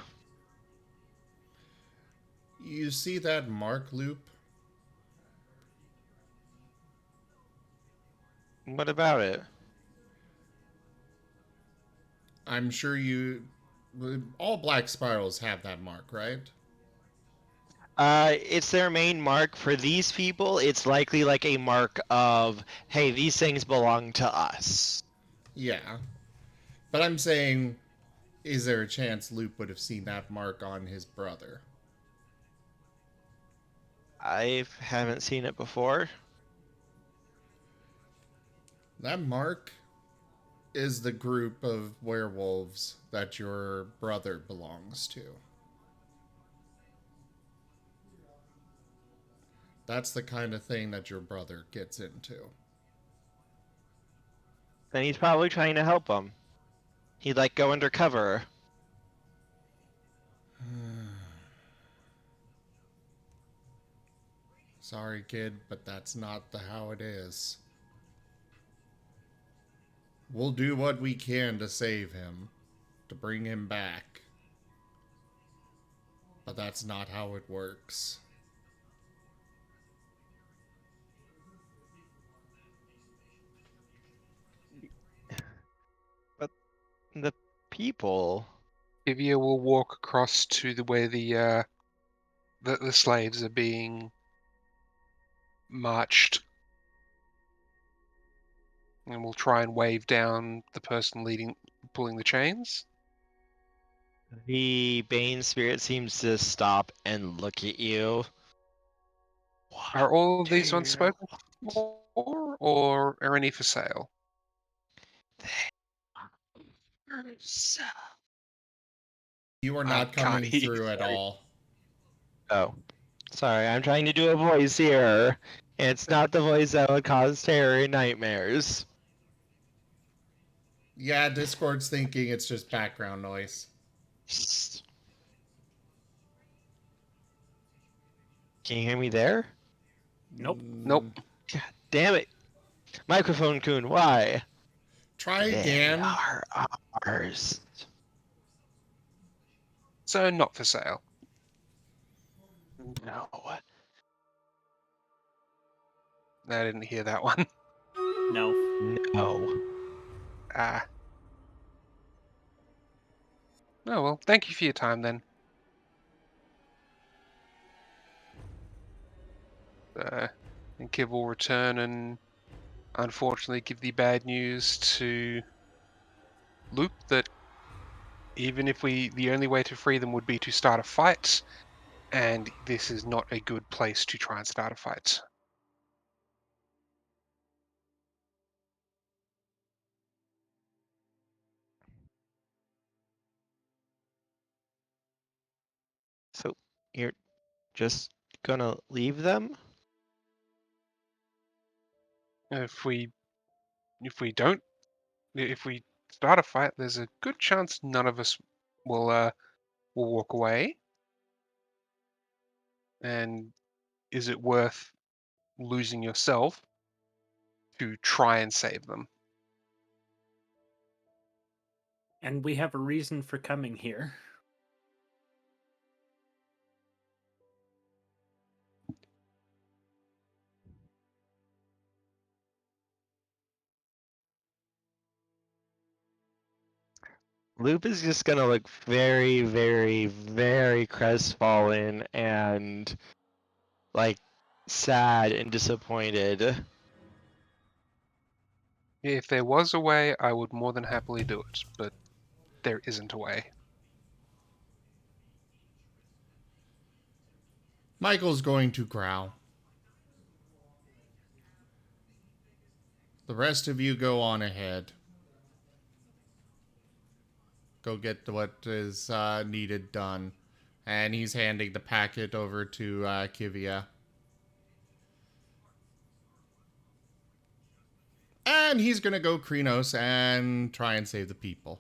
You see that mark, Loop? What about it? I'm sure you... All black spirals have that mark, right? It's their main mark. For these people, it's likely like a mark of, hey, these things belong to us. Yeah. But I'm saying, is there a chance Loop would have seen that mark on his brother? I haven't seen it before. That mark is the group of werewolves that your brother belongs to. That's the kind of thing that your brother gets into. Then he's probably trying to help him. He'd like go undercover. Sorry, kid, but that's not how it is. We'll do what we can to save him, to bring him back. But that's not how it works. But the people... Kivia will walk across to where the slaves are being marched, and we'll try and wave down the person pulling the chains. The Bane spirit seems to stop and look at you. Are all of these ones spoken for, or are any for sale? You are I not can't coming hear you, through at sorry. all. Oh. Sorry, I'm trying to do a voice here. And it's not the voice that would cause terror and nightmares. Yeah, Discord's thinking it's just background noise. Can you hear me there? Nope. Nope. God damn it. Microphone Coon, why? Try They again. are ours. So not for sale. No. I didn't hear that one. No. No. Ah. Oh well, thank you for your time then. And Kiv will return and unfortunately give the bad news to Luke that even if the only way to free them would be to start a fight, and this is not a good place to try and start a fight. So, you're just gonna leave them? If we don't, if we start a fight, there's a good chance none of us will walk away. And is it worth losing yourself to try and save them? And we have a reason for coming here. Loop is just gonna look very, very, very crestfallen and like sad and disappointed. If there was a way, I would more than happily do it, but there isn't a way. Michael's going to growl. The rest of you go on ahead. Go get what is needed done. And he's handing the packet over to Kivia. And he's going to go Krenos and try and save the people.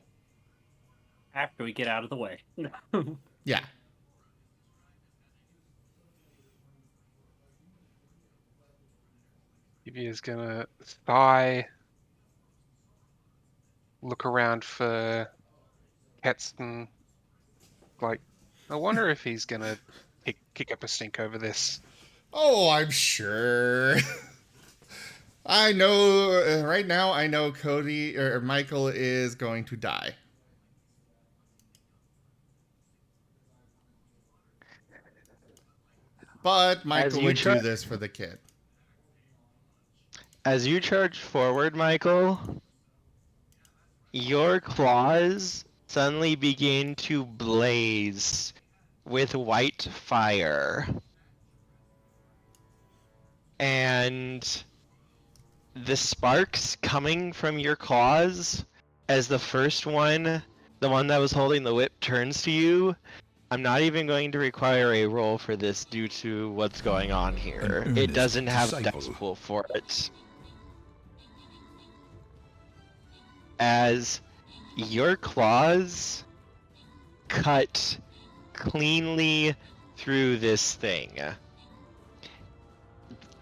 After we get out of the way. Yeah. Kivia's gonna sigh, look around for Ketson, like, I wonder if he's gonna kick up a stink over this. Oh, I'm sure. I know, right now, I know Cody, or Michael is going to die. But Michael would do this for the kid. As you charge forward, Michael, your claws suddenly begin to blaze with white fire. and the sparks coming from your claws as the first one, the one that was holding the whip, turns to you. I'm not even going to require a roll for this due to what's going on here. An It earnest doesn't have a disciple. dex pool for it. As your claws cut cleanly through this thing.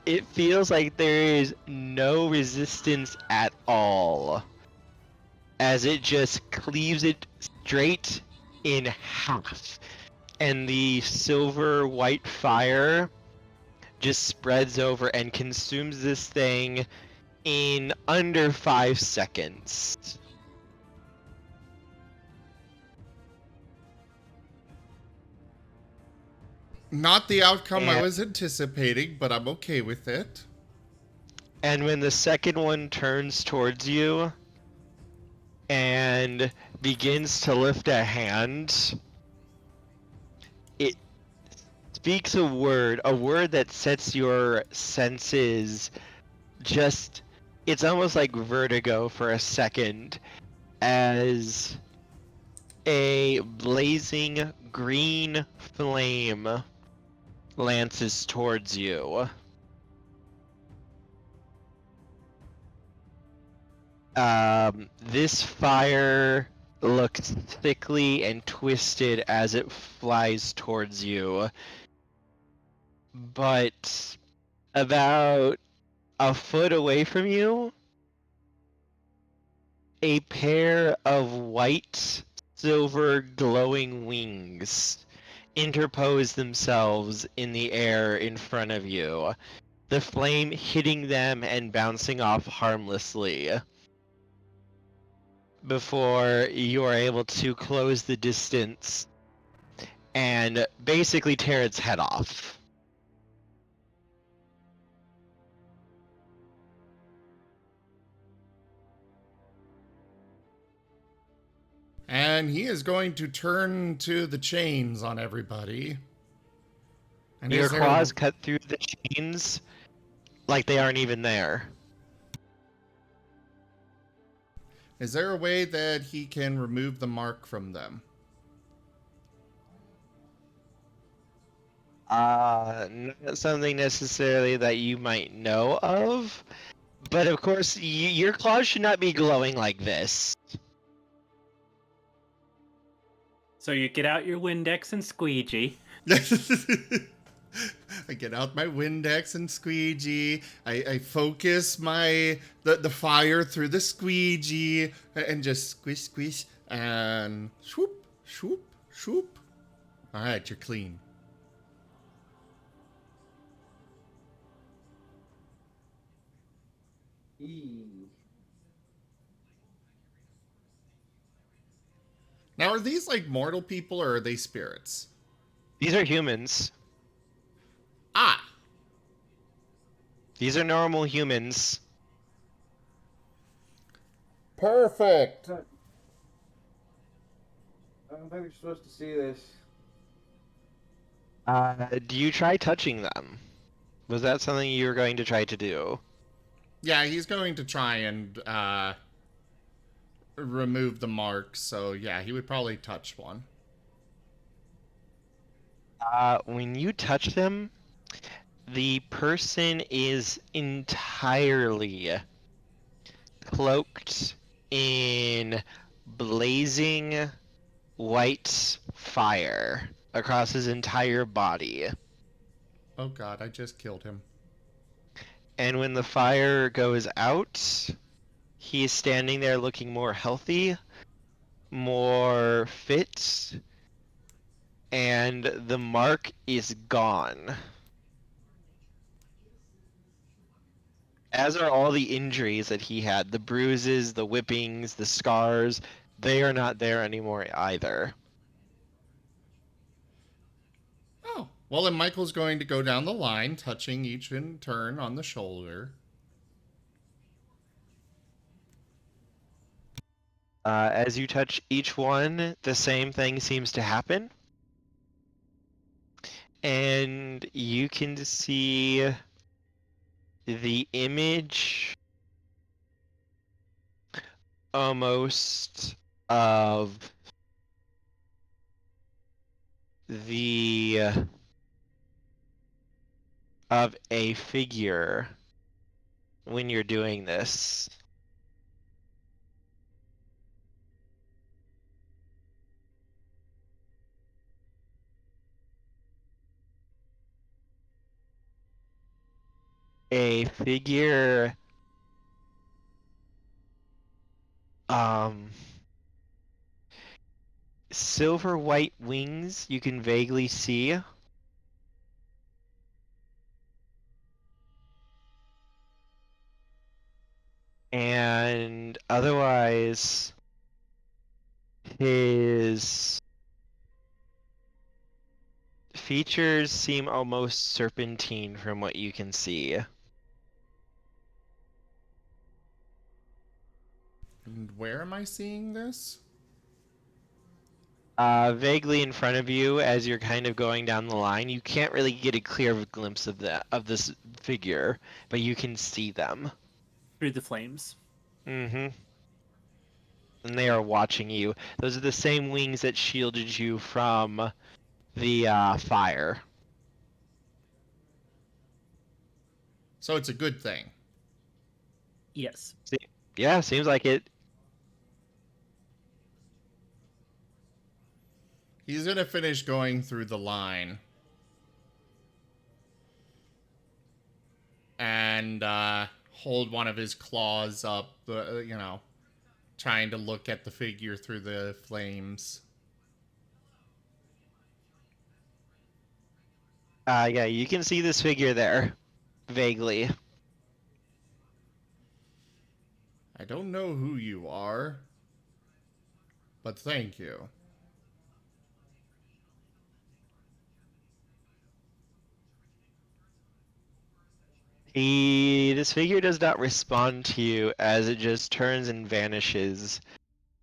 It feels like there is no resistance at all, as it just cleaves it straight in half, and the silver white fire just spreads over and consumes this thing in under 5 seconds. Not the outcome I And- was anticipating, but I'm okay with it. And when the second one turns towards you and begins to lift a hand, it speaks a word that sets your senses just, it's almost like vertigo for a second, as a blazing green flame lances towards you. This fire looks thickly and twisted as it flies towards you, but about a foot away from you, a pair of white, silver, glowing wings interpose themselves in the air in front of you, the flame hitting them and bouncing off harmlessly before you are able to close the distance and basically tear its head off. And he is going to turn to the chains on everybody. And Your is there- claws cut through the chains like they aren't even there. Is there a way that he can remove the mark from them? Not something necessarily that you might know of, but of course, your claws should not be glowing like this. So you get out your Windex and squeegee. I get out my Windex and squeegee. I focus the fire through the squeegee and just squish, squish, and swoop, swoop, swoop. All right, you're clean. Now, are these like mortal people or are they spirits? These are humans. Ah! These are normal humans. Perfect! I don't think you're supposed to see this. Do you try touching them? Was that something you were going to try to do? Yeah, he's going to try and remove the mark, so yeah, he would probably touch one. When you touch them, the person is entirely cloaked in blazing white fire across his entire body. Oh god, I just killed him. And when the fire goes out, he is standing there looking more healthy, more fit, and the mark is gone. As are all the injuries that he had, the bruises, the whippings, the scars, they are not there anymore either. Oh, well then Michael's going to go down the line, touching each in turn on the shoulder. As you touch each one, the same thing seems to happen. And you can see the image almost of the of a figure when you're doing this. A figure silver white wings you can vaguely see. And otherwise, his features seem almost serpentine from what you can see. And where am I seeing this? Vaguely in front of you as you're kind of going down the line. You can't really get a clear glimpse of this figure, but you can see them. Through the flames. Mm-hmm. And they are watching you. Those are the same wings that shielded you from the fire. So it's a good thing. Yes. Yeah, seems like it. He's gonna finish going through the line. And hold one of his claws up, trying to look at the figure through the flames. Yeah, you can see this figure there. Vaguely. I don't know who you are, but thank you. This figure does not respond to you as it just turns and vanishes.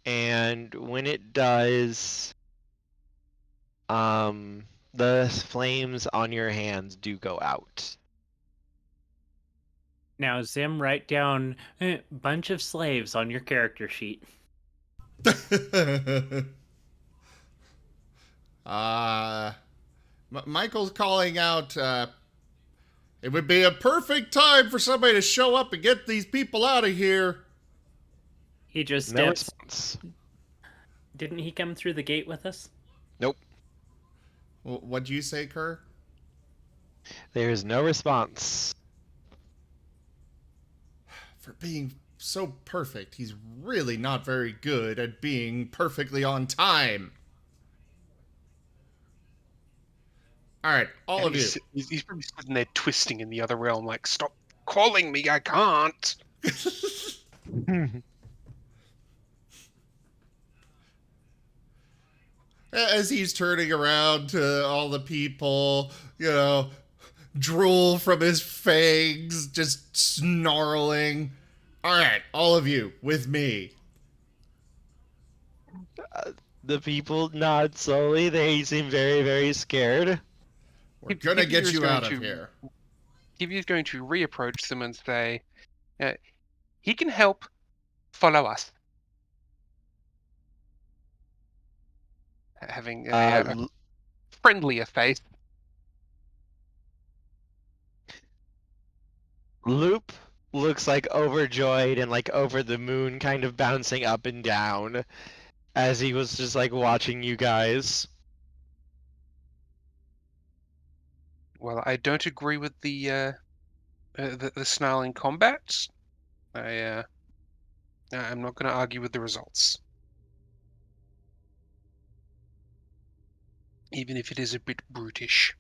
And when it does, the flames on your hands do go out. Now, Zim, write down bunch of slaves on your character sheet. Michael's calling out, it would be a perfect time for somebody to show up and get these people out of here. He just No steps. response. Didn't he come through the gate with us? Nope. What'd you say, Kerr? There's no response. For being so perfect, he's really not very good at being perfectly on time. All right, all of you. He's probably sitting there twisting in the other realm, like, stop calling me, I can't. As he's turning around to all the people, drool from his fangs, just snarling. All right, all of you, with me. The people nod slowly. They seem very, very scared. We're gonna get you out of here. Kivyu's going to reapproach them and say, he can help. Follow us. Having a friendlier face. Loop looks like overjoyed and like over the moon, kind of bouncing up and down as he was just like watching you guys. Well, I don't agree with the snarling combat. I'm not going to argue with the results, even if it is a bit brutish.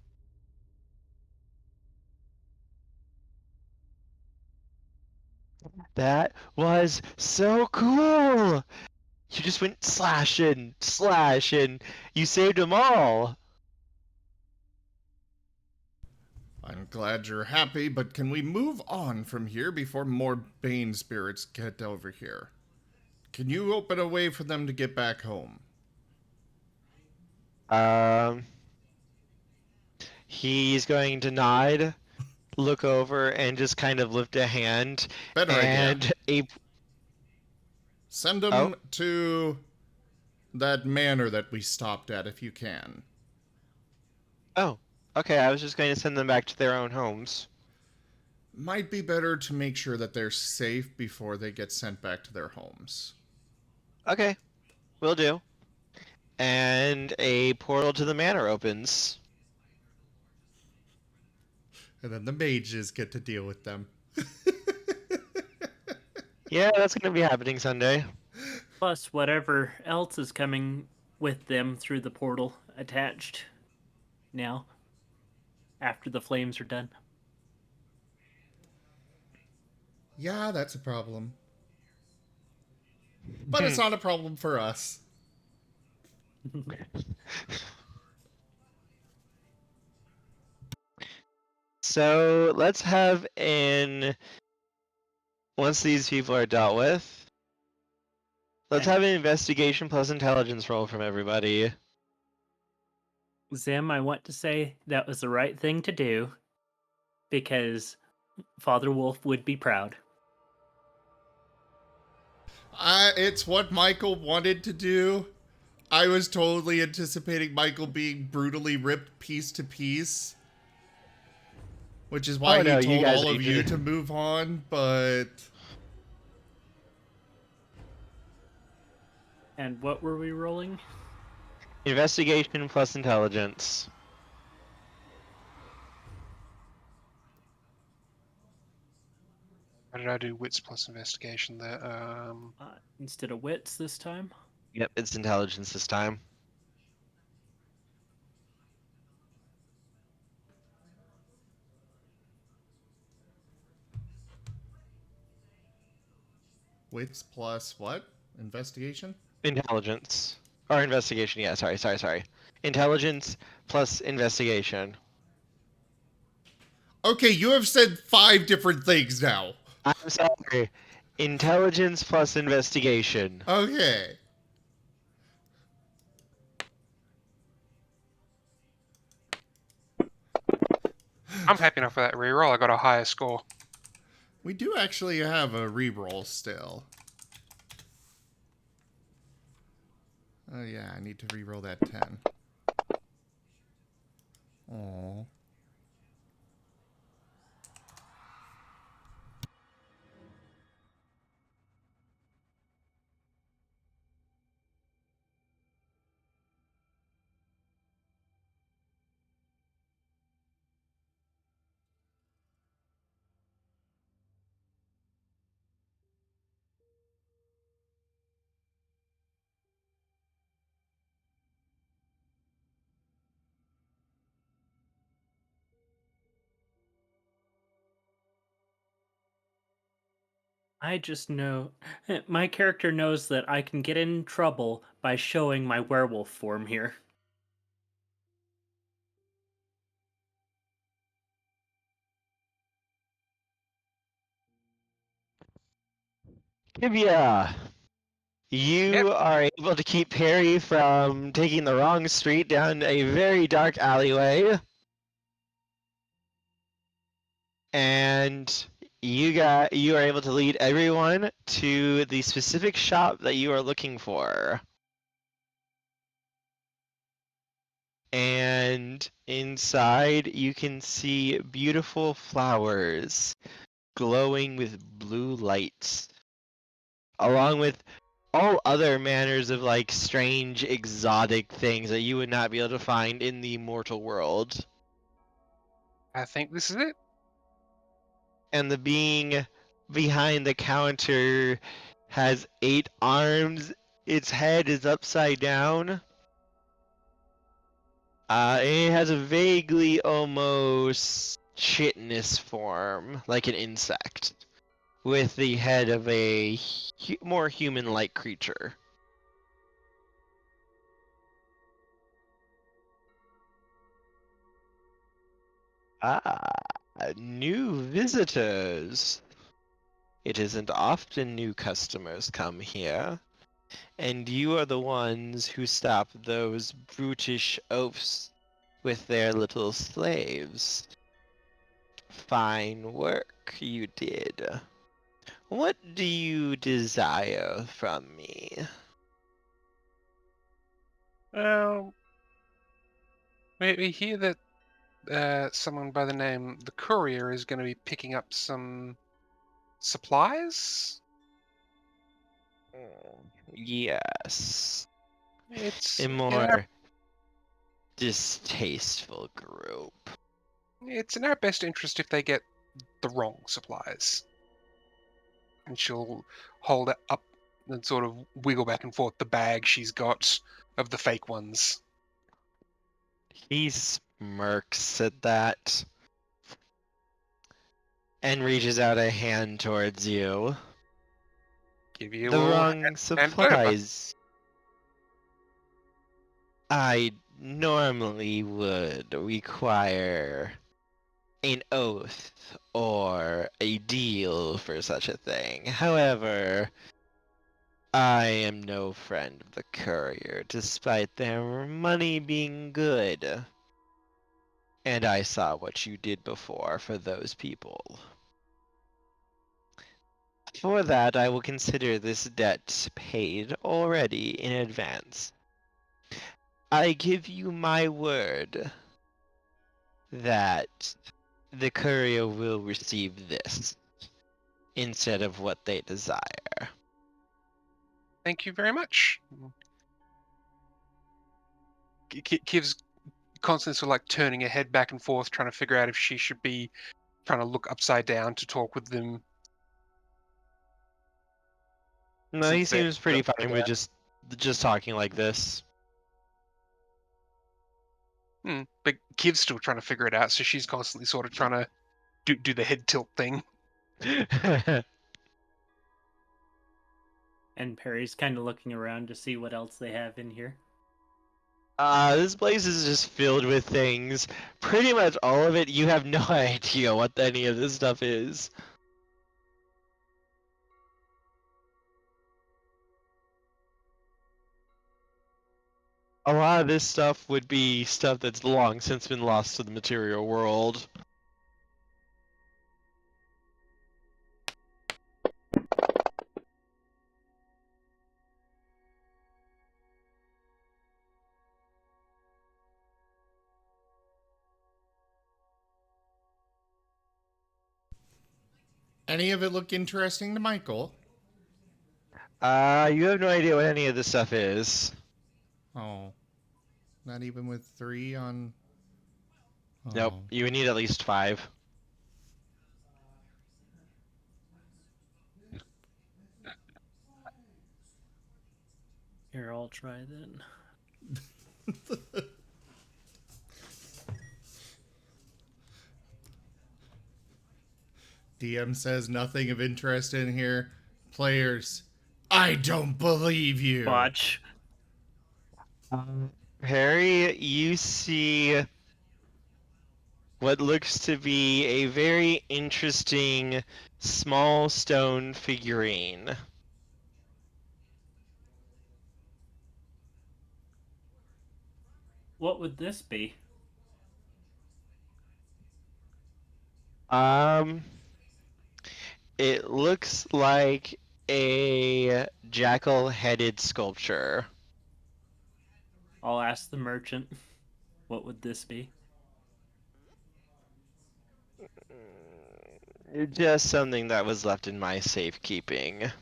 That was so cool! You just went slash, and you saved them all! I'm glad you're happy, but can we move on from here before more Bane spirits get over here? Can you open a way for them to get back home? He's going to nod, look over and just kind of lift a hand. Better idea. And Send them Oh. to that manor that we stopped at if you can. Oh, okay, I was just going to send them back to their own homes. Might be better to make sure that they're safe before they get sent back to their homes. Okay, will do. And a portal to the manor opens. And then the mages get to deal with them. Yeah, that's going to be happening Sunday. Plus, whatever else is coming with them through the portal attached now, after the flames are done. Yeah, that's a problem. But it's not a problem for us. So let's have once these people are dealt with, let's have an investigation plus intelligence roll from everybody. Zim, I want to say that was the right thing to do, because Father Wolf would be proud. It's what Michael wanted to do. I was totally anticipating Michael being brutally ripped piece to piece. Which is why he told all of you to move on, but... And what were we rolling? Investigation plus intelligence. How did I do wits plus investigation there? Instead of wits this time? Yep, it's intelligence this time. Wits plus what? Investigation? Intelligence. Or investigation, yeah, sorry. Intelligence plus investigation. Okay, you have said 5 different things now. I'm sorry. Intelligence plus investigation. Okay. I'm happy enough with that reroll. I got a higher score. We do actually have a reroll still. Oh yeah, I need to reroll that 10. Aww. I just know... My character knows that I can get in trouble by showing my werewolf form here. Kibia, you are able to keep Perry from taking the wrong street down a very dark alleyway. And you are able to lead everyone to the specific shop that you are looking for. And inside you can see beautiful flowers glowing with blue lights, along with all other manners of like strange exotic things that you would not be able to find in the mortal world. I think this is it. And the being behind the counter has 8 arms. Its head is upside down. It has a vaguely almost chitinous form, like an insect, with the head of a more human-like creature. New visitors. It isn't often new customers come here. And you are the ones who stop those brutish oafs with their little slaves. Fine work you did. What do you desire from me? Well, we hear that someone by the name the Courier is going to be picking up some supplies. Yes. It's A in more distasteful group. it's in our best interest if they get the wrong supplies. And she'll hold it up and sort of wiggle back and forth the bag she's got of the fake ones. He smirks at that and reaches out a hand towards you. Give you The all wrong hand over. supplies. I normally would require an oath or a deal for such a thing. However, I am no friend of the courier, despite their money being good. And I saw what you did before for those people. For that, I will consider this debt paid already in advance. I give you my word that the courier will receive this instead of what they desire. Thank you very much. Kiv's constantly sort of like turning her head back and forth, trying to figure out if she should be trying to look upside down to talk with them. No, he Since they're seems pretty upside fine down. with just talking like this. But Kiv's still trying to figure it out, so she's constantly sort of trying to do the head tilt thing. And Perry's kind of looking around to see what else they have in here. This place is just filled with things. Pretty much all of it, you have no idea what any of this stuff is. A lot of this stuff would be stuff that's long since been lost to the material world. Any of it look interesting to Michael? You have no idea what any of this stuff is. Oh. Not even with 3 on... Oh. Nope, you would need at least 5. Here, I'll try then. DM says nothing of interest in here. Players, I don't believe you. Botch. Harry, you see what looks to be a very interesting small stone figurine. What would this be? It looks like a jackal-headed sculpture. I'll ask the merchant. What would this be? Just something that was left in my safekeeping.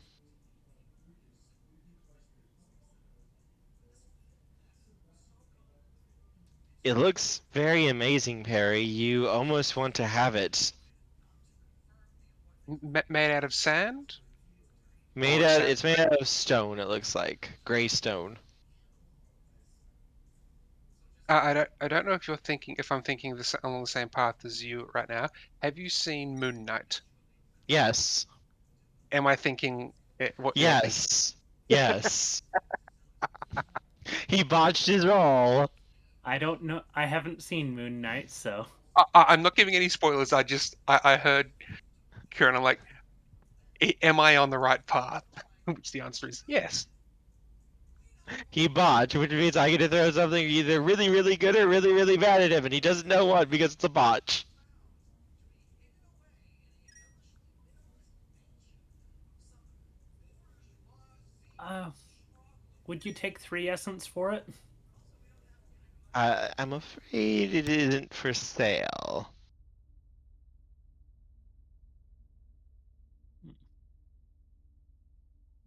It looks very amazing, Perry. You almost want to have it. Made out of sand? It's made out of stone, it looks like. Gray stone. I don't know if I'm thinking along the same path as you right now. Have you seen Moon Knight? Yes. Am I thinking what? Yes. Yes. He botched his roll. I don't know. I haven't seen Moon Knight, so. I'm not giving any spoilers. I heard Kieran. I'm like, am I on the right path? Which the answer is yes. He botched, which means I get to throw something either really, really good or really, really bad at him, and he doesn't know what because it's a botch. Would you take 3 essence for it? I'm afraid it isn't for sale.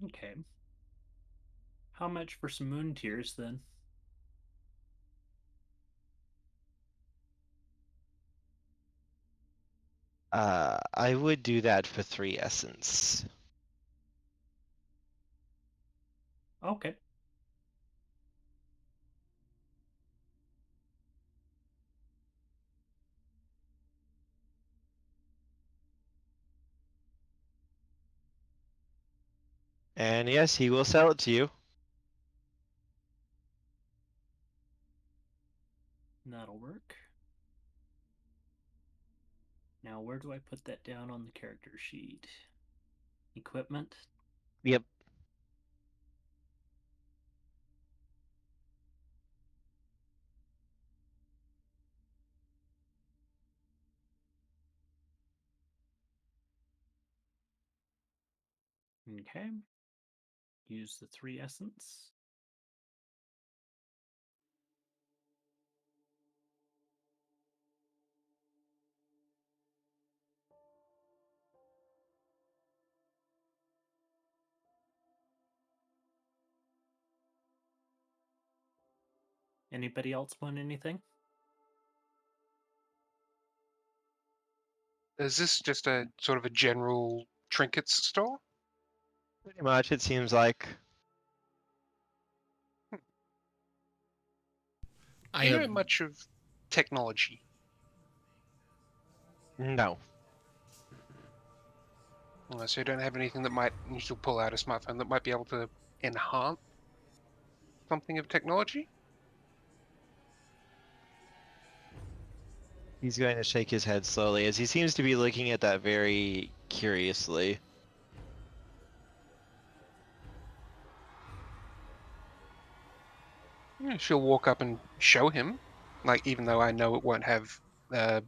Okay. How much for some moon tears then? I would do that for 3 essence. Okay. And yes, he will sell it to you. That'll work. Now, where do I put that down on the character sheet? Equipment? Yep. Okay. Use the 3 essence. Anybody else want anything? Is this just a sort of a general trinkets store? Pretty much, it seems like. Do you know much of technology? No. So you don't have anything that might, you should pull out a smartphone that might be able to enhance something of technology? He's going to shake his head slowly as he seems to be looking at that very curiously. Yeah, she'll walk up and show him. Like, even though I know it won't have an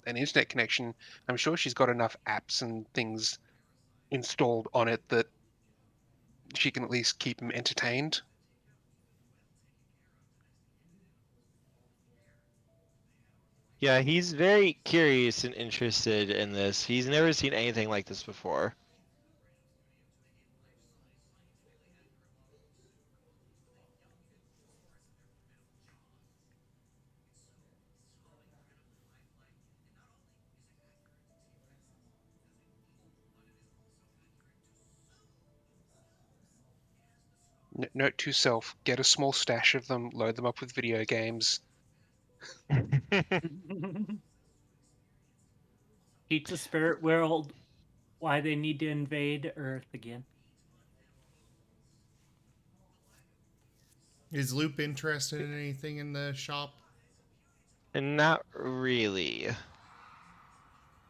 internet connection, I'm sure she's got enough apps and things installed on it that she can at least keep him entertained. Yeah, he's very curious and interested in this. He's never seen anything like this before. Note to self, get a small stash of them, load them up with video games. Teach the spirit world why they need to invade Earth again. Is Loop interested in anything in the shop? Not really.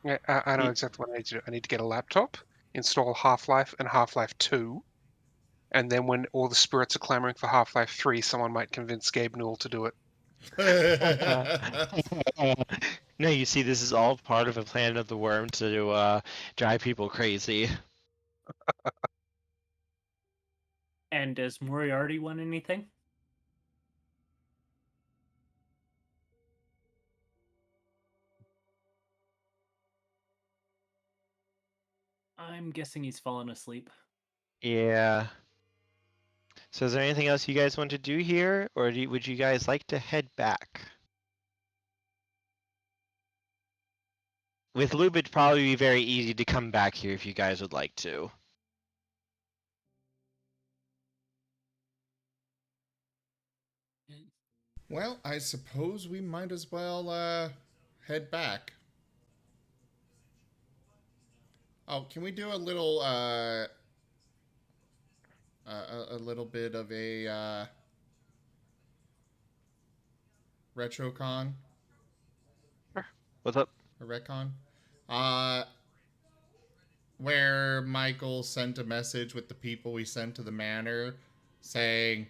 Yeah, I know exactly what I need to do. I need to get a laptop, install Half-Life and Half-Life 2, and then when all the spirits are clamoring for Half-Life 3, someone might convince Gabe Newell to do it. No, you see, this is all part of a plan of the Wyrm to drive people crazy. And does Moriarty want anything? I'm guessing he's fallen asleep. Yeah. So is there anything else you guys want to do here, or would you guys like to head back? With Lube, it'd probably be very easy to come back here if you guys would like to. Well, I suppose we might as well head back. Oh, can we do a little a little bit of a retrocon? What's up? A retcon? Where Michael sent a message with the people we sent to the manor saying,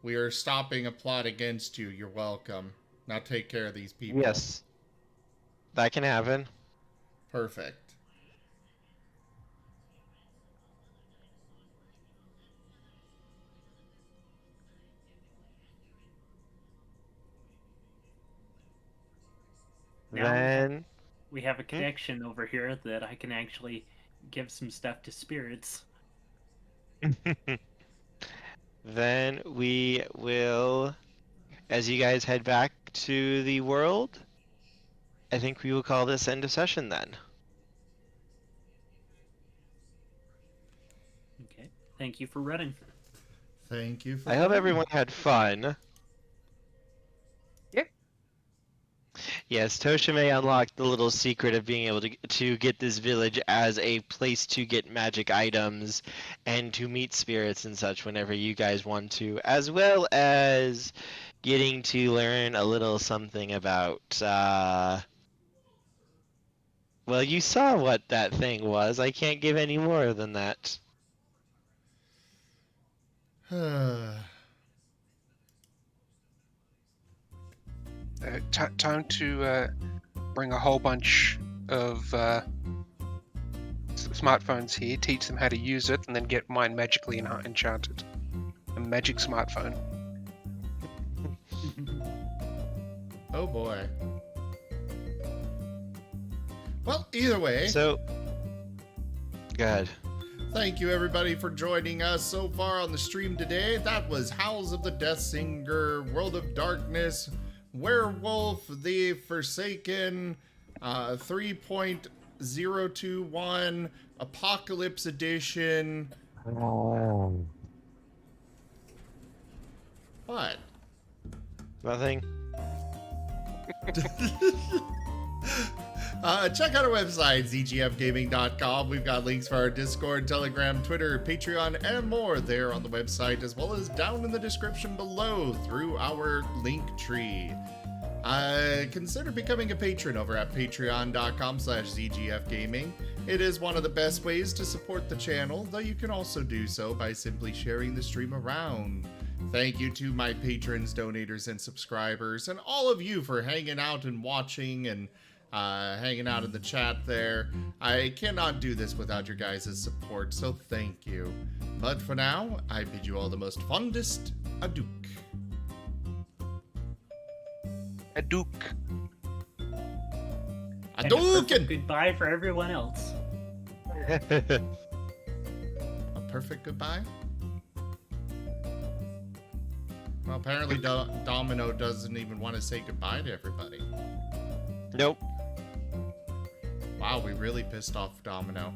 "We are stopping a plot against you. You're welcome. Now take care of these people." Yes. That can happen. Now Then we have a connection over here that I can actually give some stuff to spirits. then we will, as you guys head back to the world, I think we will call this end of session then. Okay. Thank you for running. Thank you for I hope running. everyone had fun. Yep. Yes, Tosha may unlock the little secret of being able to get this village as a place to get magic items and to meet spirits and such whenever you guys want to, as well as getting to learn a little something about, well, you saw what that thing was. I can't give any more than that. Time to bring a whole bunch of smartphones here, teach them how to use it, and then get mine magically enchanted. A magic smartphone. Oh boy. Well, either way. So, good. Thank you everybody for joining us so far on the stream today. That was Howls of the Death Singer, World of Darkness, Werewolf, The Forsaken, 3.021, Apocalypse Edition. What? Nothing. Check out our website, zgfgaming.com. We've got links for our Discord, Telegram, Twitter, Patreon, and more there on the website, as well as down in the description below through our link tree. Consider becoming a patron over at patreon.com/zgfgaming. It is one of the best ways to support the channel, though you can also do so by simply sharing the stream around. Thank you to my patrons, donators, and subscribers, and all of you for hanging out and watching and hanging out in the chat there. I cannot do this without your guys' support, so thank you. But for now, I bid you all the most fondest adieu. A duke. And a perfect Hadouken! goodbye for everyone else. A perfect goodbye? Well, apparently Domino doesn't even want to say goodbye to everybody. Nope. Wow, we really pissed off Domino.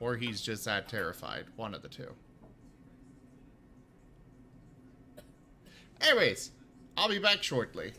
Or he's just that terrified. One of the two. Anyways, I'll be back shortly.